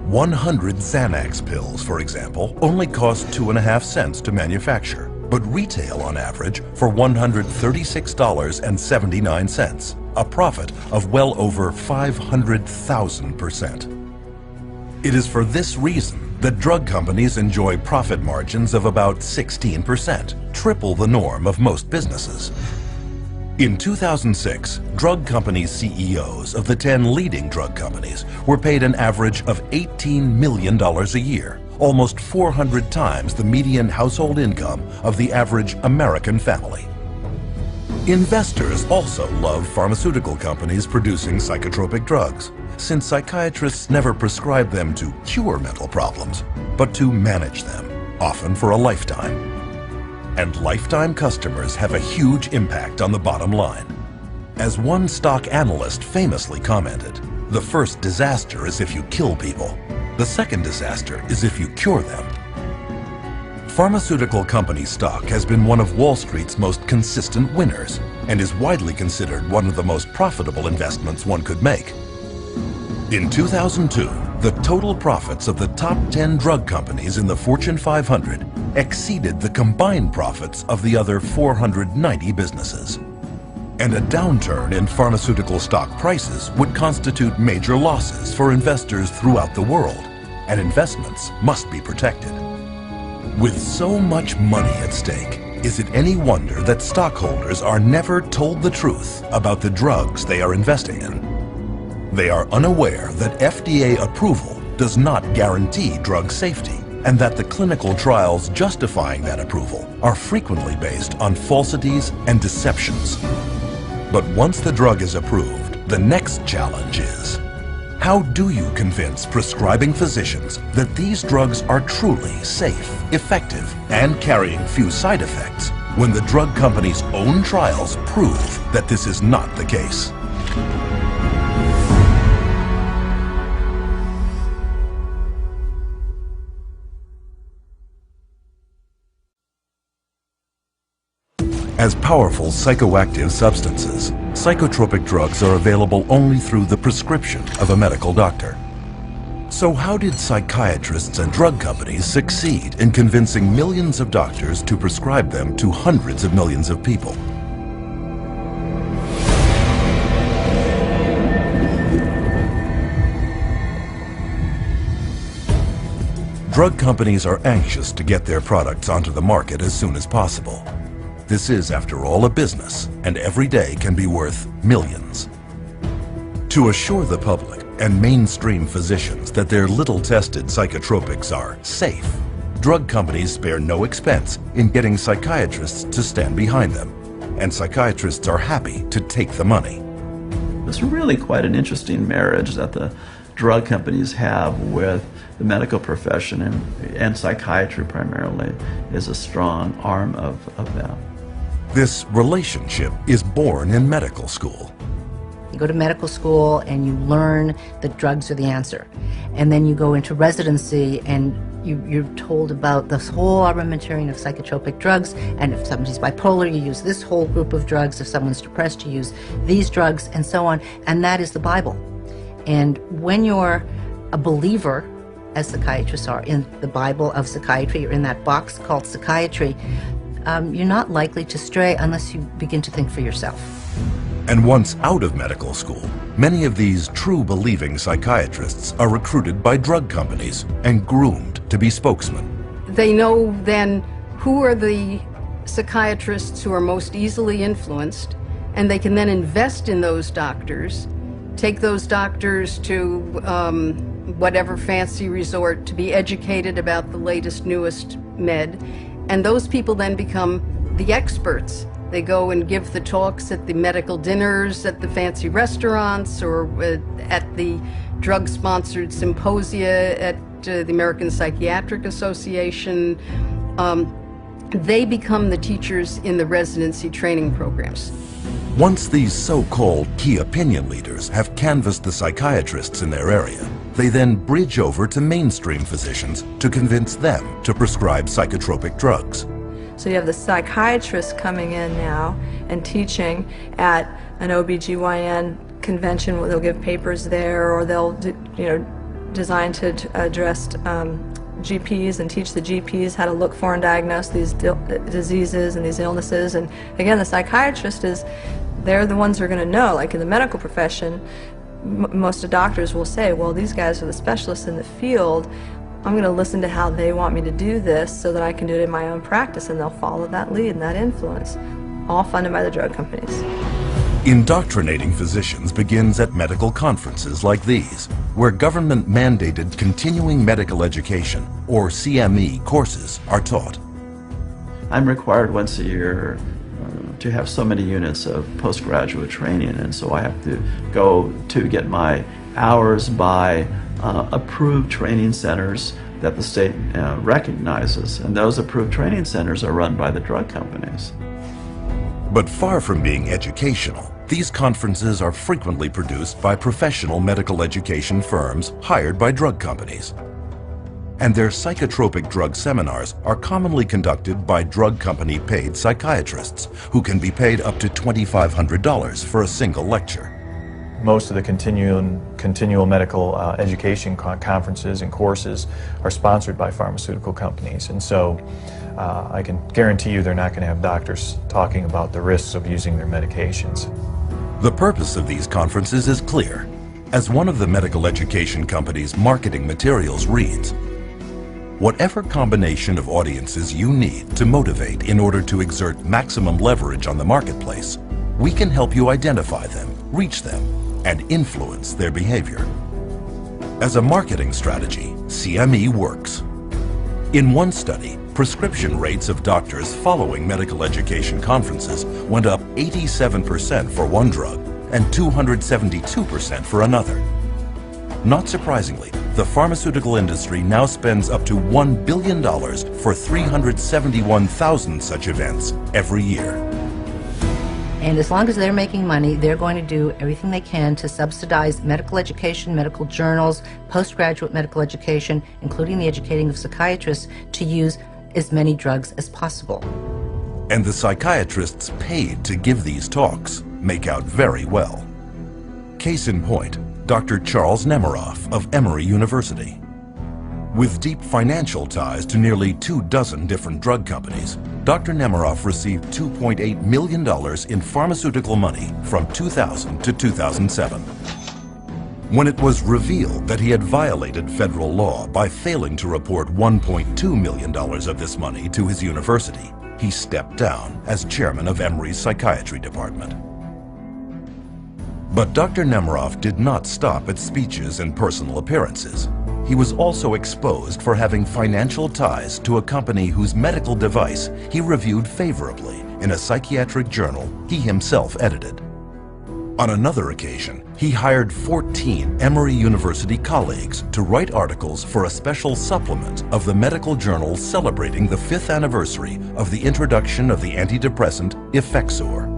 100 Xanax pills, for example, only cost 2.5 cents to manufacture, but retail on average for $136.79, a profit of well over 500,000%. It is for this reason that drug companies enjoy profit margins of about 16%, triple the norm of most businesses. In 2006, drug company CEOs of the 10 leading drug companies were paid an average of $18 million a year, almost 400 times the median household income of the average American family. Investors also love pharmaceutical companies producing psychotropic drugs, since psychiatrists never prescribe them to cure mental problems, but to manage them, often for a lifetime. And lifetime customers have a huge impact on the bottom line. As one stock analyst famously commented, the first disaster is if you kill people. The second disaster is if you cure them. Pharmaceutical company stock has been one of Wall Street's most consistent winners and is widely considered one of the most profitable investments one could make. In 2002, the total profits of the top 10 drug companies in the Fortune 500 exceeded the combined profits of the other 490 businesses. And a downturn in pharmaceutical stock prices would constitute major losses for investors throughout the world, and investments must be protected. With so much money at stake, is it any wonder that stockholders are never told the truth about the drugs they are investing in? They are unaware that FDA approval does not guarantee drug safety, and that the clinical trials justifying that approval are frequently based on falsities and deceptions. But once the drug is approved, the next challenge is, how do you convince prescribing physicians that these drugs are truly safe, effective, and carrying few side effects when the drug company's own trials prove that this is not the case? As powerful psychoactive substances, psychotropic drugs are available only through the prescription of a medical doctor. So how did psychiatrists and drug companies succeed in convincing millions of doctors to prescribe them to hundreds of millions of people? Drug companies are anxious to get their products onto the market as soon as possible. This is, after all, a business, and every day can be worth millions. To assure the public and mainstream physicians that their little-tested psychotropics are safe, drug companies spare no expense in getting psychiatrists to stand behind them, and psychiatrists are happy to take the money. It's really quite an interesting marriage that the drug companies have with the medical profession, and psychiatry primarily is a strong arm of them. This relationship is born in medical school. You go to medical school and you learn that drugs are the answer. And then you go into residency and you're told about this whole armamentarium of psychotropic drugs, and if somebody's bipolar, you use this whole group of drugs. If someone's depressed, you use these drugs, and so on. And that is the Bible. And when you're a believer, as psychiatrists are, in the Bible of psychiatry, or in that box called psychiatry, you're not likely to stray unless you begin to think for yourself. And once out of medical school, many of these true believing psychiatrists are recruited by drug companies and groomed to be spokesmen. They know then who are the psychiatrists who are most easily influenced, and they can then invest in those doctors, take those doctors to whatever fancy resort to be educated about the latest, newest med, and those people then become the experts. They go and give the talks at the medical dinners, at the fancy restaurants, or at the drug-sponsored symposia at the American Psychiatric Association. They become the teachers in the residency training programs. Once these so-called key opinion leaders have canvassed the psychiatrists in their area, they then bridge over to mainstream physicians to convince them to prescribe psychotropic drugs. So you have the psychiatrists coming in now and teaching at an OBGYN convention where they'll give papers there, or they'll, designed to address GPs and teach the GPs how to look for and diagnose these diseases and these illnesses. And again, the psychiatrist they're the ones who are going to know. Like in the medical profession, most of doctors will say, well, these guys are the specialists in the field. I'm going to listen to how they want me to do this so that I can do it in my own practice, and they'll follow that lead and that influence, all funded by the drug companies. Indoctrinating physicians begins at medical conferences like these, where government-mandated continuing medical education, or CME, courses are taught. I'm required once a year to have so many units of postgraduate training, and so I have to go to get my hours by approved training centers that the state recognizes, and those approved training centers are run by the drug companies. But far from being educational, these conferences are frequently produced by professional medical education firms hired by drug companies. And their psychotropic drug seminars are commonly conducted by drug company-paid psychiatrists, who can be paid up to $2,500 for a single lecture. Most of the continual medical education conferences and courses are sponsored by pharmaceutical companies, and so I can guarantee you they're not going to have doctors talking about the risks of using their medications. The purpose of these conferences is clear. As one of the medical education company's marketing materials reads, "Whatever combination of audiences you need to motivate in order to exert maximum leverage on the marketplace, we can help you identify them, reach them, and influence their behavior." As a marketing strategy, CME works. In one study, prescription rates of doctors following medical education conferences went up 87% for one drug and 272% for another. Not surprisingly, the pharmaceutical industry now spends up to $1 billion for 371,000 such events every year. And as long as they're making money, they're going to do everything they can to subsidize medical education, medical journals, postgraduate medical education, including the educating of psychiatrists, to use as many drugs as possible. And the psychiatrists paid to give these talks make out very well. Case in point, Dr. Charles Nemiroff of Emory University. With deep financial ties to nearly 24 different drug companies, Dr. Nemiroff received $2.8 million in pharmaceutical money from 2000 to 2007. When it was revealed that he had violated federal law by failing to report $1.2 million of this money to his university, he stepped down as chairman of Emory's psychiatry department. But Dr. Nemiroff did not stop at speeches and personal appearances. He was also exposed for having financial ties to a company whose medical device he reviewed favorably in a psychiatric journal he himself edited. On another occasion, he hired 14 Emory University colleagues to write articles for a special supplement of the medical journal celebrating the 5th anniversary of the introduction of the antidepressant Effexor.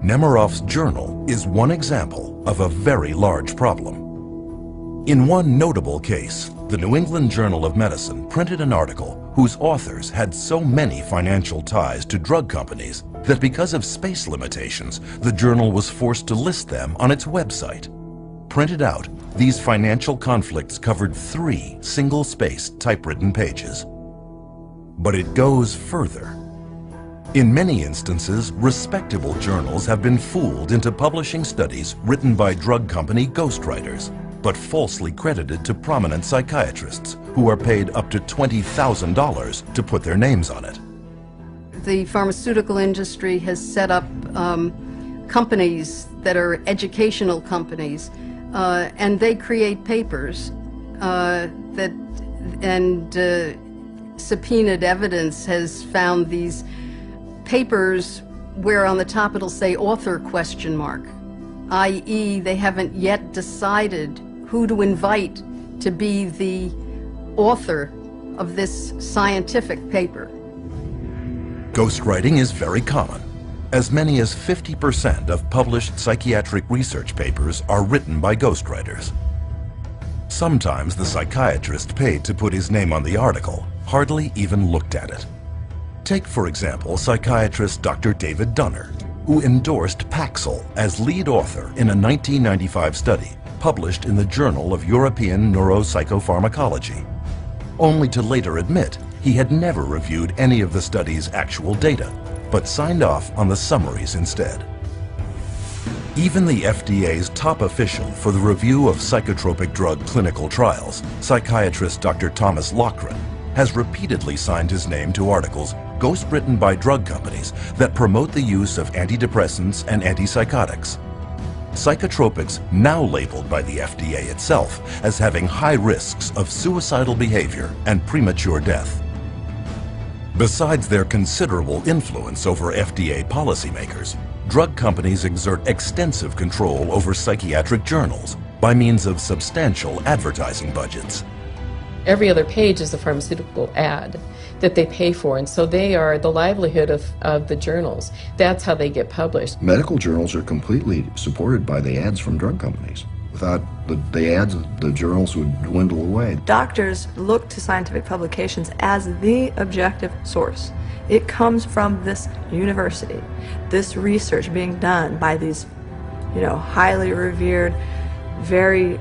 Nemiroff's journal is one example of a very large problem. In one notable case, the New England Journal of Medicine printed an article whose authors had so many financial ties to drug companies that because of space limitations, the journal was forced to list them on its website. Printed out, these financial conflicts covered 3 single-spaced typewritten pages. But it goes further. In many instances, respectable journals have been fooled into publishing studies written by drug company ghostwriters, but falsely credited to prominent psychiatrists who are paid up to $20,000 to put their names on it. The pharmaceutical industry has set up companies that are educational companies, and they create papers subpoenaed evidence has found these papers where on the top it'll say author ? i.e. they haven't yet decided who to invite to be the author of this scientific paper. Ghostwriting is very common. As many as 50% of published psychiatric research papers are written by ghostwriters. Sometimes the psychiatrist paid to put his name on the article hardly even looked at it. Take, for example, psychiatrist Dr. David Dunner, who endorsed Paxil as lead author in a 1995 study published in the Journal of European Neuropsychopharmacology, only to later admit he had never reviewed any of the study's actual data, but signed off on the summaries instead. Even the FDA's top official for the review of psychotropic drug clinical trials, psychiatrist Dr. Thomas Loughran, has repeatedly signed his name to articles ghostwritten by drug companies that promote the use of antidepressants and antipsychotics. Psychotropics now labeled by the FDA itself as having high risks of suicidal behavior and premature death. Besides their considerable influence over FDA policymakers, drug companies exert extensive control over psychiatric journals by means of substantial advertising budgets. Every other page is a pharmaceutical ad that they pay for, and so they are the livelihood of the journals. That's how they get published. Medical journals are completely supported by the ads from drug companies. Without the ads, the journals would dwindle away. Doctors look to scientific publications as the objective source. It comes from this university, this research being done by these, highly revered, very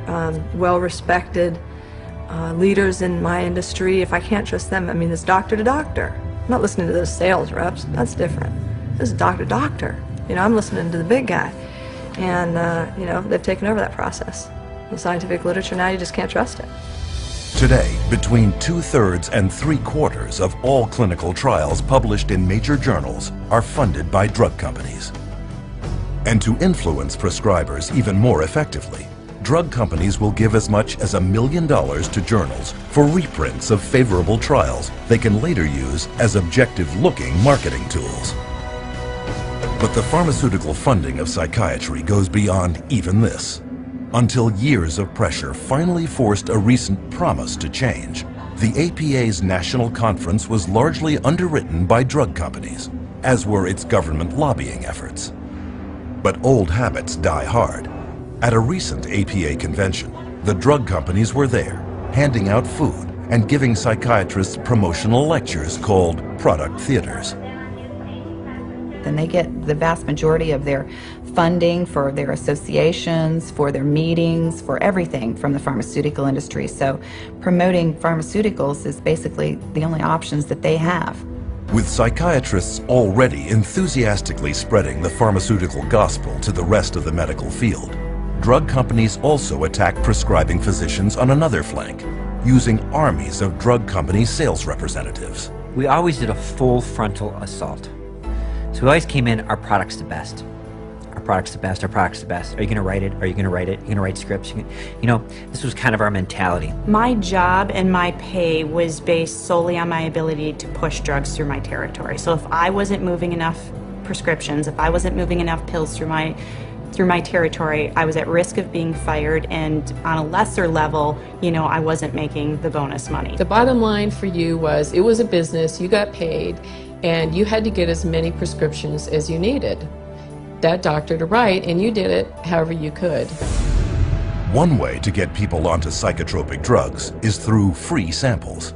well-respected leaders in my industry. If I can't trust them, it's doctor to doctor. I'm not listening to those sales reps. That's different. This is doctor to doctor. I'm listening to the big guy. And, they've taken over that process. The scientific literature now, you just can't trust it. Today, between 2/3 and 3/4 of all clinical trials published in major journals are funded by drug companies. And to influence prescribers even more effectively, drug companies will give as much as $1 million to journals for reprints of favorable trials they can later use as objective-looking marketing tools. But the pharmaceutical funding of psychiatry goes beyond even this. Until years of pressure finally forced a recent promise to change, the APA's national conference was largely underwritten by drug companies, as were its government lobbying efforts. But old habits die hard. At a recent APA convention, the drug companies were there, handing out food and giving psychiatrists promotional lectures called product theaters. Then they get the vast majority of their funding for their associations, for their meetings, for everything from the pharmaceutical industry. So promoting pharmaceuticals is basically the only options that they have. With psychiatrists already enthusiastically spreading the pharmaceutical gospel to the rest of the medical field, drug companies also attack prescribing physicians on another flank, using armies of drug company sales representatives. We always did a full frontal assault. So we always came in, our product's the best. Our product's the best, our product's the best. Are you gonna write it? Are you gonna write it? Are you gonna write scripts? This was kind of our mentality. My job and my pay was based solely on my ability to push drugs through my territory. So if I wasn't moving enough prescriptions, if I wasn't moving enough pills through my territory, I was at risk of being fired, and on a lesser level, I wasn't making the bonus money. The bottom line for you was it was a business, you got paid, and you had to get as many prescriptions as you needed that doctor to write, and you did it however you could. One way to get people onto psychotropic drugs is through free samples.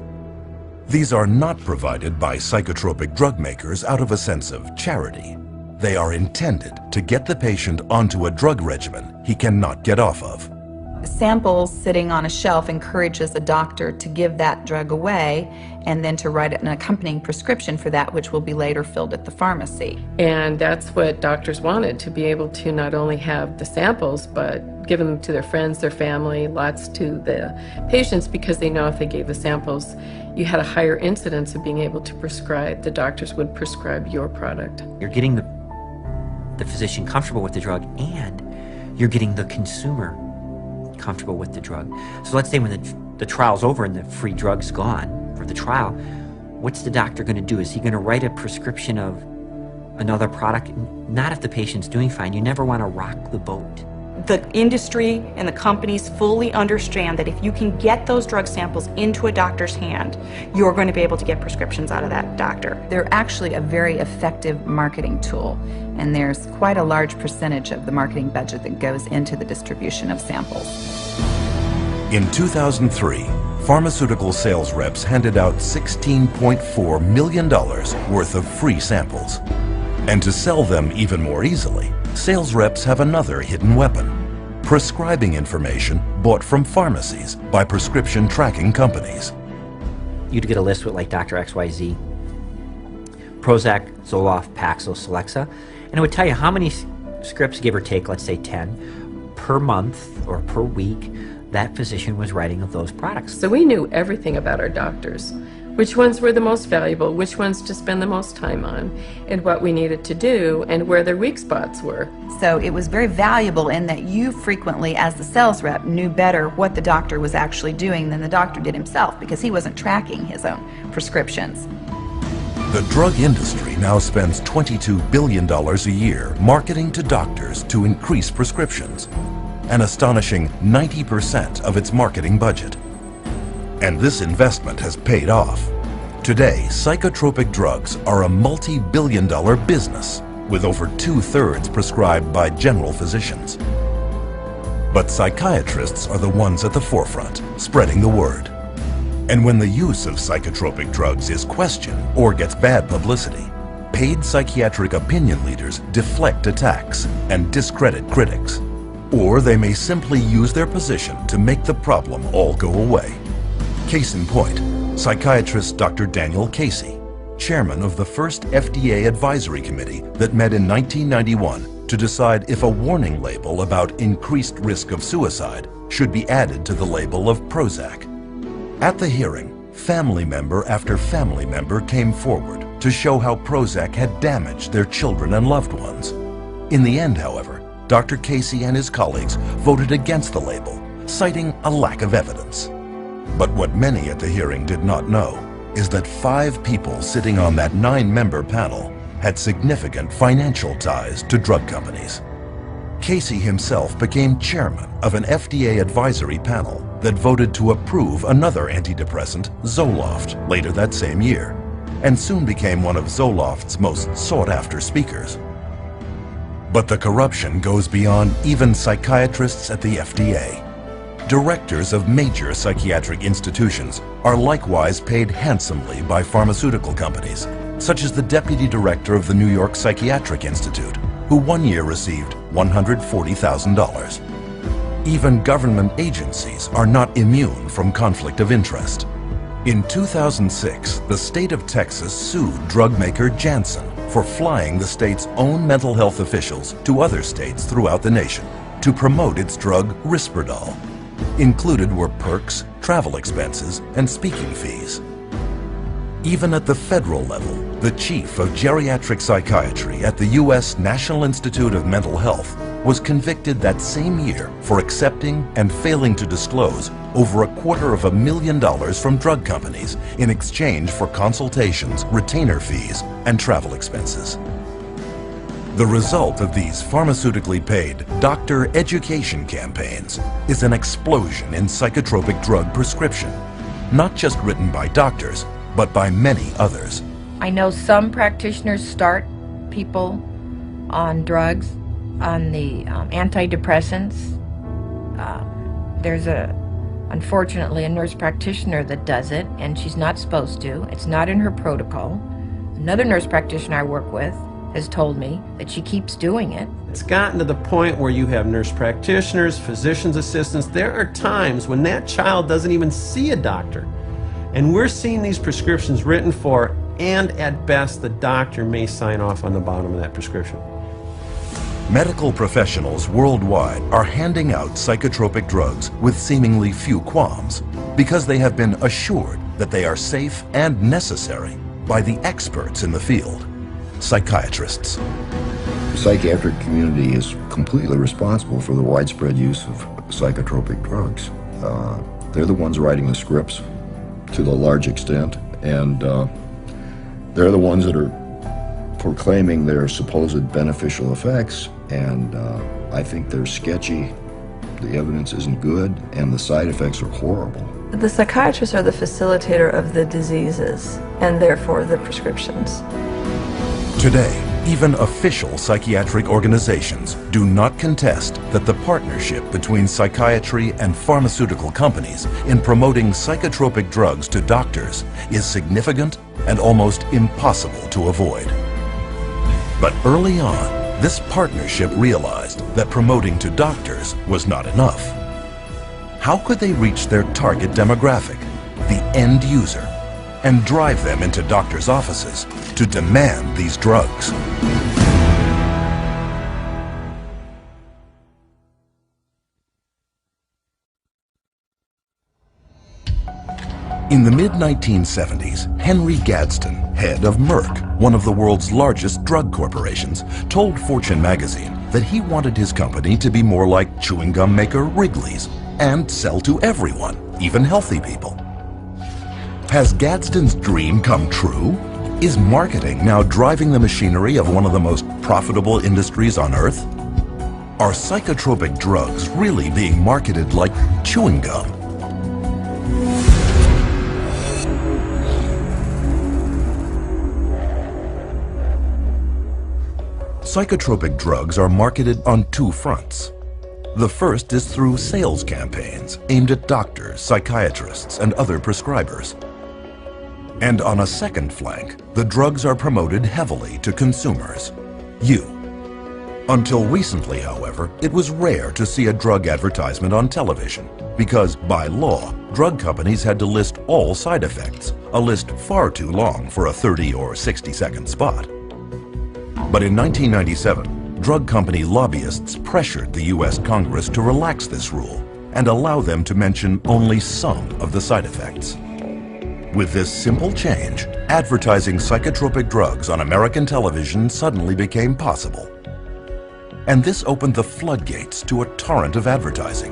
These are not provided by psychotropic drug makers out of a sense of charity. They are intended to get the patient onto a drug regimen he cannot get off of. Samples sitting on a shelf encourages a doctor to give that drug away and then to write an accompanying prescription for that, which will be later filled at the pharmacy. And that's what doctors wanted, to be able to not only have the samples, but give them to their friends, their family, lots to the patients, because they know if they gave the samples, you had a higher incidence of being able to prescribe. The doctors would prescribe your product. You're getting the physician comfortable with the drug, and you're getting the consumer comfortable with the drug. So let's say when the trial's over and the free drug's gone for the trial, what's the doctor going to do? Is he going to write a prescription of another product? Not if the patient's doing fine. You never want to rock the boat. The industry and the companies fully understand that if you can get those drug samples into a doctor's hand, you're going to be able to get prescriptions out of that doctor. They're actually a very effective marketing tool, and there's quite a large percentage of the marketing budget that goes into the distribution of samples. In 2003, pharmaceutical sales reps handed out $16.4 million worth of free samples. And to sell them even more easily, sales reps have another hidden weapon: prescribing information bought from pharmacies by prescription tracking companies. You'd get a list with like Dr. XYZ, Prozac, Zoloft, Paxil, Celexa, and it would tell you how many scripts, give or take, let's say 10, per month or per week, that physician was writing of those products. So we knew everything about our doctors, which ones were the most valuable, which ones to spend the most time on, and what we needed to do, and where their weak spots were. So it was very valuable in that you frequently, as the sales rep, knew better what the doctor was actually doing than the doctor did himself, because he wasn't tracking his own prescriptions. The drug industry now spends $22 billion a year marketing to doctors to increase prescriptions, an astonishing 90% of its marketing budget. And this investment has paid off. Today, psychotropic drugs are a multi-billion-dollar business, with over 2/3 prescribed by general physicians. But psychiatrists are the ones at the forefront, spreading the word. And when the use of psychotropic drugs is questioned or gets bad publicity, paid psychiatric opinion leaders deflect attacks and discredit critics. Or they may simply use their position to make the problem all go away. Case in point, psychiatrist Dr. Daniel Casey, chairman of the first FDA advisory committee that met in 1991 to decide if a warning label about increased risk of suicide should be added to the label of Prozac. At the hearing, family member after family member came forward to show how Prozac had damaged their children and loved ones. In the end, however, Dr. Casey and his colleagues voted against the label, citing a lack of evidence. But what many at the hearing did not know is that 5 people sitting on that 9-member panel had significant financial ties to drug companies. Casey himself became chairman of an FDA advisory panel that voted to approve another antidepressant, Zoloft, later that same year, and soon became one of Zoloft's most sought-after speakers. But the corruption goes beyond even psychiatrists at the FDA. Directors of major psychiatric institutions are likewise paid handsomely by pharmaceutical companies, such as the deputy director of the New York Psychiatric Institute, who one year received $140,000. Even government agencies are not immune from conflict of interest. In 2006, the state of Texas sued drug maker Janssen for flying the state's own mental health officials to other states throughout the nation to promote its drug Risperdal. Included were perks, travel expenses, and speaking fees. Even at the federal level, the chief of geriatric psychiatry at the U.S. National Institute of Mental Health was convicted that same year for accepting and failing to disclose over $250,000 from drug companies in exchange for consultations, retainer fees, and travel expenses. The result of these pharmaceutically paid doctor education campaigns is an explosion in psychotropic drug prescription, not just written by doctors, but by many others. I know some practitioners start people on drugs, on the antidepressants. There's unfortunately, a nurse practitioner that does it, and she's not supposed to. It's not in her protocol. Another nurse practitioner I work with has told me that she keeps doing it. It's gotten to the point where you have nurse practitioners, physician's assistants. There are times when that child doesn't even see a doctor. And we're seeing these prescriptions written for, and at best, the doctor may sign off on the bottom of that prescription. Medical professionals worldwide are handing out psychotropic drugs with seemingly few qualms because they have been assured that they are safe and necessary by the experts in the field, psychiatrists. The psychiatric community is completely responsible for the widespread use of psychotropic drugs. They're the ones writing the scripts to the large extent, and they're the ones that are proclaiming their supposed beneficial effects, and I think they're sketchy, the evidence isn't good, and the side effects are horrible. The psychiatrists are the facilitator of the diseases and therefore the prescriptions. Today, even official psychiatric organizations do not contest that the partnership between psychiatry and pharmaceutical companies in promoting psychotropic drugs to doctors is significant and almost impossible to avoid. But early on, this partnership realized that promoting to doctors was not enough. How could they reach their target demographic, the end user, and drive them into doctors' offices to demand these drugs? In the mid-1970s, Henry Gadsden, head of Merck, one of the world's largest drug corporations, told Fortune magazine that he wanted his company to be more like chewing gum maker Wrigley's and sell to everyone, even healthy people. Has Gadsden's dream come true? Is marketing now driving the machinery of one of the most profitable industries on earth? Are psychotropic drugs really being marketed like chewing gum? Psychotropic drugs are marketed on two fronts. The first is through sales campaigns aimed at doctors, psychiatrists, and other prescribers. And on a second flank, the drugs are promoted heavily to consumers, you. Until recently, however, it was rare to see a drug advertisement on television because, by law, drug companies had to list all side effects, a list far too long for a 30 or 60-second spot. But in 1997, drug company lobbyists pressured the U.S. Congress to relax this rule and allow them to mention only some of the side effects. With this simple change, advertising psychotropic drugs on American television suddenly became possible. And this opened the floodgates to a torrent of advertising,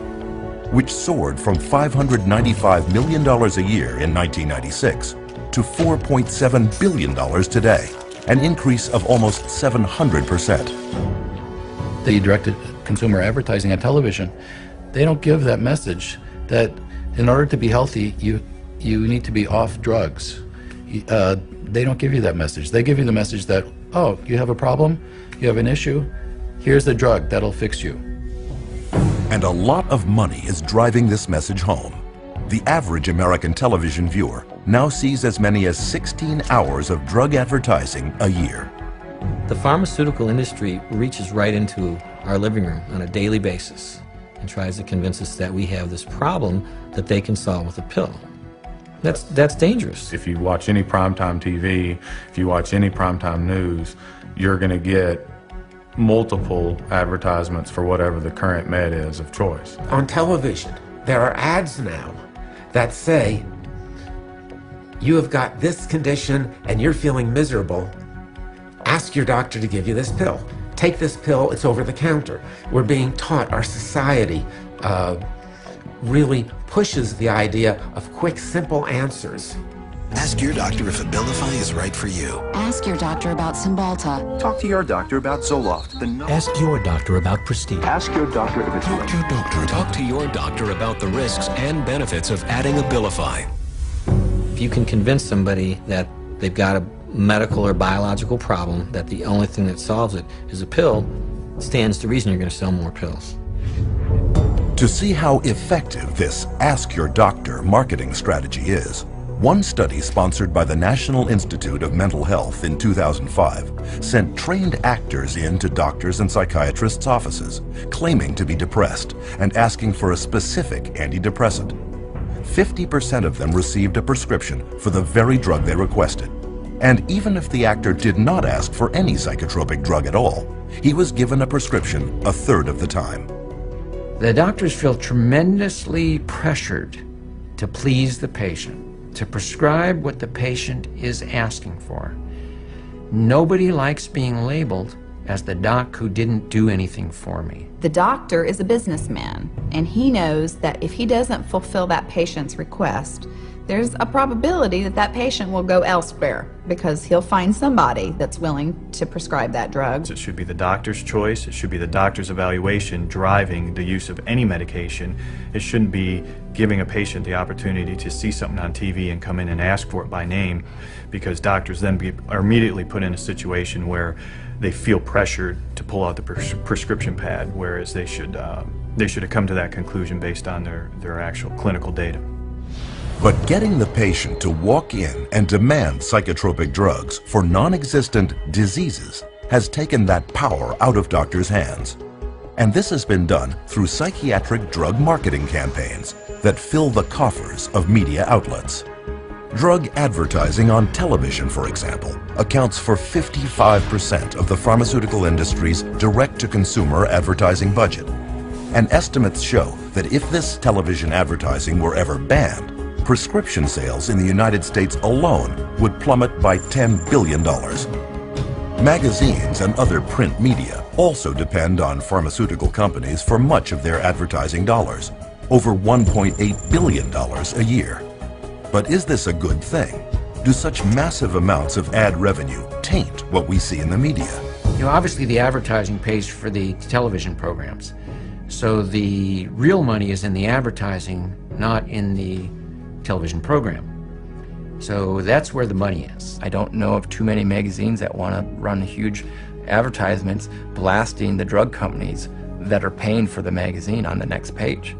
which soared from $595 million a year in 1996 to $4.7 billion today, an increase of almost 700%. The direct-to-consumer advertising on television, they don't give that message that in order to be healthy, you need to be off drugs. They don't give you that message. They give you the message that, oh, you have a problem, you have an issue, here's the drug that'll fix you. And a lot of money is driving this message home. The average American television viewer now sees as many as 16 hours of drug advertising a year. The pharmaceutical industry reaches right into our living room on a daily basis and tries to convince us that we have this problem that they can solve with a pill. That's dangerous. If you watch any primetime TV, if you watch any primetime news, you're going to get multiple advertisements for whatever the current med is of choice. On television, there are ads now that say, you have got this condition and you're feeling miserable. Ask your doctor to give you this pill. Take this pill, it's over the counter. We're being taught, our society really pushes the idea of quick, simple answers. Ask your doctor if Abilify is right for you. Ask your doctor about Cymbalta. Talk to your doctor about Zoloft. Ask your doctor about Prestige. Ask your doctor if it's Talk to your doctor. Talk to your doctor about the risks and benefits of adding Abilify. If you can convince somebody that they've got a medical or biological problem, that the only thing that solves it is a pill, stands to reason you're going to sell more pills. To see how effective this Ask Your Doctor marketing strategy is, one study sponsored by the National Institute of Mental Health in 2005 sent trained actors into doctors and psychiatrists' offices, claiming to be depressed and asking for a specific antidepressant. 50% of them received a prescription for the very drug they requested. And even if the actor did not ask for any psychotropic drug at all, he was given a prescription a third of the time. The doctors feel tremendously pressured to please the patient, to prescribe what the patient is asking for. Nobody likes being labeled as the doc who didn't do anything for me. The doctor is a businessman. and he knows that if he doesn't fulfill that patient's request, there's a probability that that patient will go elsewhere because he'll find somebody that's willing to prescribe that drug. It should be the doctor's choice. It should be the doctor's evaluation driving the use of any medication. It shouldn't be giving a patient the opportunity to see something on TV and come in and ask for it by name, because doctors then are immediately put in a situation where they feel pressured to pull out the prescription pad, whereas they should have come to that conclusion based on their actual clinical data. But getting the patient to walk in and demand psychotropic drugs for non-existent diseases has taken that power out of doctors' hands. And this has been done through psychiatric drug marketing campaigns that fill the coffers of media outlets. Drug advertising on television, for example, accounts for 55% of the pharmaceutical industry's direct-to-consumer advertising budget. And estimates show that if this television advertising were ever banned, prescription sales in the United States alone would plummet by $10 billion. Magazines and other print media also depend on pharmaceutical companies for much of their advertising dollars, over $1.8 billion a year. But is this a good thing? Do such massive amounts of ad revenue taint what we see in the media? You know, obviously the advertising pays for the television programs. So the real money is in the advertising, not in the television program. So that's where the money is. I don't know of too many magazines that want to run huge advertisements blasting the drug companies that are paying for the magazine on the next page.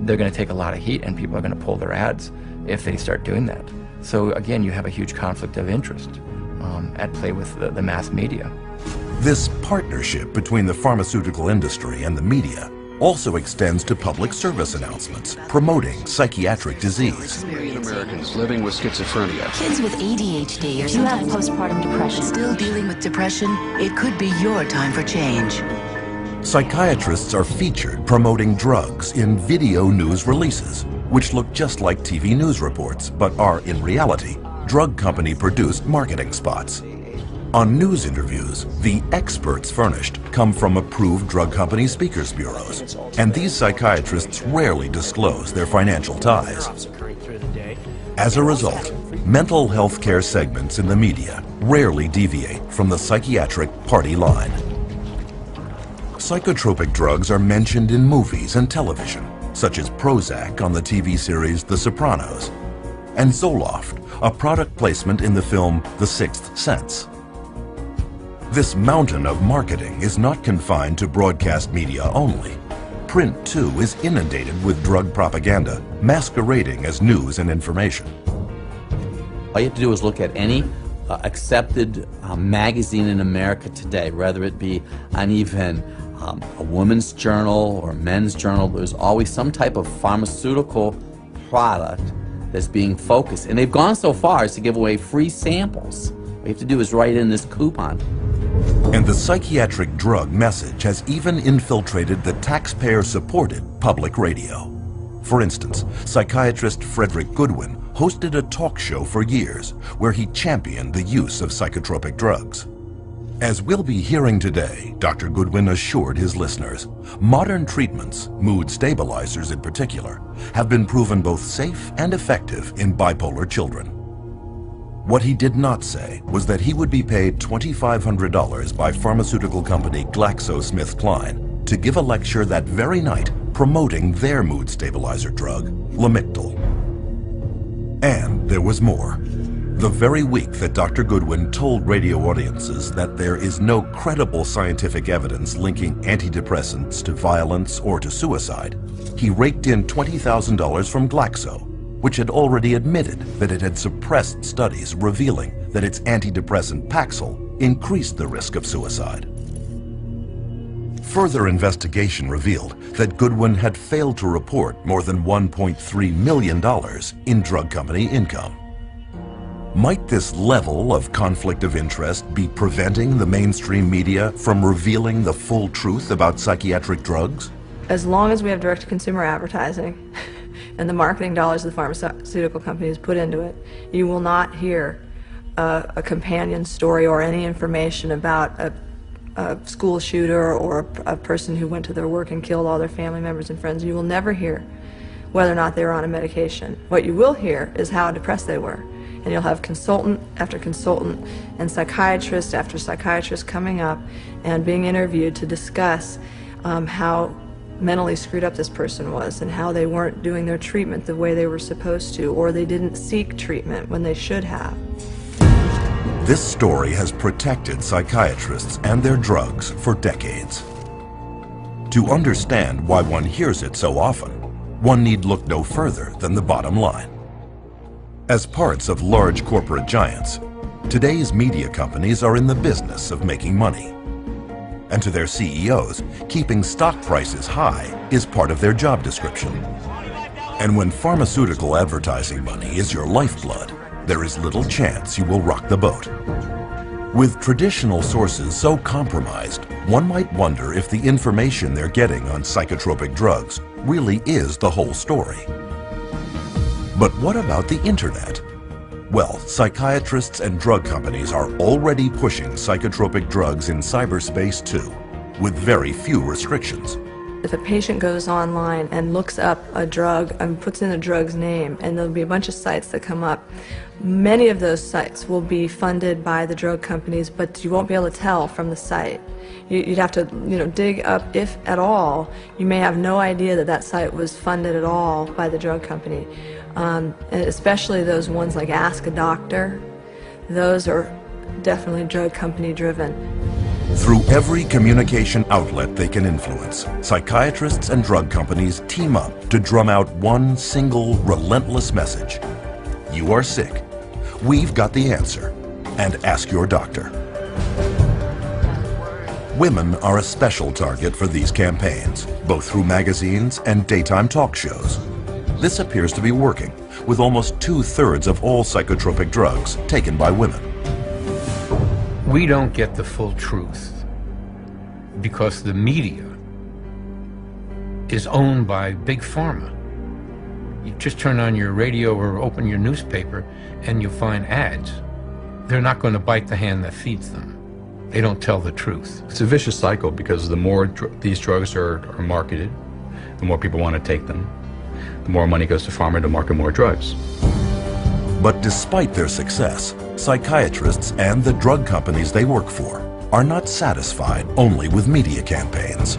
They're going to take a lot of heat, and people are going to pull their ads if they start doing that. So again, you have a huge conflict of interest at play with the mass media. This partnership between the pharmaceutical industry and the media also extends to public service announcements promoting psychiatric disease. Million Americans living with schizophrenia. Kids with ADHD or you have postpartum depression. Still dealing with depression? It could be your time for change. Psychiatrists are featured promoting drugs in video news releases, which look just like TV news reports, but are in reality drug company produced marketing spots. On news interviews, the experts furnished come from approved drug company speakers bureaus, and these psychiatrists rarely disclose their financial ties. As a result, mental health care segments in the media rarely deviate from the psychiatric party line. Psychotropic drugs are mentioned in movies and television, such as Prozac on the TV series The Sopranos, and Zoloft, a product placement in the film The Sixth Sense. This mountain of marketing is not confined to broadcast media only. Print, too, is inundated with drug propaganda, masquerading as news and information. All you have to do is look at any accepted magazine in America today, whether it be on even a woman's journal or a men's journal. There's always some type of pharmaceutical product that's being focused. And they've gone so far as to give away free samples. All you have to do is write in this coupon. And the psychiatric drug message has even infiltrated the taxpayer-supported public radio. For instance, psychiatrist Frederick Goodwin hosted a talk show for years where he championed the use of psychotropic drugs. As we'll be hearing today, Dr. Goodwin assured his listeners, modern treatments, mood stabilizers in particular, have been proven both safe and effective in bipolar children. What he did not say was that he would be paid $2,500 by pharmaceutical company GlaxoSmithKline to give a lecture that very night promoting their mood stabilizer drug, Lamictal. And there was more. The very week that Dr. Goodwin told radio audiences that there is no credible scientific evidence linking antidepressants to violence or to suicide, he raked in $20,000 from Glaxo, which had already admitted that it had suppressed studies revealing that its antidepressant Paxil increased the risk of suicide. Further investigation revealed that Goodwin had failed to report more than $1.3 million in drug company income. Might this level of conflict of interest be preventing the mainstream media from revealing the full truth about psychiatric drugs? As long as we have direct-to-consumer advertising and the marketing dollars the pharmaceutical companies put into it, you will not hear a companion story or any information about a school shooter or a person who went to their work and killed all their family members and friends. You will never hear whether or not they were on a medication. What you will hear is how depressed they were. And you'll have consultant after consultant and psychiatrist after psychiatrist coming up and being interviewed to discuss how mentally screwed up this person was and how they weren't doing their treatment the way they were supposed to, or they didn't seek treatment when they should have. This story has protected psychiatrists and their drugs for decades. To understand why one hears it so often, one need look no further than the bottom line. As parts of large corporate giants, today's media companies are in the business of making money. And to their CEOs, keeping stock prices high is part of their job description. And when pharmaceutical advertising money is your lifeblood, there is little chance you will rock the boat. With traditional sources so compromised, one might wonder if the information they're getting on psychotropic drugs really is the whole story. But what about the internet? Well, psychiatrists and drug companies are already pushing psychotropic drugs in cyberspace too, with very few restrictions. If a patient goes online and looks up a drug and puts in a drug's name, and there'll be a bunch of sites that come up, many of those sites will be funded by the drug companies, but you won't be able to tell from the site. You'd have to, dig up, if at all. You may have no idea that that site was funded at all by the drug company. And especially those ones like Ask a Doctor, those are definitely drug company driven. Through every communication outlet they can influence, psychiatrists and drug companies team up to drum out one single relentless message. You are sick. We've got the answer. And ask your doctor. Women are a special target for these campaigns, both through magazines and daytime talk shows. This appears to be working, with almost 2/3 of all psychotropic drugs taken by women. We don't get the full truth because the media is owned by Big Pharma. You just turn on your radio or open your newspaper and you'll find ads. They're not going to bite the hand that feeds them. They don't tell the truth. It's a vicious cycle because the more these drugs are marketed, the more people want to take them. The more money goes to pharma to market more drugs. But despite their success, psychiatrists and the drug companies they work for are not satisfied only with media campaigns.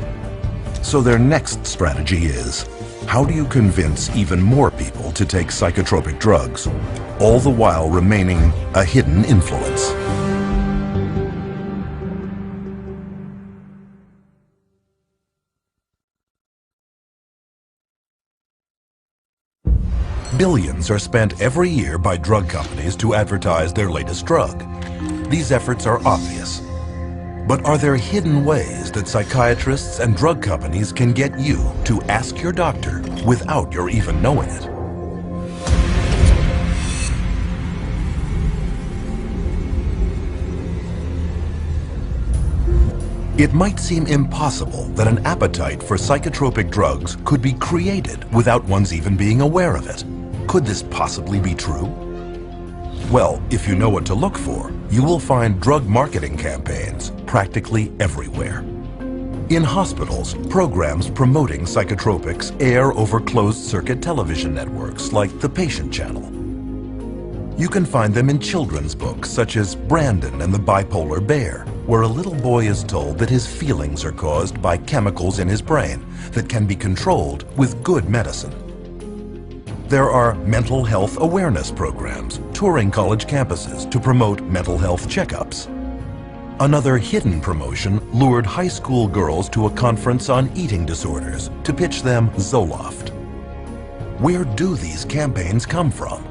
So their next strategy is, how do you convince even more people to take psychotropic drugs, all the while remaining a hidden influence? Billions are spent every year by drug companies to advertise their latest drug. These efforts are obvious. But are there hidden ways that psychiatrists and drug companies can get you to ask your doctor without your even knowing it? It might seem impossible that an appetite for psychotropic drugs could be created without one's even being aware of it. Could this possibly be true? Well, if you know what to look for, you will find drug marketing campaigns practically everywhere. In hospitals, programs promoting psychotropics air over closed-circuit television networks like the Patient Channel. You can find them in children's books such as Brandon and the Bipolar Bear, where a little boy is told that his feelings are caused by chemicals in his brain that can be controlled with good medicine. There are mental health awareness programs touring college campuses to promote mental health checkups. Another hidden promotion lured high school girls to a conference on eating disorders to pitch them Zoloft. Where do these campaigns come from?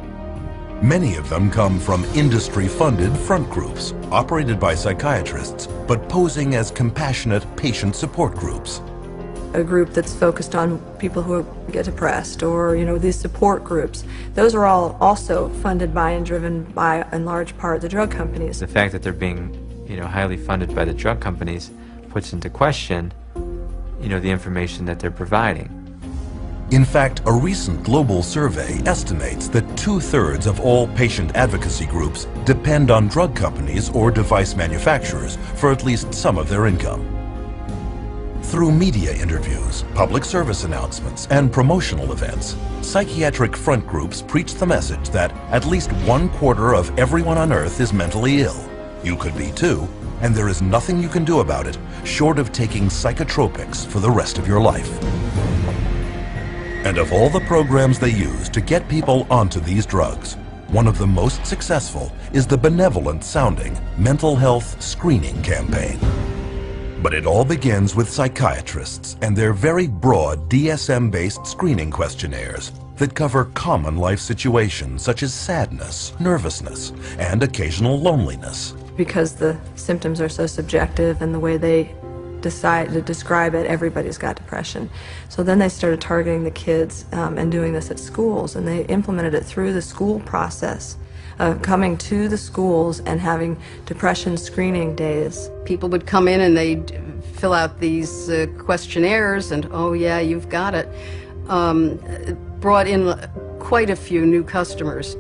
Many of them come from industry-funded front groups operated by psychiatrists but posing as compassionate patient support groups. A group that's focused on people who get depressed, or these support groups. Those are all also funded by and driven by, in large part, the drug companies. The fact that they're being, highly funded by the drug companies puts into question, the information that they're providing. In fact, a recent global survey estimates that 2/3 of all patient advocacy groups depend on drug companies or device manufacturers for at least some of their income. Through media interviews, public service announcements, and promotional events, psychiatric front groups preach the message that at least 1/4 of everyone on Earth is mentally ill. You could be too, and there is nothing you can do about it short of taking psychotropics for the rest of your life. And of all the programs they use to get people onto these drugs, one of the most successful is the benevolent-sounding mental health screening campaign. But it all begins with psychiatrists and their very broad DSM-based screening questionnaires that cover common life situations such as sadness, nervousness, and occasional loneliness. Because the symptoms are so subjective and the way they decide to describe it, everybody's got depression. So then they started targeting the kids and doing this at schools, and they implemented it through the school process of coming to the schools and having depression screening days. People would come in and they'd fill out these questionnaires and, oh yeah, you've got it. Brought in quite a few new customers.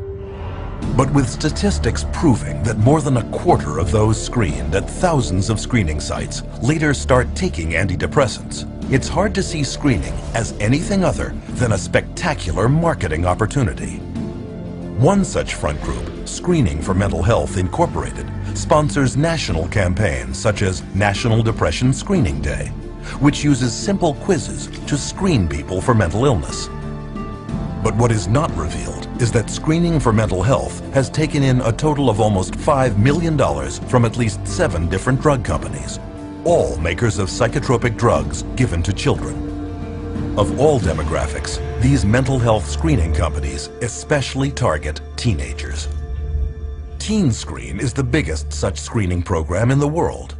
But with statistics proving that more than 1/4 of those screened at thousands of screening sites later start taking antidepressants, it's hard to see screening as anything other than a spectacular marketing opportunity. One such front group, Screening for Mental Health Incorporated, sponsors national campaigns such as National Depression Screening Day, which uses simple quizzes to screen people for mental illness. But what is not revealed is that Screening for Mental Health has taken in a total of almost $5 million from at least 7 different drug companies, all makers of psychotropic drugs given to children. Of all demographics, these mental health screening companies especially target teenagers. Teen Screen is the biggest such screening program in the world,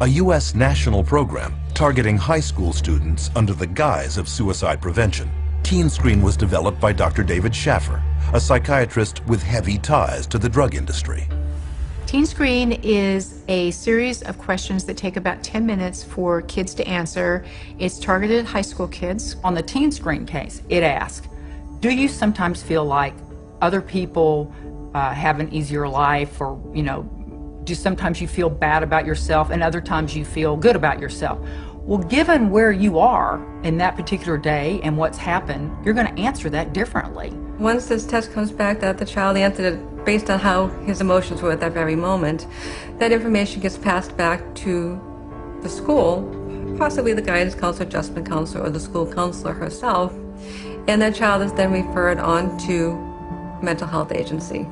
a U.S. national program targeting high school students under the guise of suicide prevention. Teen Screen was developed by Dr. David Schaffer, a psychiatrist with heavy ties to the drug industry. Teen Screen is a series of questions that take about 10 minutes for kids to answer. It's targeted at high school kids. On the Teen Screen case, it asks, do you sometimes feel like other people have an easier life, or, you know, do sometimes you feel bad about yourself and other times you feel good about yourself? Well, given where you are in that particular day and what's happened, you're going to answer that differently. Once this test comes back that the child answered it based on how his emotions were at that very moment, that information gets passed back to the school, possibly the guidance counselor, adjustment counselor, or the school counselor herself, and that child is then referred on to a mental health agency.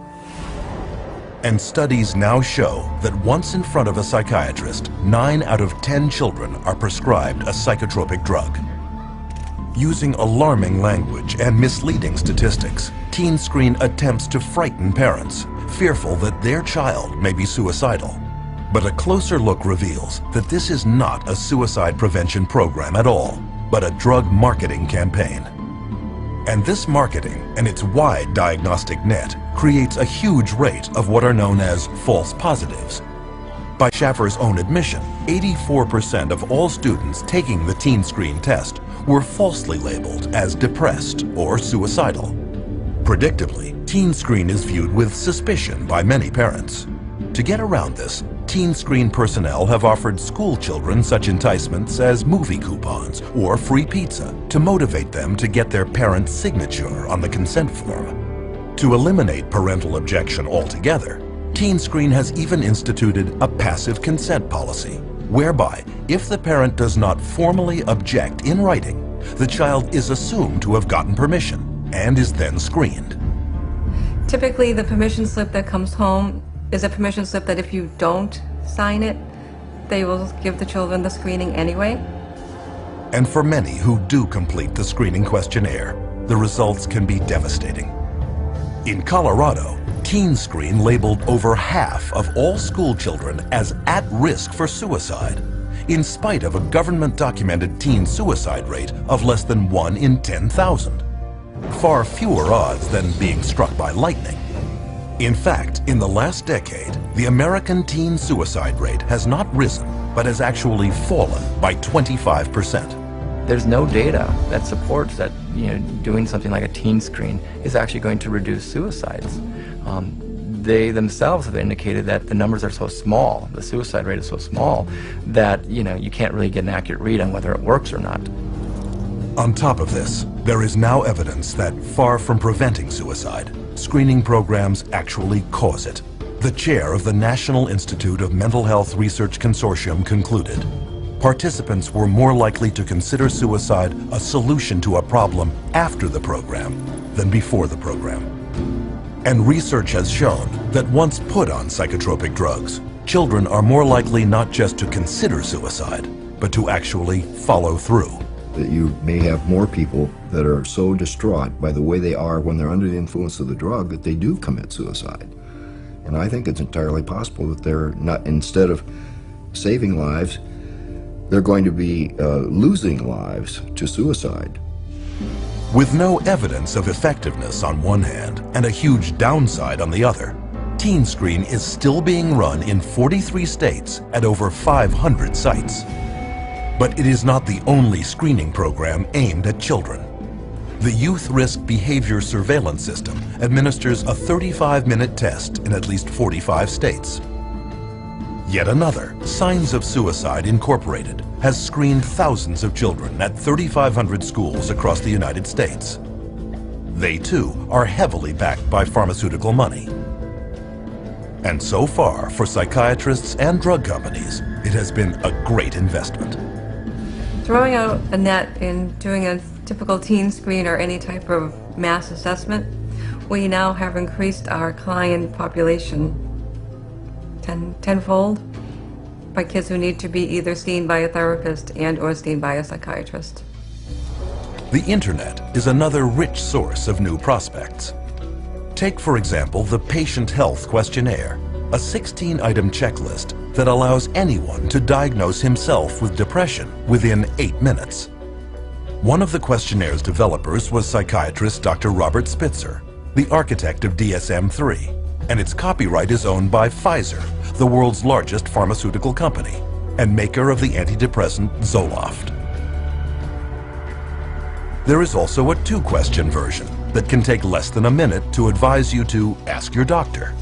And studies now show that once in front of a psychiatrist, 9 out of 10 children are prescribed a psychotropic drug. Using alarming language and misleading statistics, Teen Screen attempts to frighten parents, fearful that their child may be suicidal. But a closer look reveals that this is not a suicide prevention program at all, but a drug marketing campaign. And this marketing and its wide diagnostic net creates a huge rate of what are known as false positives. By Schaffer's own admission, 84% of all students taking the Teen Screen test were falsely labeled as depressed or suicidal. Predictably, Teen Screen is viewed with suspicion by many parents. To get around this, Teen Screen personnel have offered school children such enticements as movie coupons or free pizza to motivate them to get their parent's signature on the consent form. To eliminate parental objection altogether, Teen Screen has even instituted a passive consent policy, whereby if the parent does not formally object in writing, the child is assumed to have gotten permission and is then screened. Typically, the permission slip that comes home is a permission slip that if you don't sign it, they will give the children the screening anyway. And for many who do complete the screening questionnaire, the results can be devastating. In Colorado, Teen Screen labeled over half of all school children as at risk for suicide, in spite of a government-documented teen suicide rate of less than 1 in 10,000. Far fewer odds than being struck by lightning. In fact, in the last decade, the American teen suicide rate has not risen, but has actually fallen by 25%. there's no data that supports that doing something like a teen screen is actually going to reduce suicides. They themselves have indicated that the numbers are so small, the suicide rate is so small, that you can't really get an accurate read on whether it works or not. On top of this, there is now evidence that, far from preventing suicide, screening programs actually cause it. The chair of the National Institute of Mental Health Research Consortium concluded participants were more likely to consider suicide a solution to a problem after the program than before the program. And research has shown that once put on psychotropic drugs, children are more likely not just to consider suicide, but to actually follow through. That you may have more people that are so distraught by the way they are when they're under the influence of the drug that they do commit suicide. And I think it's entirely possible that they're not, instead of saving lives, they're going to be losing lives to suicide. With no evidence of effectiveness on one hand and a huge downside on the other, Teen Screen is still being run in 43 states at over 500 sites. But it is not the only screening program aimed at children. The Youth Risk Behavior Surveillance System administers a 35-minute test in at least 45 states. Yet another, Signs of Suicide Incorporated, has screened thousands of children at 3,500 schools across the United States. They too are heavily backed by pharmaceutical money. And so far, for psychiatrists and drug companies, it has been a great investment. Throwing out a net in doing a typical teen screen or any type of mass assessment, we now have increased our client population tenfold by kids who need to be either seen by a therapist and or seen by a psychiatrist. The internet is another rich source of new prospects. Take, for example, the Patient Health Questionnaire, a 16-item checklist that allows anyone to diagnose himself with depression within 8 minutes. One of the questionnaire's developers was psychiatrist Dr. Robert Spitzer, the architect of DSM-3, and its copyright is owned by Pfizer, the world's largest pharmaceutical company, and maker of the antidepressant Zoloft. There is also a 2-question version that can take less than a minute to advise you to ask your doctor.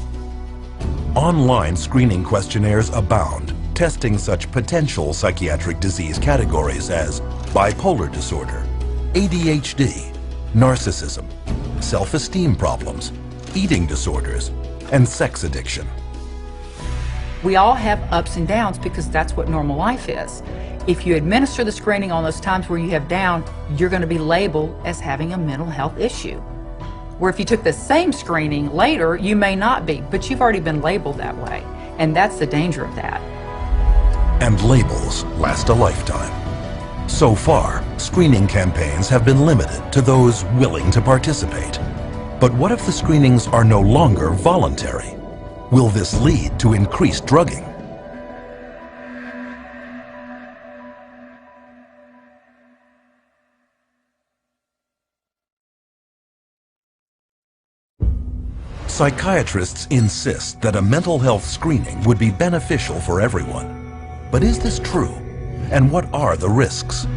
Online screening questionnaires abound, testing such potential psychiatric disease categories as bipolar disorder, ADHD, narcissism, self-esteem problems, eating disorders, and sex addiction. We all have ups and downs because that's what normal life is. If you administer the screening on those times where you have down, you're going to be labeled as having a mental health issue. Where if you took the same screening later, you may not be, but you've already been labeled that way. And that's the danger of that. And labels last a lifetime. So far, screening campaigns have been limited to those willing to participate. But what if the screenings are no longer voluntary? Will this lead to increased drugging? Psychiatrists insist that a mental health screening would be beneficial for everyone. But is this true? And what are the risks?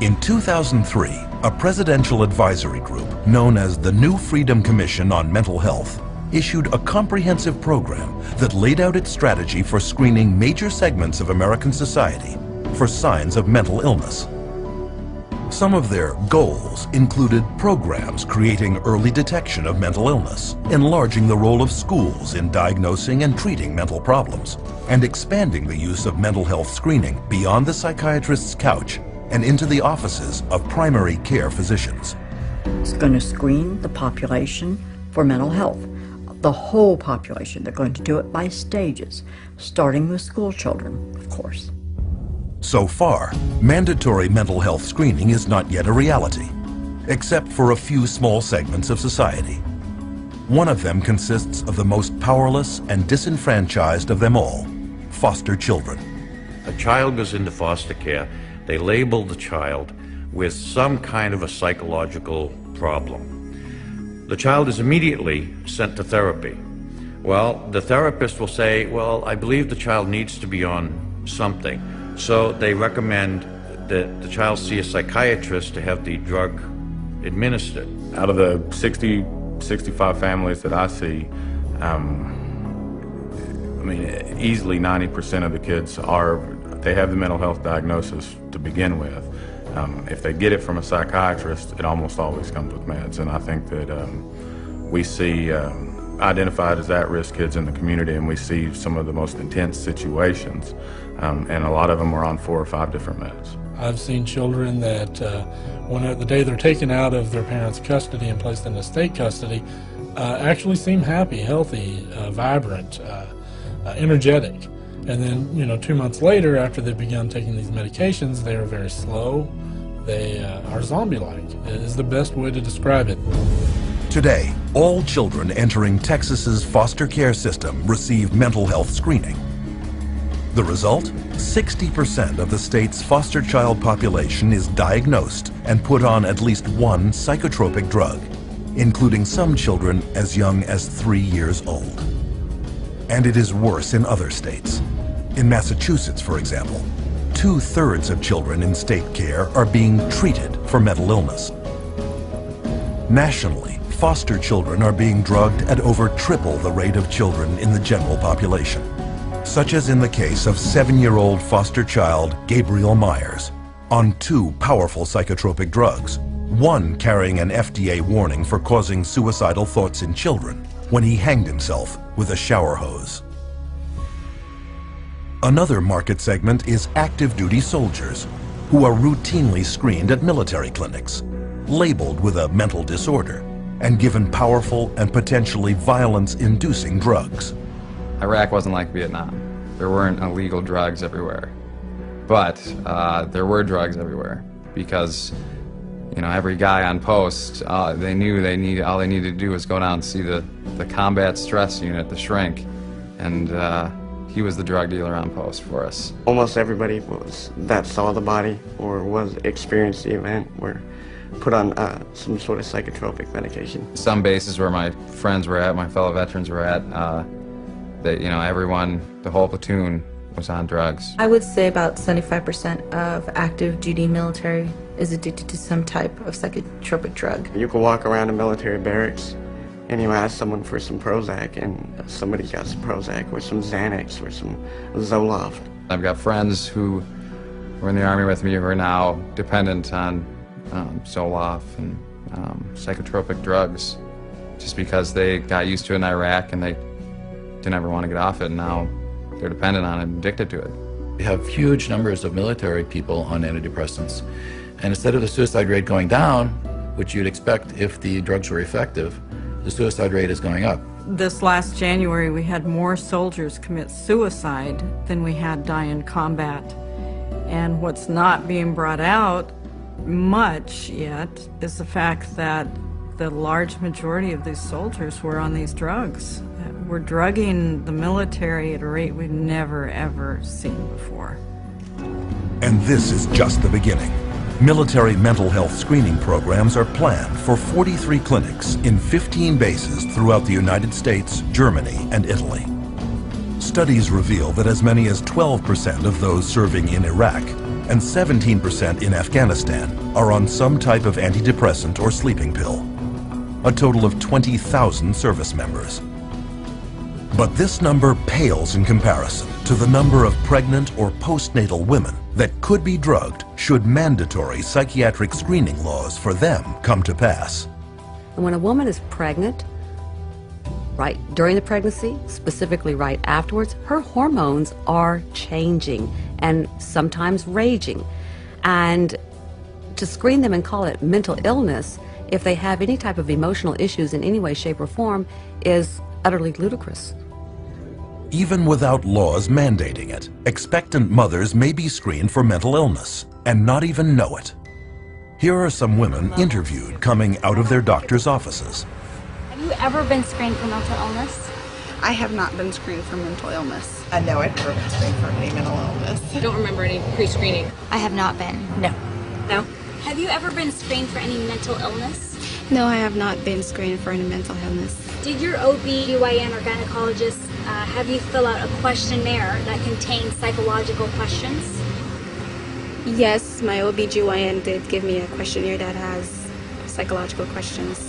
In 2003, a presidential advisory group known as the New Freedom Commission on Mental Health issued a comprehensive program that laid out its strategy for screening major segments of American society for signs of mental illness. Some of their goals included programs creating early detection of mental illness, enlarging the role of schools in diagnosing and treating mental problems, and expanding the use of mental health screening beyond the psychiatrist's couch and into the offices of primary care physicians. It's going to screen the population for mental health. The whole population. They're going to do it by stages, starting with school children, of course. So far, mandatory mental health screening is not yet a reality, except for a few small segments of society. One of them consists of the most powerless and disenfranchised of them all, foster children. A child goes into foster care. They label the child with some kind of a psychological problem. The child is immediately sent to therapy. Well, the therapist will say, well, I believe the child needs to be on something. So they recommend that the child see a psychiatrist to have the drug administered. Out of the 60, 65 families that I see, easily 90% of the kids they have the mental health diagnosis to begin with. If they get it from a psychiatrist, it almost always comes with meds. And I think that we see identified as at-risk kids in the community, and we see some of the most intense situations. And a lot of them are on 4 or 5 different meds. I've seen children that the day they're taken out of their parents' custody and placed into state custody actually seem happy, healthy, vibrant, energetic. And then, 2 months later, after they've begun taking these medications, they are very slow. They are zombie-like, is the best way to describe it. Today, all children entering Texas's foster care system receive mental health screening. The result? 60% of the state's foster child population is diagnosed and put on at least one psychotropic drug, including some children as young as 3 years old. And it is worse in other states. In Massachusetts, for example, 2/3 of children in state care are being treated for mental illness. Nationally, foster children are being drugged at over triple the rate of children in the general population, such as in the case of 7-year-old foster child Gabriel Myers, on 2 powerful psychotropic drugs, one carrying an FDA warning for causing suicidal thoughts in children when he hanged himself with a shower hose. Another market segment is active duty soldiers who are routinely screened at military clinics, labeled with a mental disorder, and given powerful and potentially violence-inducing drugs. Iraq wasn't like Vietnam. There weren't illegal drugs everywhere. But there were drugs everywhere because, every guy on post, they knew all they needed to do was go down and see the combat stress unit, the shrink, and he was the drug dealer on post for us. Almost everybody that saw the body or experienced the event were put on some sort of psychotropic medication. Some bases where my friends were at, my fellow veterans were at, everyone, the whole platoon was on drugs. I would say about 75% of active duty military is addicted to some type of psychotropic drug. You can walk around a military barracks and you ask someone for some Prozac and somebody got some Prozac or some Xanax or some Zoloft. I've got friends who were in the Army with me who are now dependent on Zoloft and psychotropic drugs just because they got used to it in Iraq and they didn't ever want to get off it, and now they're dependent on it and addicted to it. We have huge numbers of military people on antidepressants, and instead of the suicide rate going down, which you'd expect if the drugs were effective, the suicide rate is going up. This last January, we had more soldiers commit suicide than we had die in combat. And what's not being brought out much yet is the fact that the large majority of these soldiers were on these drugs. We're drugging the military at a rate we've never, ever seen before. And this is just the beginning. Military mental health screening programs are planned for 43 clinics in 15 bases throughout the United States, Germany, and Italy. Studies reveal that as many as 12% of those serving in Iraq and 17% in Afghanistan are on some type of antidepressant or sleeping pill. A total of 20,000 service members. But this number pales in comparison to the number of pregnant or postnatal women that could be drugged should mandatory psychiatric screening laws for them come to pass. And when a woman is pregnant, right during the pregnancy, specifically right afterwards, her hormones are changing and sometimes raging. And to screen them and call it mental illness, if they have any type of emotional issues in any way, shape, or form, is utterly ludicrous. Even without laws mandating it, expectant mothers may be screened for mental illness and not even know it. Here are some women interviewed coming out of their doctor's offices. Have you ever been screened for mental illness? I have not been screened for mental illness. No, I've never been screened for any mental illness. I don't remember any pre-screening. I have not been. No. No. Have you ever been screened for any mental illness? No, I have not been screened for any mental illness. Did your OB/GYN or gynecologist have you fill out a questionnaire that contains psychological questions? Yes, my OB/GYN did give me a questionnaire that has psychological questions.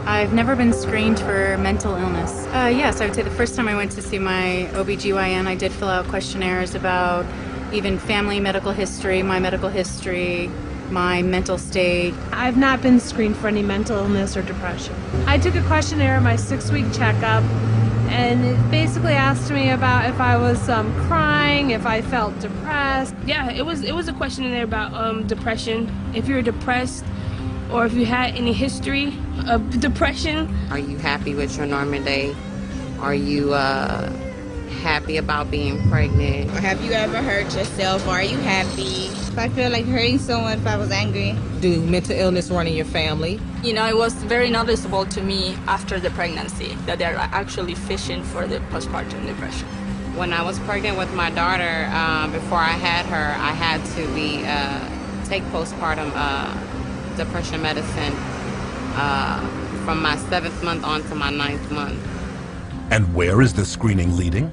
I've never been screened for mental illness. Yes, I would say the first time I went to see my OB/GYN, I did fill out questionnaires about even family medical history, my mental state. I've not been screened for any mental illness or depression. I took a questionnaire at my 6-week checkup, and it basically asked me about if I was crying, if I felt depressed. Yeah, it was a questionnaire about depression. If you're depressed, or if you had any history of depression. Are you happy with your normal day? Are you happy about being pregnant? Or have you ever hurt yourself? Or are you happy? If I feel like hurting someone, if I was angry. Do mental illness run in your family? You know, it was very noticeable to me after the pregnancy that they're actually fishing for the postpartum depression. When I was pregnant with my daughter, before I had her, I had to take postpartum depression medicine from my 7th month on to my 9th month. And where is this screening leading?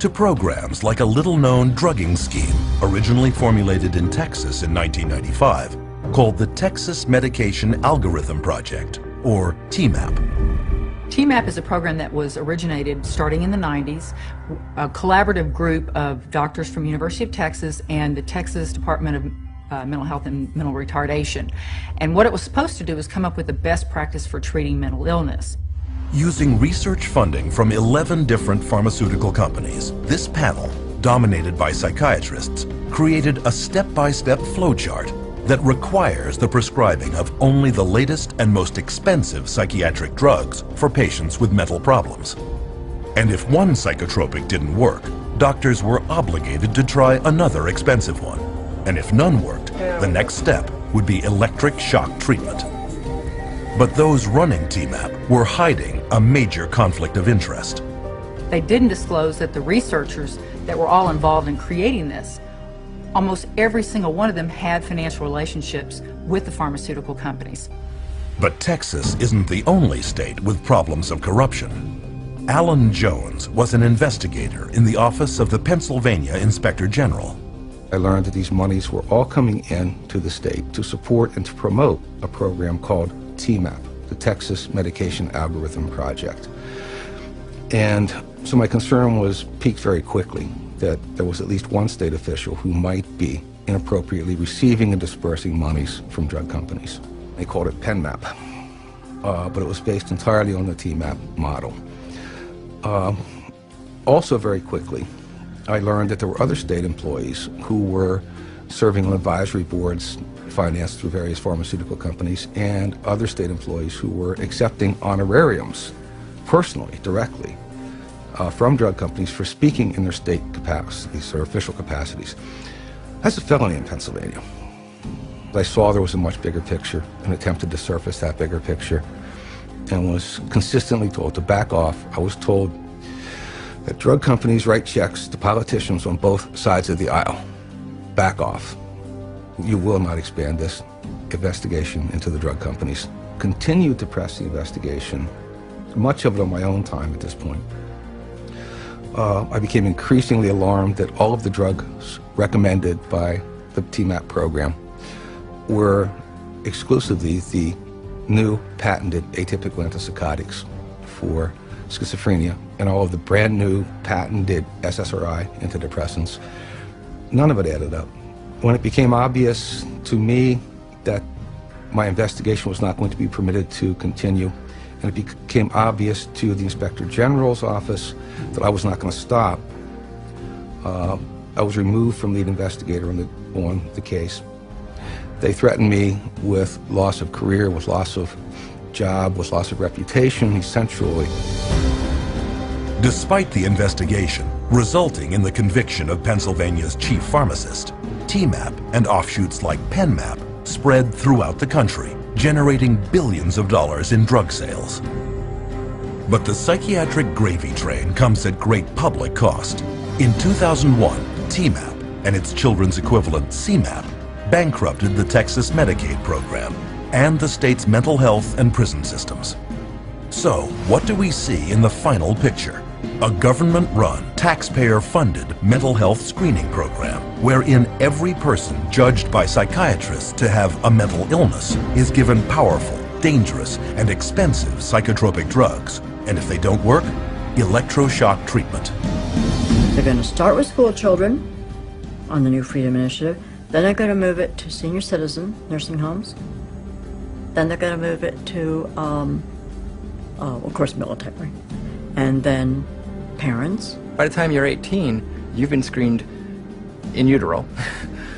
To programs like a little-known drugging scheme originally formulated in Texas in 1995 called the Texas Medication Algorithm Project, or TMAP. TMAP is a program that was originated starting in the 90s, a collaborative group of doctors from University of Texas and the Texas Department of Mental Health and Mental Retardation. And what it was supposed to do is come up with the best practice for treating mental illness. Using research funding from 11 different pharmaceutical companies, this panel, dominated by psychiatrists, created a step-by-step flowchart that requires the prescribing of only the latest and most expensive psychiatric drugs for patients with mental problems. And if one psychotropic didn't work, doctors were obligated to try another expensive one. And if none worked, the next step would be electric shock treatment. But those running TMAP were hiding a major conflict of interest. They didn't disclose that the researchers that were all involved in creating this, almost every single one of them had financial relationships with the pharmaceutical companies. But Texas isn't the only state with problems of corruption. Alan Jones was an investigator in the office of the Pennsylvania Inspector General. I learned that these monies were all coming in to the state to support and to promote a program called TMAP, the Texas Medication Algorithm Project. And so my concern was piqued very quickly that there was at least one state official who might be inappropriately receiving and dispersing monies from drug companies. They called it PenMap, but it was based entirely on the TMAP model. Also very quickly, I learned that there were other state employees who were serving on advisory boards financed through various pharmaceutical companies, and other state employees who were accepting honorariums personally, directly, from drug companies for speaking in their state capacities or official capacities. That's a felony in Pennsylvania. I saw there was a much bigger picture and attempted to surface that bigger picture and was consistently told to back off. I was told that drug companies write checks to politicians on both sides of the aisle. Back off. You will not expand this investigation into the drug companies. Continued to press the investigation, much of it on my own time at this point. I became increasingly alarmed that all of the drugs recommended by the TMAP program were exclusively the new patented atypical antipsychotics for schizophrenia and all of the brand new patented SSRI antidepressants. None of it added up. When it became obvious to me that my investigation was not going to be permitted to continue, and it became obvious to the Inspector General's office that I was not going to stop, I was removed from lead investigator on the case. They threatened me with loss of career, with loss of job, with loss of reputation, essentially. Despite the investigation resulting in the conviction of Pennsylvania's chief pharmacist, TMAP and offshoots like PenMap spread throughout the country, generating billions of dollars in drug sales. But the psychiatric gravy train comes at great public cost. In 2001, TMAP and its children's equivalent CMAP bankrupted the Texas Medicaid program, and the state's mental health and prison systems. So, what do we see in the final picture? A government-run, taxpayer-funded mental health screening program wherein every person judged by psychiatrists to have a mental illness is given powerful, dangerous, and expensive psychotropic drugs. And if they don't work, electroshock treatment. They're going to start with school children on the New Freedom Initiative. Then they're going to move it to senior citizen nursing homes. Then they're going to move it to, of course, military. And then parents. By the time you're 18, you've been screened in utero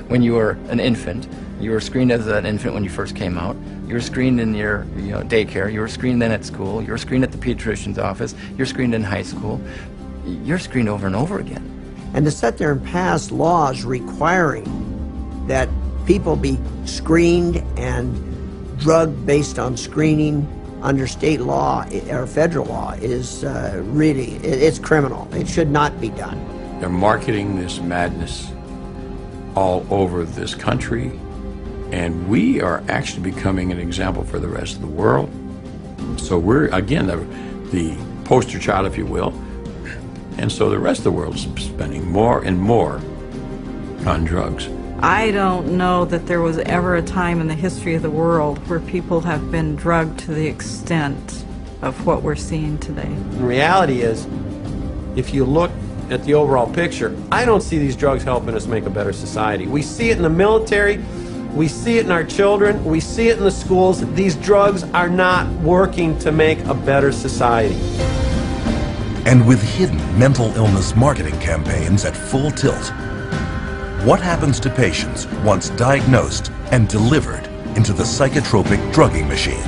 when you were an infant. You were screened as an infant when you first came out. You were screened in your daycare. You were screened then at school. You were screened at the pediatrician's office. You're screened in high school. You're screened over and over again. And to sit there and pass laws requiring that people be screened and drugged based on screening under state law or federal law is really, it's criminal. It should not be done. They're marketing this madness all over this country, and we are actually becoming an example for the rest of the world. So we're, again, the poster child, if you will, and so the rest of the world is spending more and more on drugs. I don't know that there was ever a time in the history of the world where people have been drugged to the extent of what we're seeing today. The reality is, if you look at the overall picture, I don't see these drugs helping us make a better society. We see it in the military, we see it in our children, we see it in the schools. These drugs are not working to make a better society. And with hidden mental illness marketing campaigns at full tilt, what happens to patients once diagnosed and delivered into the psychotropic drugging machine?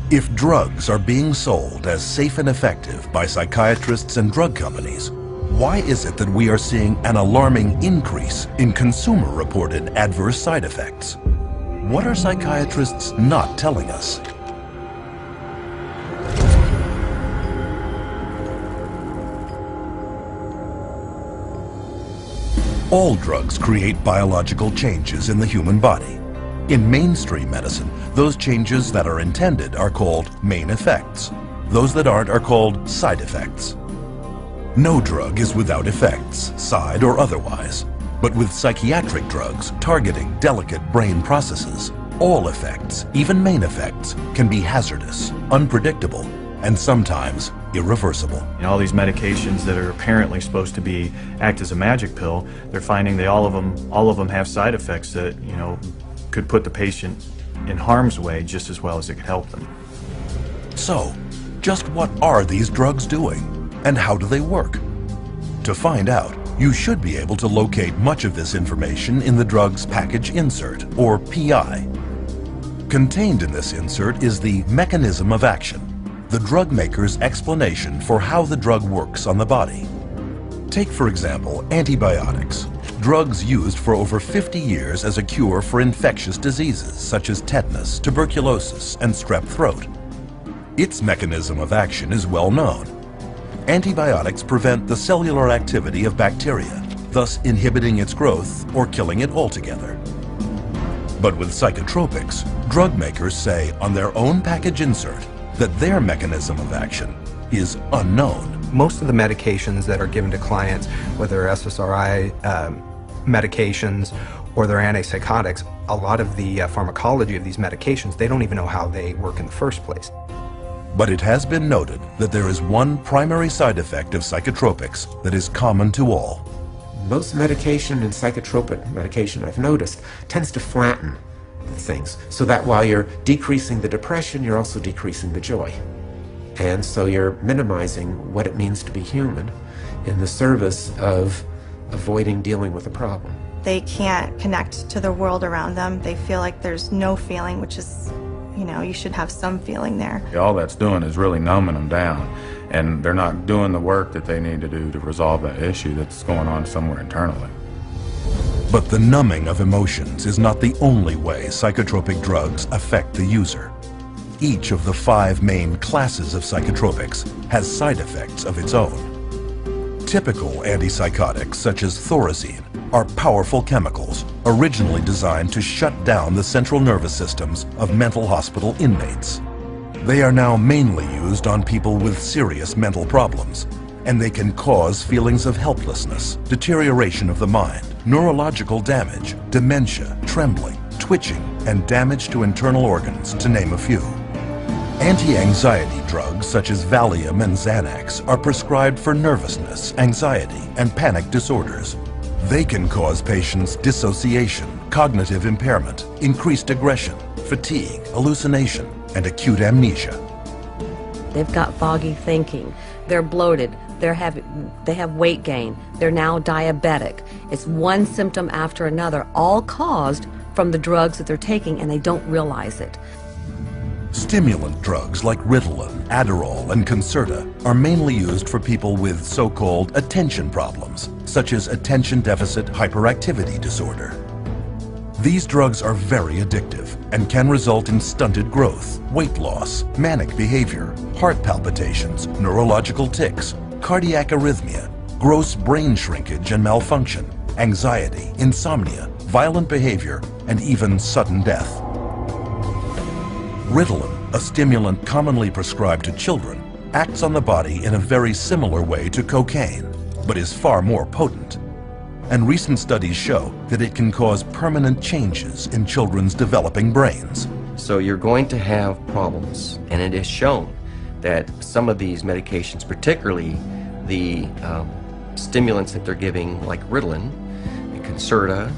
If drugs are being sold as safe and effective by psychiatrists and drug companies, why is it that we are seeing an alarming increase in consumer-reported adverse side effects? What are psychiatrists not telling us? All drugs create biological changes in the human body. In mainstream medicine, those changes that are intended are called main effects. Those that aren't are called side effects. No drug is without effects, side or otherwise. But with psychiatric drugs targeting delicate brain processes, all effects, even main effects, can be hazardous, unpredictable, and sometimes irreversible. All these medications that are apparently supposed to act as a magic pill, they're finding all of them have side effects that, could put the patient in harm's way just as well as it could help them. So, just what are these drugs doing, and how do they work? To find out, you should be able to locate much of this information in the drug's package insert, or PI. Contained in this insert is the mechanism of action, the drug maker's explanation for how the drug works on the body. Take, for example, antibiotics, drugs used for over 50 years as a cure for infectious diseases such as tetanus, tuberculosis, and strep throat. Its mechanism of action is well known. Antibiotics prevent the cellular activity of bacteria, thus inhibiting its growth or killing it altogether. But with psychotropics, drug makers say on their own package insert that their mechanism of action is unknown. Most of the medications that are given to clients, whether they're SSRI medications or they're antipsychotics, a lot of the pharmacology of these medications, they don't even know how they work in the first place. But it has been noted that there is one primary side effect of psychotropics that is common to all. Most medication and psychotropic medication, I've noticed, tends to flatten things, so that while you're decreasing the depression, you're also decreasing the joy. And so you're minimizing what it means to be human in the service of avoiding dealing with a problem. They can't connect to the world around them. They feel like there's no feeling, which is, you should have some feeling there. All that's doing is really numbing them down, and they're not doing the work that they need to do to resolve that issue that's going on somewhere internally. But the numbing of emotions is not the only way psychotropic drugs affect the user. Each of the 5 main classes of psychotropics has side effects of its own. Typical antipsychotics, such as thorazine, are powerful chemicals originally designed to shut down the central nervous systems of mental hospital inmates. They are now mainly used on people with serious mental problems, and they can cause feelings of helplessness, deterioration of the mind, neurological damage, dementia, trembling, twitching, and damage to internal organs, to name a few. Anti-anxiety drugs such as Valium and Xanax are prescribed for nervousness, anxiety, and panic disorders. They can cause patients dissociation, cognitive impairment, increased aggression, fatigue, hallucination, and acute amnesia. They've got foggy thinking, they're bloated, they have weight gain, they're now diabetic. It's one symptom after another, all caused from the drugs that they're taking, and they don't realize it. Stimulant drugs like Ritalin, Adderall, and Concerta are mainly used for people with so-called attention problems, such as attention deficit hyperactivity disorder. These drugs are very addictive and can result in stunted growth, weight loss, manic behavior, heart palpitations, neurological tics, cardiac arrhythmia, gross brain shrinkage and malfunction, anxiety, insomnia, violent behavior, and even sudden death. Ritalin, a stimulant commonly prescribed to children, acts on the body in a very similar way to cocaine, but is far more potent. And recent studies show that it can cause permanent changes in children's developing brains. So you're going to have problems, and it is shown that some of these medications, particularly the stimulants that they're giving like Ritalin, Concerta,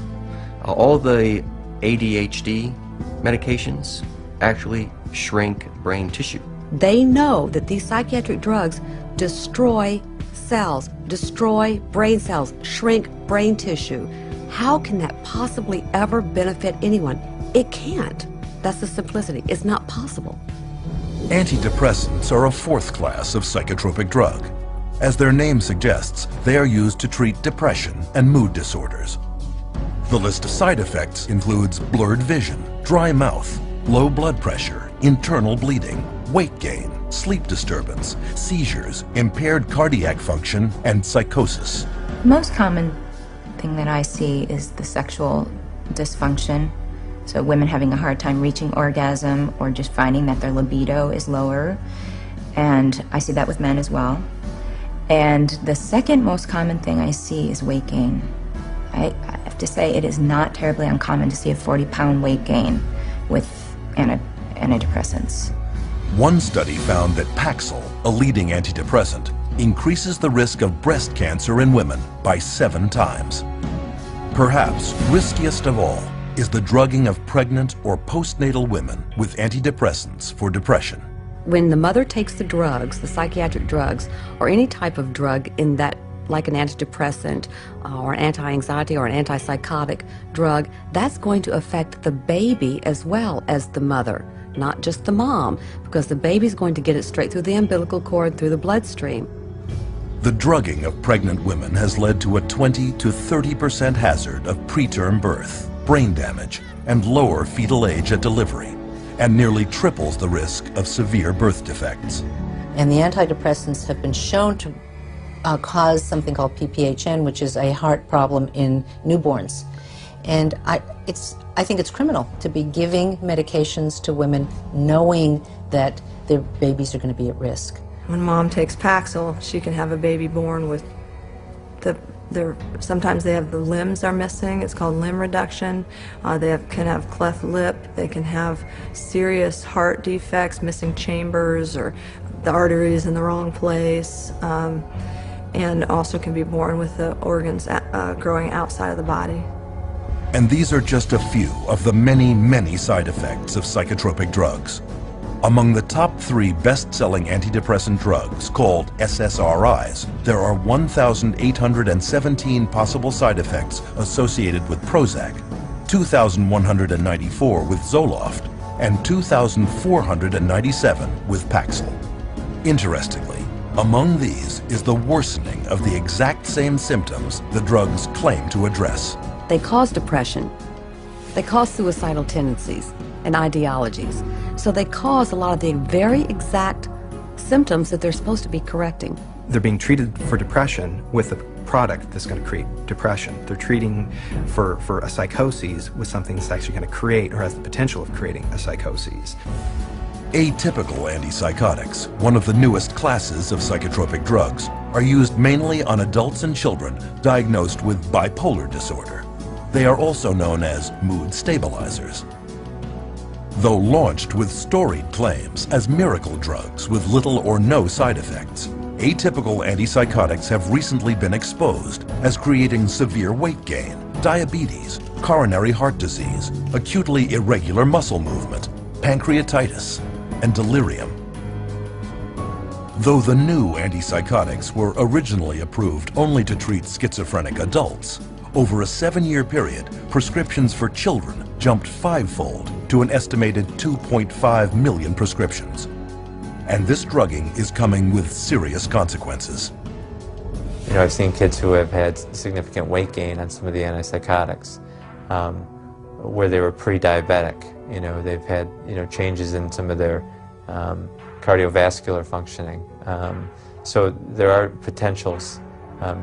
all the ADHD medications actually shrink brain tissue. They know that these psychiatric drugs destroy cells, destroy brain cells, shrink brain tissue. How can that possibly ever benefit anyone? It can't. That's the simplicity. It's not possible. Antidepressants are a 4th class of psychotropic drug. As their name suggests, they are used to treat depression and mood disorders. The list of side effects includes blurred vision, dry mouth, low blood pressure, internal bleeding, weight gain, sleep disturbance, seizures, impaired cardiac function, and psychosis. The most common thing that I see is the sexual dysfunction. So women having a hard time reaching orgasm or just finding that their libido is lower. And I see that with men as well. And the second most common thing I see is weight gain. I have to say it is not terribly uncommon to see a 40-pound weight gain with antidepressants. One study found that Paxil, a leading antidepressant, increases the risk of breast cancer in women by 7 times. Perhaps riskiest of all is the drugging of pregnant or postnatal women with antidepressants for depression. When the mother takes the drugs, the psychiatric drugs, or any type of drug in that, like an antidepressant or an anti-anxiety or an antipsychotic drug, that's going to affect the baby as well as the mother, not just the mom, because the baby's going to get it straight through the umbilical cord, through the bloodstream. The drugging of pregnant women has led to a 20 to 30% hazard of preterm birth, brain damage, and lower fetal age at delivery, and nearly triples the risk of severe birth defects. And the antidepressants have been shown to cause something called PPHN, which is a heart problem in newborns. And I think it's criminal to be giving medications to women knowing that their babies are going to be at risk. When mom takes Paxil, she can have a baby born with sometimes they have the limbs are missing. It's called limb reduction. They can have cleft lip. They can have serious heart defects, missing chambers, or the arteries in the wrong place. And also can be born with the organs growing outside of the body. And these are just a few of the many, many side effects of psychotropic drugs. Among the top 3 best-selling antidepressant drugs, called SSRIs, there are 1,817 possible side effects associated with Prozac, 2,194 with Zoloft, and 2,497 with Paxil. Interestingly, among these is the worsening of the exact same symptoms the drugs claim to address. They cause depression. They cause suicidal tendencies. and ideologies. So they cause a lot of the very exact symptoms that they're supposed to be correcting. They're being treated for depression with a product that's going to create depression. They're treating for a psychosis with something that's actually going to create or has the potential of creating a psychosis. Atypical antipsychotics, one of the newest classes of psychotropic drugs, are used mainly on adults and children diagnosed with bipolar disorder. They are also known as mood stabilizers. Though launched with storied claims as miracle drugs with little or no side effects, atypical antipsychotics have recently been exposed as creating severe weight gain, diabetes, coronary heart disease, acutely irregular muscle movement, pancreatitis, and delirium. Though the new antipsychotics were originally approved only to treat schizophrenic adults, over a 7-year period, prescriptions for children jumped 5-fold to an estimated 2.5 million prescriptions. And this drugging is coming with serious consequences. You know, I've seen kids who have had significant weight gain on some of the antipsychotics, where they were pre-diabetic. You know, they've had, you know, changes in some of their cardiovascular functioning. So there are potentials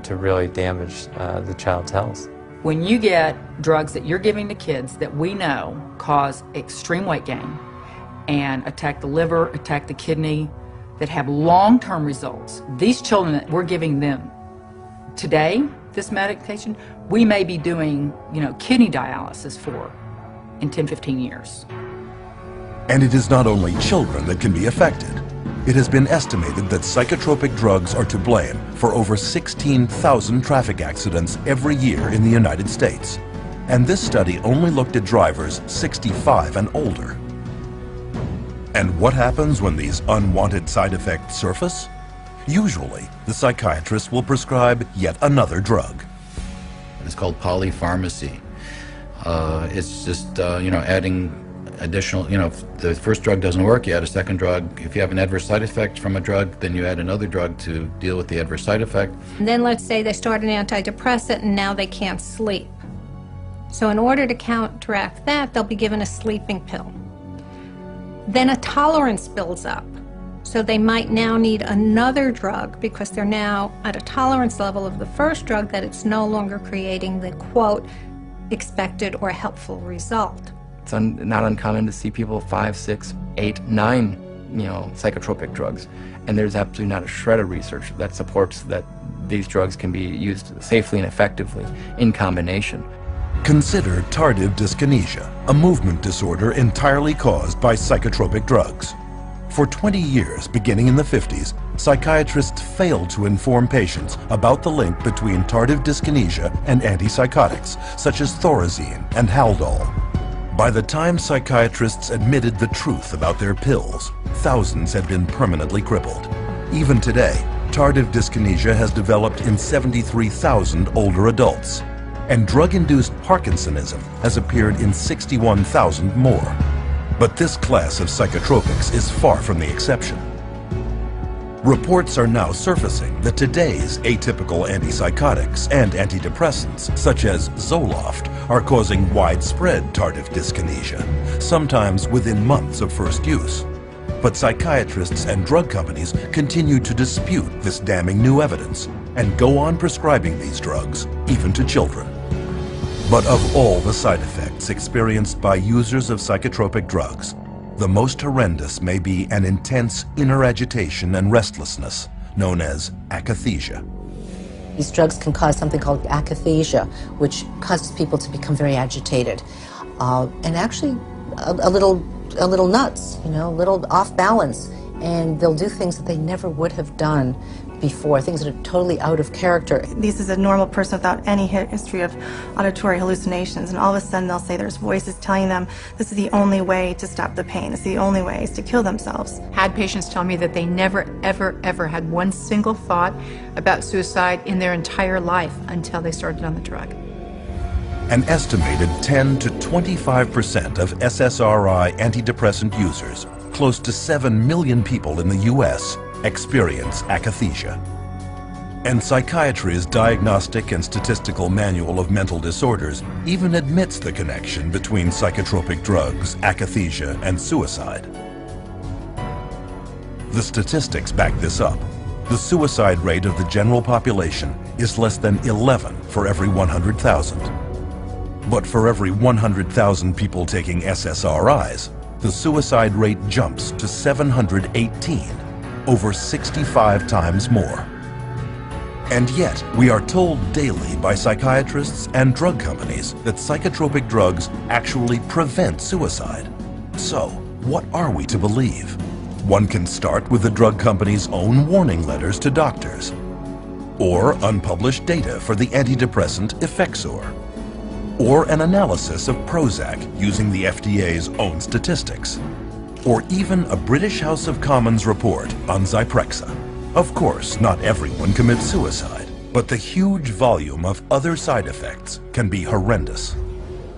to really damage the child's health. When you get drugs that you're giving to kids that we know cause extreme weight gain and attack the liver, attack the kidney, that have long-term results, these children that we're giving them today, this medication, we may be doing, you know, kidney dialysis for in 10, 15 years. And it is not only children that can be affected. It has been estimated that psychotropic drugs are to blame for over 16,000 traffic accidents every year in the United States. And this study only looked at drivers 65 and older. And what happens when these unwanted side effects surface? Usually, the psychiatrist will prescribe yet another drug. It's called polypharmacy. It's just, you know, adding additional, you know, if the first drug doesn't work, you add a second drug. If you have an adverse side effect from a drug, then you add another drug to deal with the adverse side effect. And then let's say they start an antidepressant and now they can't sleep. So in order to counteract that, they'll be given a sleeping pill. Then a tolerance builds up. So they might now need another drug because they're now at a tolerance level of the first drug that it's no longer creating the, quote, expected or helpful result. It's not uncommon to see people 5, 6, 8, 9, you know, psychotropic drugs, and there's absolutely not a shred of research that supports that these drugs can be used safely and effectively in combination. Consider tardive dyskinesia, a movement disorder entirely caused by psychotropic drugs. For 20 years, beginning in the 50s, psychiatrists failed to inform patients about the link between tardive dyskinesia and antipsychotics, such as Thorazine and Haldol. By the time psychiatrists admitted the truth about their pills, thousands had been permanently crippled. Even today, tardive dyskinesia has developed in 73,000 older adults, and drug-induced Parkinsonism has appeared in 61,000 more. But this class of psychotropics is far from the exception. Reports are now surfacing that today's atypical antipsychotics and antidepressants, such as Zoloft, are causing widespread tardive dyskinesia, sometimes within months of first use. But psychiatrists and drug companies continue to dispute this damning new evidence and go on prescribing these drugs, even to children. But of all the side effects experienced by users of psychotropic drugs, the most horrendous may be an intense inner agitation and restlessness known as akathisia. These drugs can cause something called akathisia, which causes people to become very agitated and actually a little nuts, you know, a little off balance, and they'll do things that they never would have done before, things that are totally out of character. This is a normal person without any history of auditory hallucinations, and all of a sudden they'll say there's voices telling them this is the only way to stop the pain, this is the only way is to kill themselves. Had patients tell me that they never, ever, ever had one single thought about suicide in their entire life until they started on the drug. An estimated 10 to 25% of SSRI antidepressant users, close to 7 million people in the U.S., experience akathisia. And psychiatry's Diagnostic and Statistical Manual of Mental Disorders even admits the connection between psychotropic drugs, akathisia, and suicide. The statistics back this up. The suicide rate of the general population is less than 11 for every 100,000. But for every 100,000 people taking SSRIs, the suicide rate jumps to 718, over 65 times more. And yet, we are told daily by psychiatrists and drug companies that psychotropic drugs actually prevent suicide. So, what are we to believe? One can start with the drug company's own warning letters to doctors, or unpublished data for the antidepressant Effexor, or an analysis of Prozac using the FDA's own statistics, or even a British House of Commons report on Zyprexa. Of course, not everyone commits suicide, but the huge volume of other side effects can be horrendous.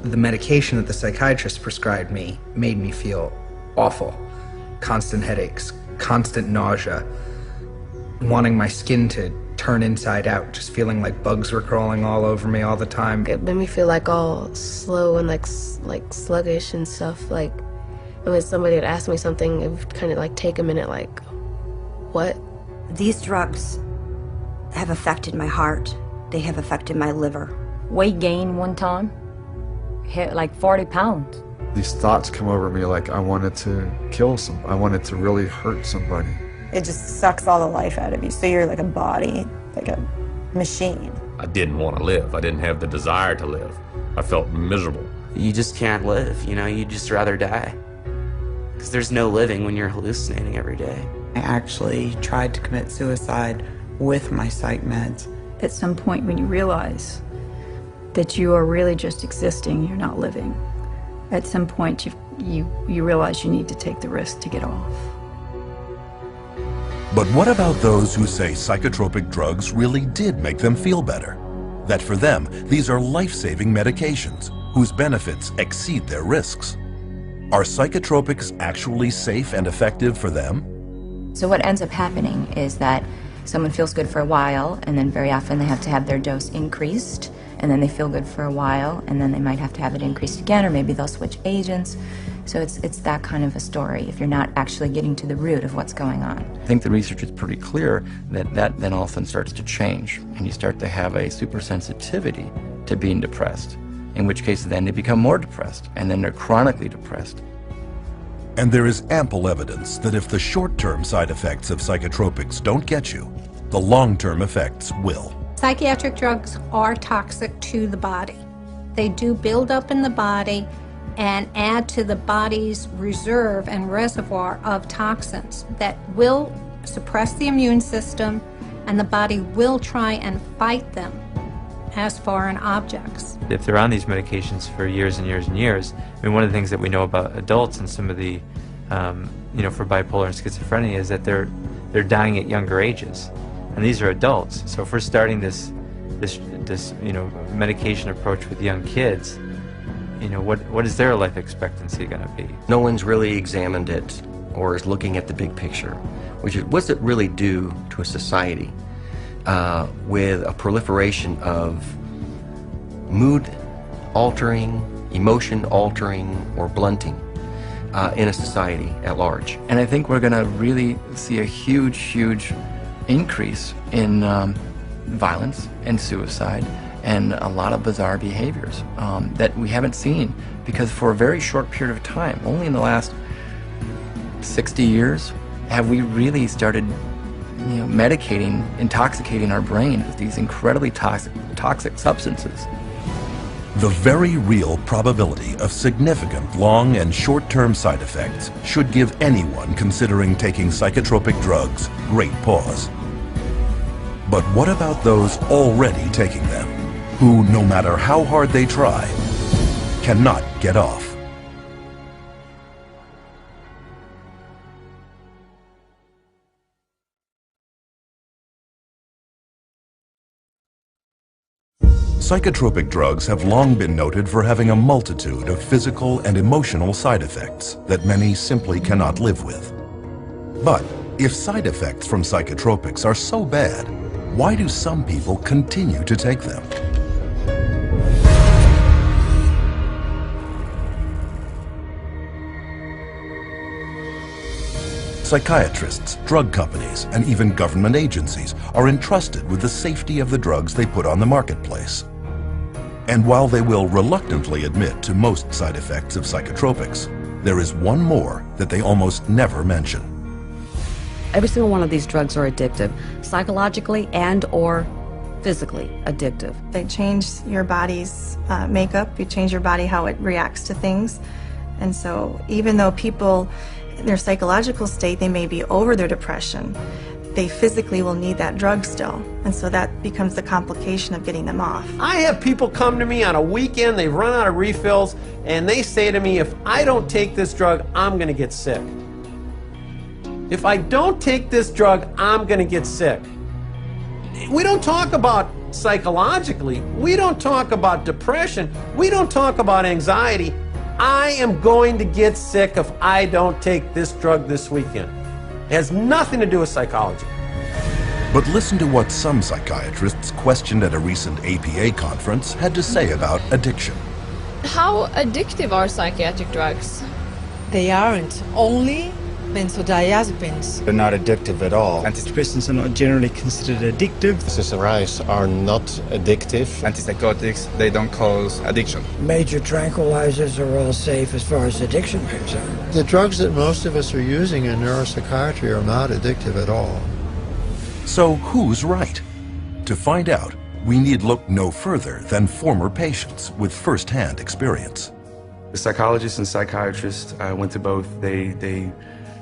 The medication that the psychiatrist prescribed me made me feel awful. Constant headaches, constant nausea, wanting my skin to turn inside out, just feeling like bugs were crawling all over me all the time. It made me feel like all slow and like sluggish and stuff. Like when somebody would ask me something, it would kind of like take a minute, like, what? These drugs have affected my heart. They have affected my liver. Weight gain one time, hit like 40 pounds. These thoughts come over me like I wanted to kill I wanted to really hurt somebody. It just sucks all the life out of you. So you're like a body, like a machine. I didn't want to live. I didn't have the desire to live. I felt miserable. You just can't live, you know, you'd just rather die. Because there's no living when you're hallucinating every day. I actually tried to commit suicide with my psych meds. At some point when you realize that you are really just existing, you're not living, at some point you realize you need to take the risk to get off. But what about those who say psychotropic drugs really did make them feel better? That for them, these are life-saving medications whose benefits exceed their risks. Are psychotropics actually safe and effective for them? So what ends up happening is that someone feels good for a while, and then very often they have to have their dose increased, and then they feel good for a while, and then they might have to have it increased again, or maybe they'll switch agents. So it's that kind of a story if you're not actually getting to the root of what's going on. I think the research is pretty clear that then all of a sudden starts to change, and you start to have a supersensitivity to being depressed, in which case then they become more depressed, and then they're chronically depressed. And there is ample evidence that if the short-term side effects of psychotropics don't get you, the long-term effects will. Psychiatric drugs are toxic to the body. They do build up in the body and add to the body's reserve and reservoir of toxins that will suppress the immune system, and the body will try and fight them as foreign objects. If they're on these medications for years and years and years, I mean, one of the things that we know about adults and some of the, for bipolar and schizophrenia is that they're dying at younger ages, and these are adults. So if we're starting this medication approach with young kids, what is their life expectancy going to be? No one's really examined it or is looking at the big picture, which is what's it really do to a society with a proliferation of mood-altering, emotion-altering, or blunting in a society at large. And I think we're going to really see a huge increase in violence and suicide and a lot of bizarre behaviors that we haven't seen, because for a very short period of time, only in the last 60 years, have we really started medicating, intoxicating our brain with these incredibly toxic substances. The very real probability of significant long and short-term side effects should give anyone considering taking psychotropic drugs great pause. But what about those already taking them, who, no matter how hard they try, cannot get off? Psychotropic drugs have long been noted for having a multitude of physical and emotional side effects that many simply cannot live with. But if side effects from psychotropics are so bad, why do some people continue to take them? Psychiatrists, drug companies, and even government agencies are entrusted with the safety of the drugs they put on the marketplace. And while they will reluctantly admit to most side effects of psychotropics, there is one more that they almost never mention. Every single one of these drugs are addictive, psychologically and or physically addictive. They change your body's makeup, you change your body how it reacts to things. And so even though people, in their psychological state, they may be over their depression, they physically will need that drug still. And so that becomes the complication of getting them off. I have people come to me on a weekend, they've run out of refills, and they say to me, if I don't take this drug, I'm gonna get sick. If I don't take this drug, I'm gonna get sick. We don't talk about psychologically, we don't talk about depression, we don't talk about anxiety. I am going to get sick if I don't take this drug this weekend. It has nothing to do with psychology. But listen to what some psychiatrists questioned at a recent APA conference had to say about addiction. How addictive are psychiatric drugs? They aren't. Only benzodiazepines. They're not addictive at all. Antidepressants are not generally considered addictive. SSRIs are not addictive. Antipsychotics, they don't cause addiction. Major tranquilizers are all safe as far as addiction is concerned. The drugs that most of us are using in neuropsychiatry are not addictive at all. So who's right? To find out, we need look no further than former patients with first-hand experience. The psychologists and psychiatrists, I went to both. They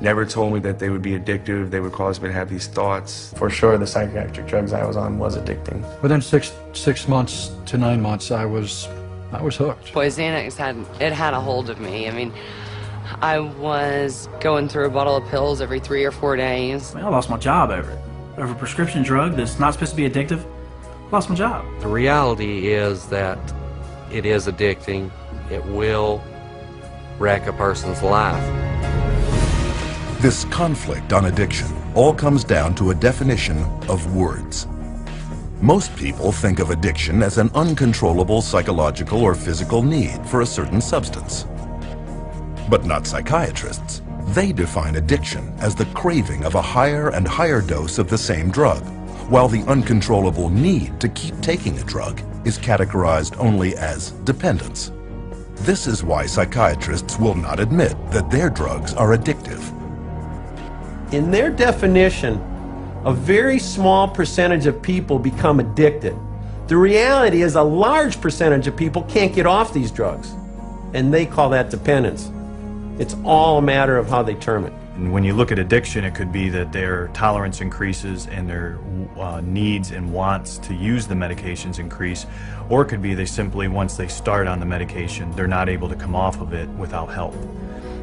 never told me that they would be addictive, they would cause me to have these thoughts. For sure, the psychiatric drugs I was on was addicting. Within six months to 9 months, I was hooked. Boy, Xanax had a hold of me. I mean, I was going through a bottle of pills every 3 or 4 days. I lost my job over it. Over a prescription drug that's not supposed to be addictive, lost my job. The reality is that it is addicting. It will wreck a person's life. This conflict on addiction all comes down to a definition of words. Most people think of addiction as an uncontrollable psychological or physical need for a certain substance. But not psychiatrists. They define addiction as the craving of a higher and higher dose of the same drug, while the uncontrollable need to keep taking a drug is categorized only as dependence. This is why psychiatrists will not admit that their drugs are addictive. In their definition, a very small percentage of people become addicted. The reality is a large percentage of people can't get off these drugs, and they call that dependence. It's all a matter of how they term it. And when you look at addiction, it could be that their tolerance increases and their needs and wants to use the medications increase, or it could be they simply, once they start on the medication, they're not able to come off of it without help.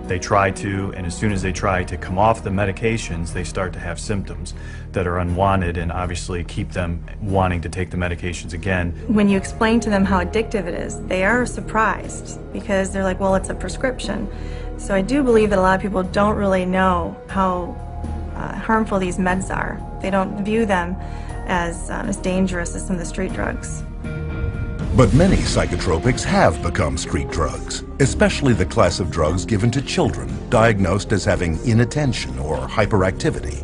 They try to, and as soon as they try to come off the medications, they start to have symptoms that are unwanted and obviously keep them wanting to take the medications again. When you explain to them how addictive it is, they are surprised because they're like, well, it's a prescription. So I do believe that a lot of people don't really know how harmful these meds are. They don't view them as dangerous as some of the street drugs. But many psychotropics have become street drugs, especially the class of drugs given to children diagnosed as having inattention or hyperactivity.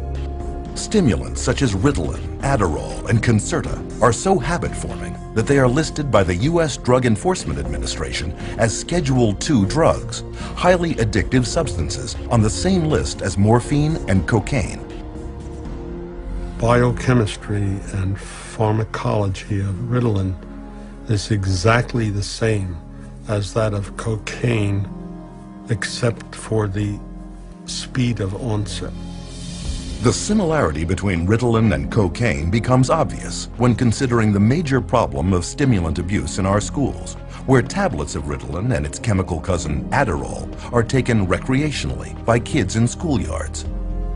Stimulants such as Ritalin, Adderall, and Concerta are so habit-forming that they are listed by the U.S. Drug Enforcement Administration as Schedule II drugs, highly addictive substances on the same list as morphine and cocaine. Biochemistry and pharmacology of Ritalin is exactly the same as that of cocaine, except for the speed of onset. The similarity between Ritalin and cocaine becomes obvious when considering the major problem of stimulant abuse in our schools, where tablets of Ritalin and its chemical cousin Adderall are taken recreationally by kids in schoolyards.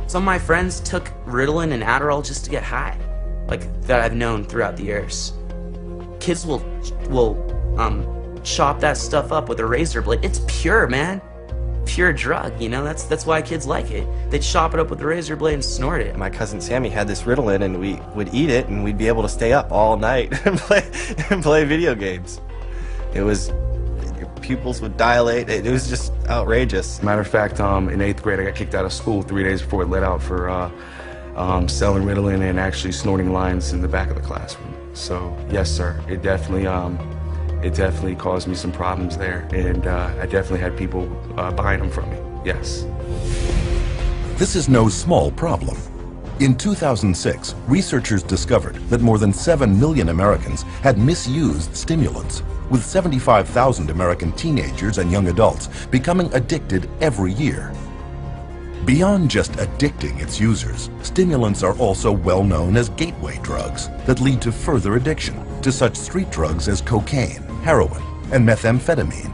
Some of my friends took Ritalin and Adderall just to get high, like that I've known throughout the years. Kids will chop that stuff up with a razor blade. It's pure, man. pure drug, you know? That's why kids like it. They'd chop it up with a razor blade and snort it. My cousin Sammy had this Ritalin, and we would eat it, and we'd be able to stay up all night and play video games. It was, your pupils would dilate. It was just outrageous. Matter of fact, in 8th grade, I got kicked out of school 3 days before it let out for selling Ritalin and actually snorting lines in the back of the classroom. So yes, sir, it definitely caused me some problems there, and I definitely had people buying them from me. Yes. This is no small problem. In 2006, researchers discovered that more than 7 million Americans had misused stimulants, with 75,000 American teenagers and young adults becoming addicted every year. Beyond just addicting its users, stimulants are also well known as gateway drugs that lead to further addiction to such street drugs as cocaine, heroin, and methamphetamine.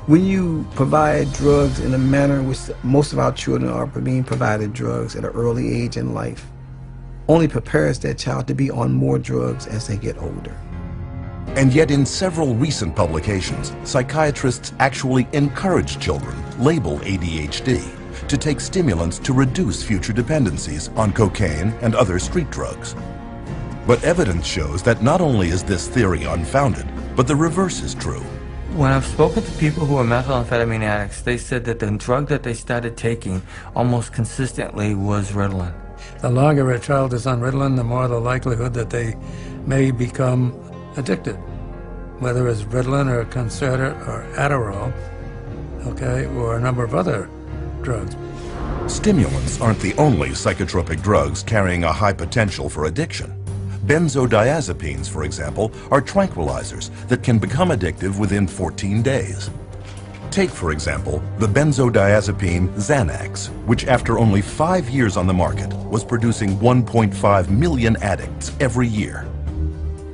When you provide drugs in a manner which most of our children are being provided drugs at an early age in life, only prepares that child to be on more drugs as they get older. And yet in several recent publications, psychiatrists actually encourage children labeled ADHD to take stimulants to reduce future dependencies on cocaine and other street drugs. But evidence shows that not only is this theory unfounded, but the reverse is true. When I've spoken to people who are methamphetamine addicts, they said that the drug that they started taking almost consistently was Ritalin. The longer a child is on Ritalin, the more the likelihood that they may become addicted, whether it's Ritalin or Concerta or Adderall, okay, or a number of other drugs. Stimulants aren't the only psychotropic drugs carrying a high potential for addiction. Benzodiazepines, for example, are tranquilizers that can become addictive within 14 days. Take, for example, the benzodiazepine Xanax, which after only 5 years on the market was producing 1.5 million addicts every year.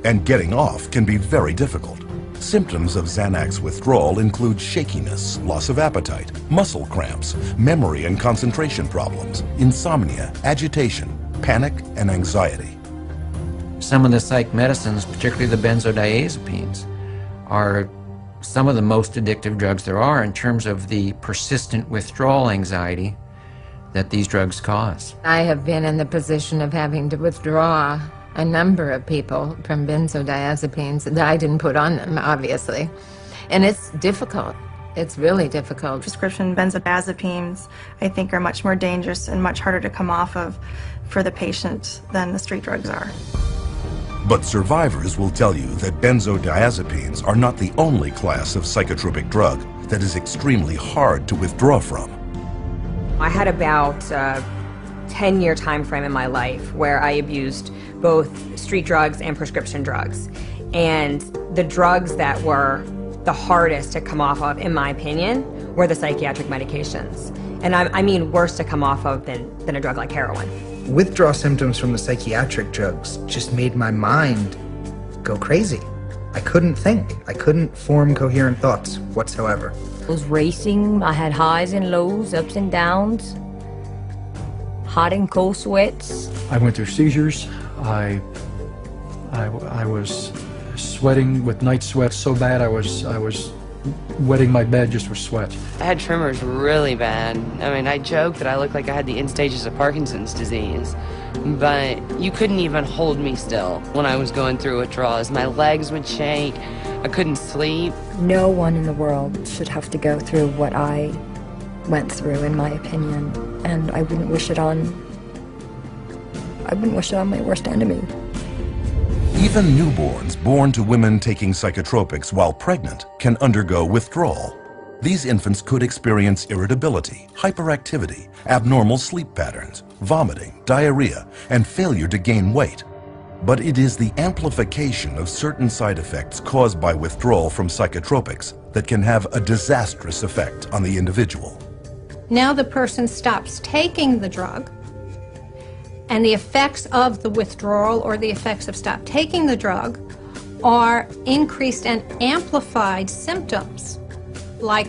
And getting off can be very difficult. Symptoms of Xanax withdrawal include shakiness, loss of appetite, muscle cramps, memory and concentration problems, insomnia, agitation, panic, and anxiety. Some of the psych medicines, particularly the benzodiazepines, are some of the most addictive drugs there are in terms of the persistent withdrawal anxiety that these drugs cause. I have been in the position of having to withdraw a number of people from benzodiazepines that I didn't put on them, obviously. And it's difficult. It's really difficult. Prescription benzodiazepines, I think, are much more dangerous and much harder to come off of for the patient than the street drugs are. But survivors will tell you that benzodiazepines are not the only class of psychotropic drug that is extremely hard to withdraw from. I had about a 10-year time frame in my life where I abused both street drugs and prescription drugs. And the drugs that were the hardest to come off of, in my opinion, were the psychiatric medications. And I mean worse to come off of than a drug like heroin. Withdrawal symptoms from the psychiatric drugs just made my mind go crazy. I couldn't think. I couldn't form coherent thoughts whatsoever. I was racing. I had highs and lows, ups and downs, hot and cold sweats. I went through seizures. I was sweating with night sweats so bad I was wetting my bed just with sweat. I had tremors really bad. I mean, I joked that I looked like I had the end stages of Parkinson's disease, but you couldn't even hold me still when I was going through withdrawals. My legs would shake. I couldn't sleep. No one in the world should have to go through what I went through, in my opinion, and I wouldn't wish it on my worst enemy. Even newborns born to women taking psychotropics while pregnant can undergo withdrawal. These infants could experience irritability, hyperactivity, abnormal sleep patterns, vomiting, diarrhea, and failure to gain weight. But it is the amplification of certain side effects caused by withdrawal from psychotropics that can have a disastrous effect on the individual. Now the person stops taking the drug, and the effects of the withdrawal or the effects of stop taking the drug are increased and amplified symptoms like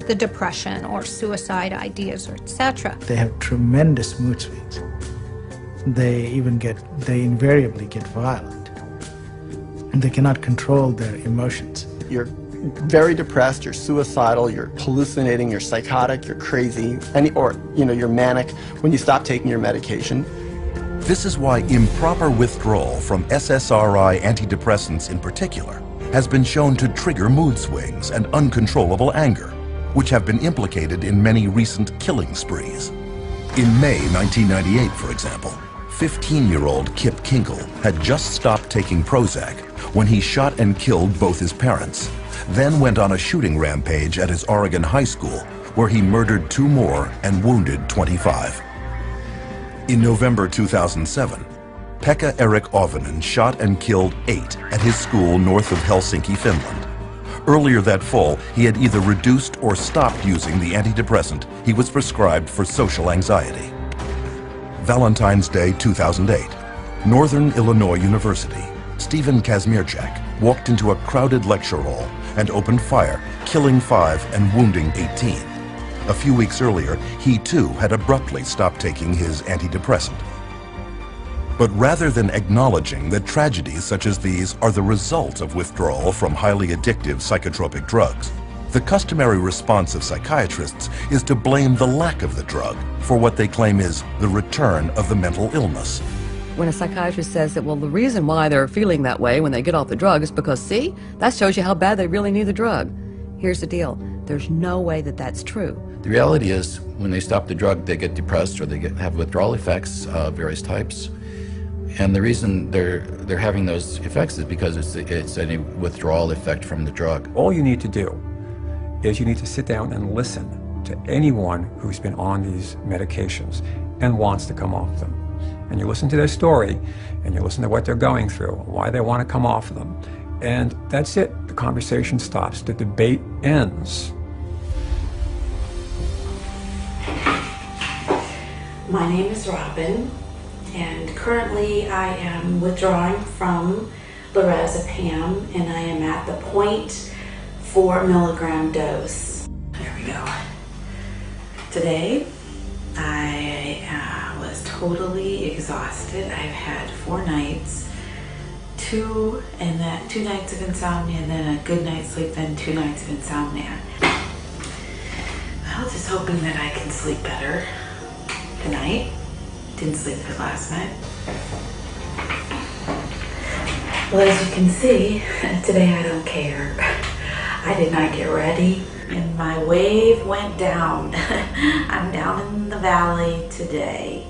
the depression or suicide ideas, or etc. They have tremendous mood swings. They invariably get violent, and they cannot control their emotions. Your very depressed, you're suicidal, you're hallucinating, you're psychotic, you're crazy, you're manic when you stop taking your medication. This is why improper withdrawal from SSRI antidepressants in particular has been shown to trigger mood swings and uncontrollable anger, which have been implicated in many recent killing sprees. In May 1998, for example, 15-year-old Kip Kinkle had just stopped taking Prozac when he shot and killed both his parents, then went on a shooting rampage at his Oregon high school, where he murdered 2 more and wounded 25. In November 2007, Pekka Erik Ovinen shot and killed 8 at his school north of Helsinki, Finland. Earlier that fall, he had either reduced or stopped using the antidepressant he was prescribed for social anxiety. Valentine's Day 2008, Northern Illinois University, Stephen Kazmierczak walked into a crowded lecture hall and opened fire, killing 5 and wounding 18. A few weeks earlier, he too had abruptly stopped taking his antidepressant. But rather than acknowledging that tragedies such as these are the result of withdrawal from highly addictive psychotropic drugs, the customary response of psychiatrists is to blame the lack of the drug for what they claim is the return of the mental illness. When a psychiatrist says that, well, the reason why they're feeling that way when they get off the drug is because, see, that shows you how bad they really need the drug. Here's the deal. There's no way that that's true. The reality is, when they stop the drug, they get depressed or they have withdrawal effects of various types. And the reason they're having those effects is because it's a withdrawal effect from the drug. All you need to do is you need to sit down and listen to anyone who's been on these medications and wants to come off them. And you listen to their story, and you listen to what they're going through, why they want to come off them. And that's it. The conversation stops. The debate ends. My name is Robin, and currently I am withdrawing from lorazepam, and I am at the 0.4 milligram dose. There we go. Today, I was totally exhausted. I've had 4 nights, 2 nights of insomnia, and then a good night's sleep, then 2 nights of insomnia. Well, just hoping that I can sleep better tonight. Didn't sleep good last night. Well, as you can see, today I don't care. I did not get ready, and my wave went down. I'm down in the valley today.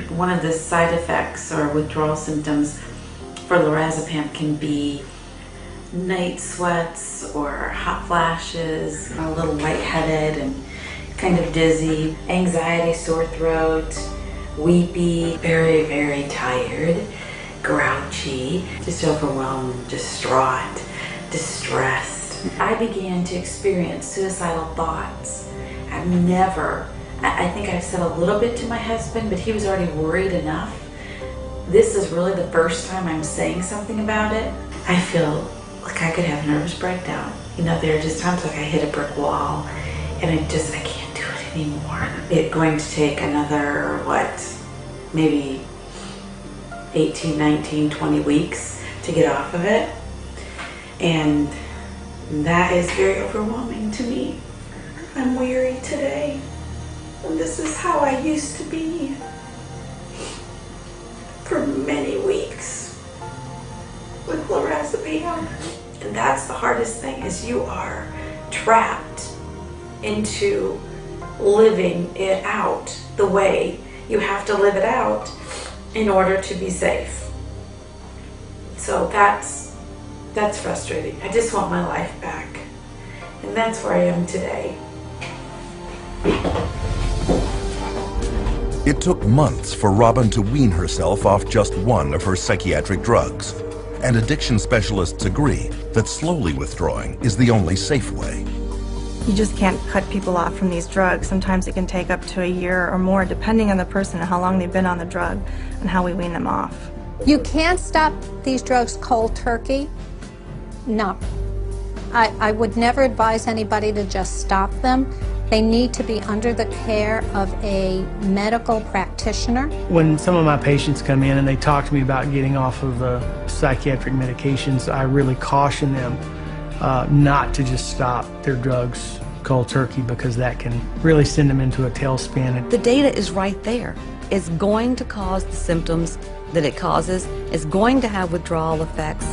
One of the side effects or withdrawal symptoms for lorazepam can be night sweats or hot flashes, a little lightheaded and kind of dizzy, anxiety, sore throat, weepy, very, very tired, grouchy, just overwhelmed, distraught, distressed. I began to experience suicidal thoughts. I think I've said a little bit to my husband, but he was already worried enough. This is really the first time I'm saying something about it. I feel like I could have a nervous breakdown. You know, there are just times like I hit a brick wall and I can't do it anymore. It's going to take another, maybe 18, 19, 20 weeks to get off of it. And that is very overwhelming to me. I'm weary today. And this is how I used to be for many weeks with lorazepam. And that's the hardest thing, is you are trapped into living it out the way you have to live it out in order to be safe. So that's frustrating. I just want my life back. And that's where I am today. It took months for Robin to wean herself off just one of her psychiatric drugs. And addiction specialists agree that slowly withdrawing is the only safe way. You just can't cut people off from these drugs. Sometimes it can take up to a year or more, depending on the person and how long they've been on the drug and how we wean them off. You can't stop these drugs cold turkey. No. I would never advise anybody to just stop them. They need to be under the care of a medical practitioner. When some of my patients come in and they talk to me about getting off of the psychiatric medications, I really caution them not to just stop their drugs cold turkey, because that can really send them into a tailspin. The data is right there. It's going to cause the symptoms that it causes. It's going to have withdrawal effects,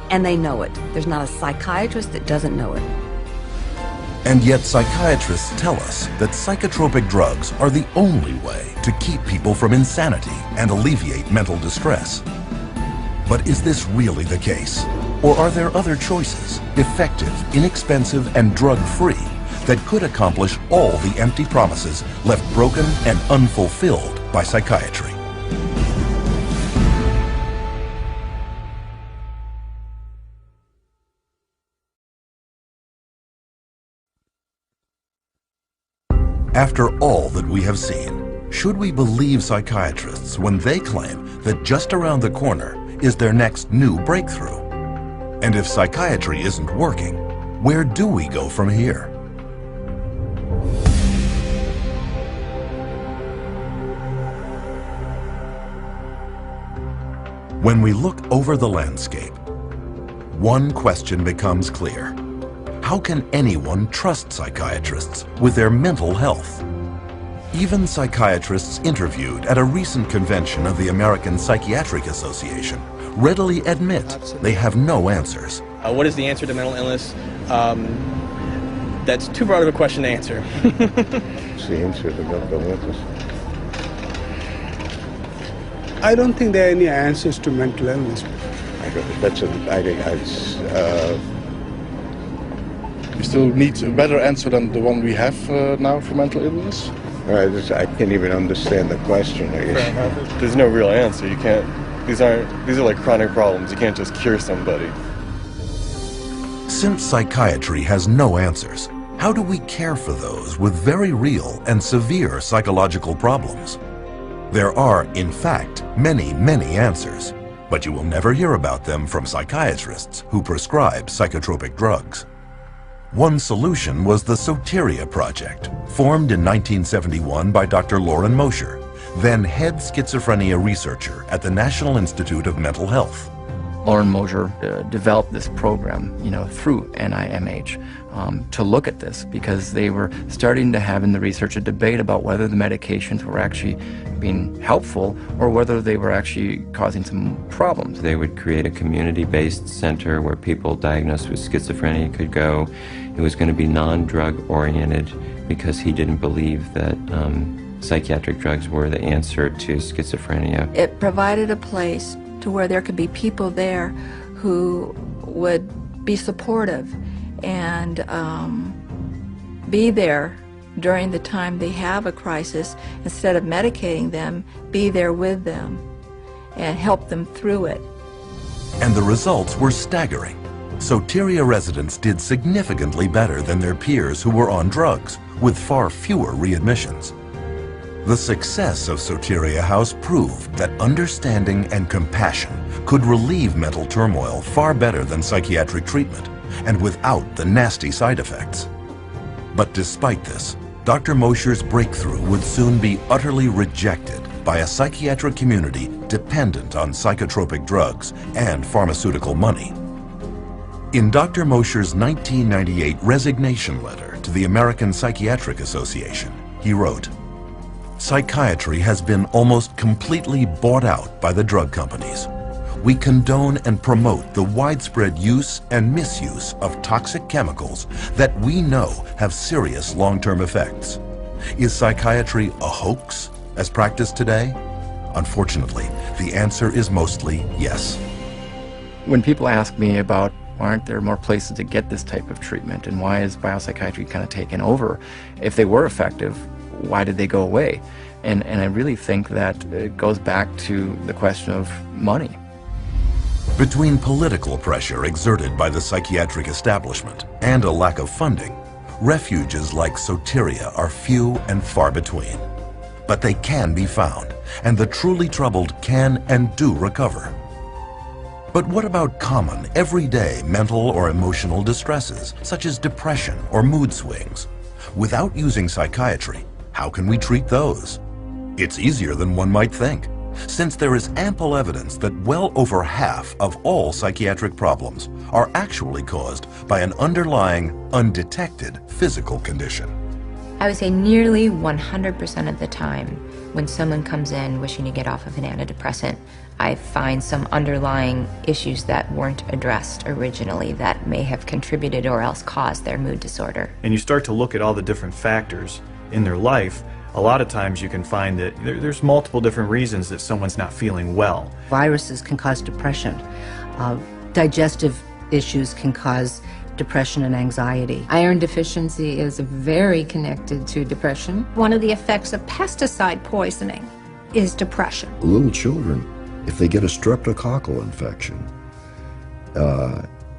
and they know it. There's not a psychiatrist that doesn't know it. And yet psychiatrists tell us that psychotropic drugs are the only way to keep people from insanity and alleviate mental distress. But is this really the case? Or are there other choices, effective, inexpensive, and drug-free, that could accomplish all the empty promises left broken and unfulfilled by psychiatry? After all that we have seen, should we believe psychiatrists when they claim that just around the corner is their next new breakthrough? And if psychiatry isn't working, where do we go from here? When we look over the landscape, one question becomes clear. How can anyone trust psychiatrists with their mental health? Even psychiatrists interviewed at a recent convention of the American Psychiatric Association readily admit they have no answers. What is the answer to mental illness? That's too broad of a question to answer. What's the answer to mental illness? I don't think there are any answers to mental illness. You still need a better answer than the one we have now for mental illness? I can't even understand the question, I guess. There's no real answer. You can't, these are like chronic problems. You can't just cure somebody. Since psychiatry has no answers, how do we care for those with very real and severe psychological problems? There are, in fact, many, many answers, but you will never hear about them from psychiatrists who prescribe psychotropic drugs. One solution was the Soteria Project, formed in 1971 by Dr. Lauren Mosher, then head schizophrenia researcher at the National Institute of Mental Health. Lauren Mosher developed this program, through NIMH to look at this, because they were starting to have in the research a debate about whether the medications were actually being helpful or whether they were actually causing some problems. They would create a community-based center where people diagnosed with schizophrenia could go. It was going to be non-drug oriented because he didn't believe that psychiatric drugs were the answer to schizophrenia. It provided a place to where there could be people there who would be supportive and be there during the time they have a crisis. Instead of medicating them, be there with them and help them through it. And the results were staggering. Soteria residents did significantly better than their peers who were on drugs, with far fewer readmissions. The success of Soteria House proved that understanding and compassion could relieve mental turmoil far better than psychiatric treatment, and without the nasty side effects. But despite this, Dr. Mosher's breakthrough would soon be utterly rejected by a psychiatric community dependent on psychotropic drugs and pharmaceutical money. In Dr. Mosher's 1998 resignation letter to the American Psychiatric Association, he wrote, "Psychiatry has been almost completely bought out by the drug companies. We condone and promote the widespread use and misuse of toxic chemicals that we know have serious long-term effects. Is psychiatry a hoax as practiced today? Unfortunately, the answer is mostly yes." When people ask me about why aren't there more places to get this type of treatment and why is biopsychiatry kind of taken over, if they were effective, why did they go away? And I really think that it goes back to the question of money. Between political pressure exerted by the psychiatric establishment and a lack of funding, refuges like Soteria are few and far between. But they can be found, and the truly troubled can and do recover. But what about common, everyday mental or emotional distresses, such as depression or mood swings? Without using psychiatry, how can we treat those? It's easier than one might think. since there is ample evidence that well over half of all psychiatric problems are actually caused by an underlying, undetected physical condition. I would say nearly 100% of the time when someone comes in wishing to get off of an antidepressant, I find some underlying issues that weren't addressed originally that may have contributed or else caused their mood disorder. And you start to look at all the different factors in their life, a lot of times you can find that there's multiple different reasons that someone's not feeling well. Viruses can cause depression. Digestive issues can cause depression and anxiety. Iron deficiency is very connected to depression. One of the effects of pesticide poisoning is depression. Little children, if they get a streptococcal infection,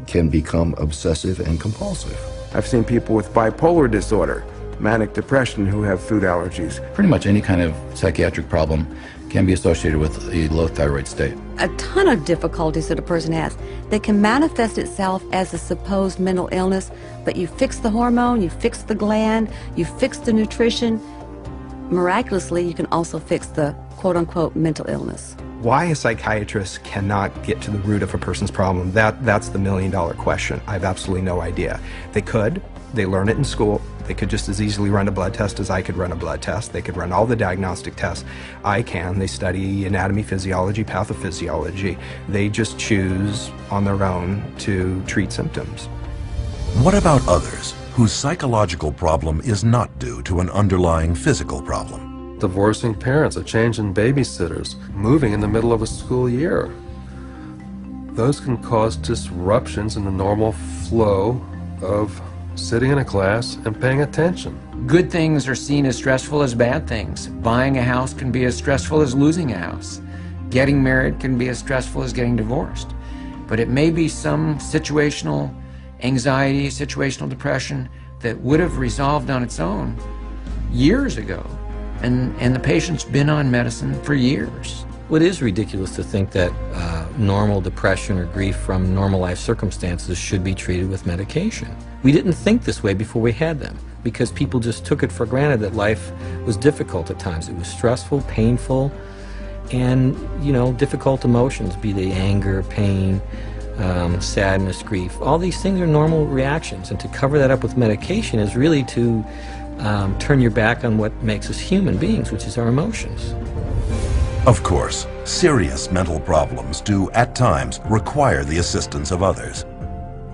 can become obsessive and compulsive. I've seen people with bipolar disorder, manic depression, who have food allergies. Pretty much any kind of psychiatric problem can be associated with a low thyroid state. A ton of difficulties that a person has that can manifest itself as a supposed mental illness, but you fix the hormone, you fix the gland, you fix the nutrition. Miraculously, you can also fix the quote-unquote mental illness. Why a psychiatrist cannot get to the root of a person's problem, that's the million-dollar question. I have absolutely no idea. They could. They learn it in school. They could just as easily run a blood test as I could run a blood test. They could run all the diagnostic tests I can. They study anatomy, physiology, pathophysiology. They just choose on their own to treat symptoms. What about others whose psychological problem is not due to an underlying physical problem? Divorcing parents, a change in babysitters, moving in the middle of a school year. Those can cause disruptions in the normal flow of sitting in a class and paying attention. Good things are seen as stressful as bad things. Buying a house can be as stressful as losing a house. Getting married can be as stressful as getting divorced. But it may be some situational anxiety, situational depression that would have resolved on its own years ago. And the patient's been on medicine for years. Well, it is ridiculous to think that normal depression or grief from normal life circumstances should be treated with medication. We didn't think this way before we had them, because people just took it for granted that life was difficult at times. It was stressful, painful, and, difficult emotions, be they anger, pain, sadness, grief. All these things are normal reactions, and to cover that up with medication is really to turn your back on what makes us human beings, which is our emotions. Of course, serious mental problems do at times require the assistance of others.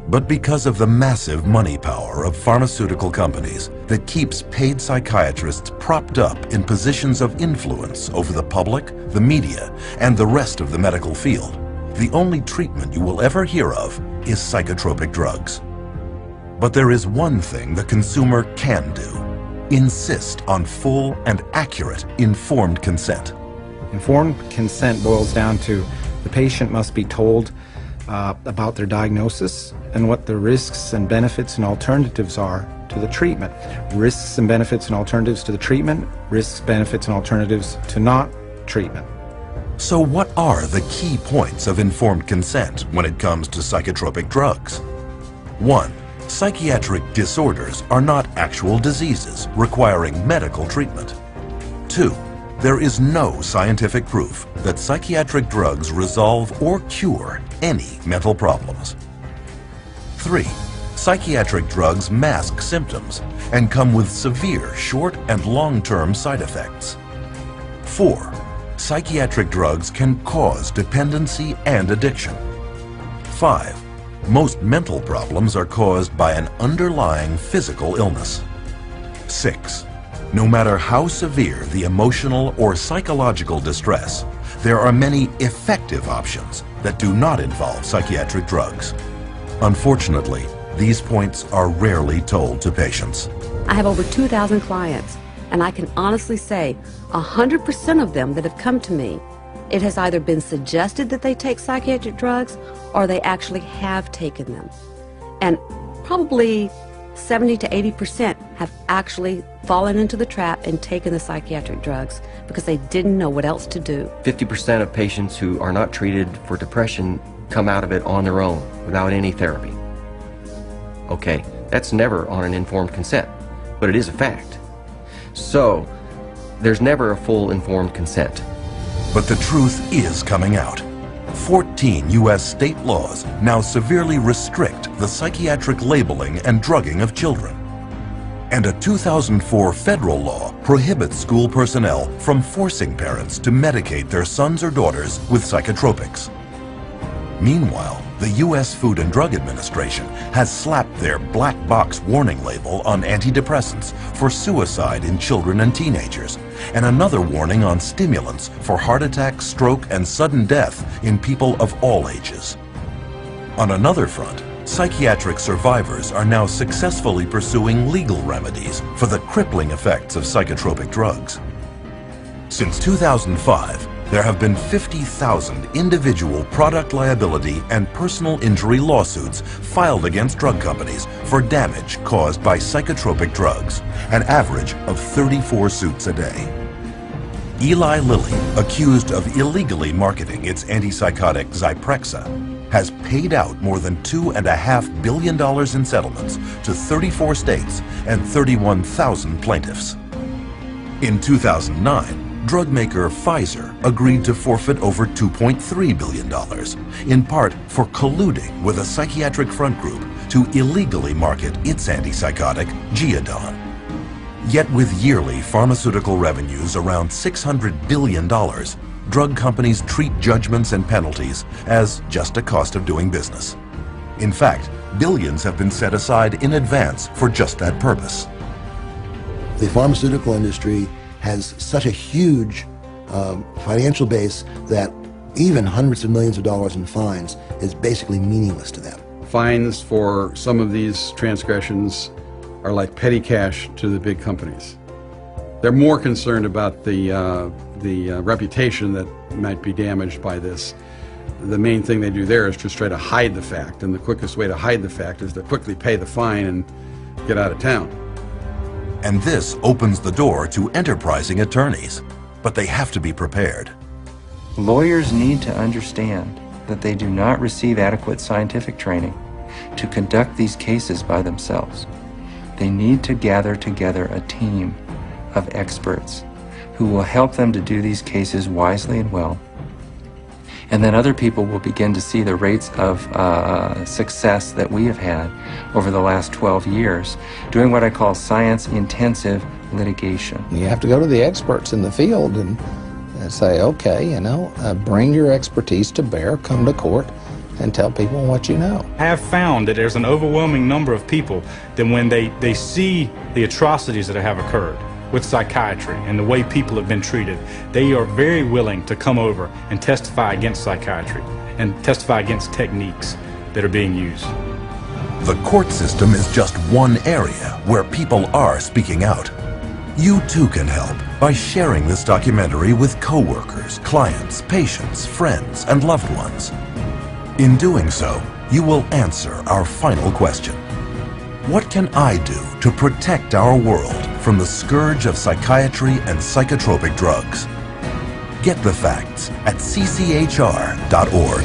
But because of the massive money power of pharmaceutical companies that keeps paid psychiatrists propped up in positions of influence over the public, the media, and the rest of the medical field, the only treatment you will ever hear of is psychotropic drugs. But there is one thing the consumer can do: insist on full and accurate informed consent. Informed consent boils down to the patient must be told about their diagnosis and what the risks and benefits and alternatives are to the treatment. Risks and benefits and alternatives to the treatment, risks, benefits, and alternatives to not treatment. So what are the key points of informed consent when it comes to psychotropic drugs? 1. Psychiatric disorders are not actual diseases requiring medical treatment. 2. There is no scientific proof that psychiatric drugs resolve or cure any mental problems. 3. Psychiatric drugs mask symptoms and come with severe short and long-term side effects. 4. Psychiatric drugs can cause dependency and addiction. 5. Most mental problems are caused by an underlying physical illness. 6. No matter how severe the emotional or psychological distress, there are many effective options that do not involve psychiatric drugs. Unfortunately, these points are rarely told to patients. I have over 2,000 clients, and I can honestly say 100% of them that have come to me, it has either been suggested that they take psychiatric drugs or they actually have taken them. And probably 70 to 80% have actually fallen into the trap and taken the psychiatric drugs because they didn't know what else to do. 50% of patients who are not treated for depression come out of it on their own without any therapy. Okay, that's never on an informed consent, but it is a fact. So, there's never a full informed consent. But the truth is coming out. 14 U.S. state laws now severely restrict the psychiatric labeling and drugging of children. And a 2004 federal law prohibits school personnel from forcing parents to medicate their sons or daughters with psychotropics. Meanwhile, the U.S. Food and Drug Administration has slapped their black box warning label on antidepressants for suicide in children and teenagers, and another warning on stimulants for heart attack, stroke, and sudden death in people of all ages. On another front, psychiatric survivors are now successfully pursuing legal remedies for the crippling effects of psychotropic drugs. Since 2005, there have been 50,000 individual product liability and personal injury lawsuits filed against drug companies for damage caused by psychotropic drugs, an average of 34 suits a day. Eli Lilly, accused of illegally marketing its antipsychotic Zyprexa, has paid out more than $2.5 billion in settlements to 34 states and 31,000 plaintiffs. In 2009, drug maker Pfizer agreed to forfeit over $2.3 billion, in part for colluding with a psychiatric front group to illegally market its antipsychotic, Geodon. Yet with yearly pharmaceutical revenues around $600 billion, drug companies treat judgments and penalties as just a cost of doing business. In fact, billions have been set aside in advance for just that purpose. The pharmaceutical industry has such a huge financial base that even hundreds of millions of dollars in fines is basically meaningless to them. Fines for some of these transgressions are like petty cash to the big companies. They're more concerned about the reputation that might be damaged by this. The main thing they do there is just try to hide the fact, and the quickest way to hide the fact is to quickly pay the fine and get out of town. And this opens the door to enterprising attorneys, but they have to be prepared. Lawyers need to understand that they do not receive adequate scientific training to conduct these cases by themselves. They need to gather together a team of experts who will help them to do these cases wisely and well. And then other people will begin to see the rates of success that we have had over the last 12 years doing what I call science-intensive litigation. You have to go to the experts in the field and say, okay, bring your expertise to bear, come to court, and tell people what you know. I have found that there's an overwhelming number of people that when they see the atrocities that have occurred with psychiatry and the way people have been treated, they are very willing to come over and testify against psychiatry and testify against techniques that are being used. The court system is just one area where people are speaking out. You too can help by sharing this documentary with coworkers, clients, patients, friends, and loved ones. In doing so, you will answer our final question. What can I do to protect our world from the scourge of psychiatry and psychotropic drugs? Get the facts at cchr.org.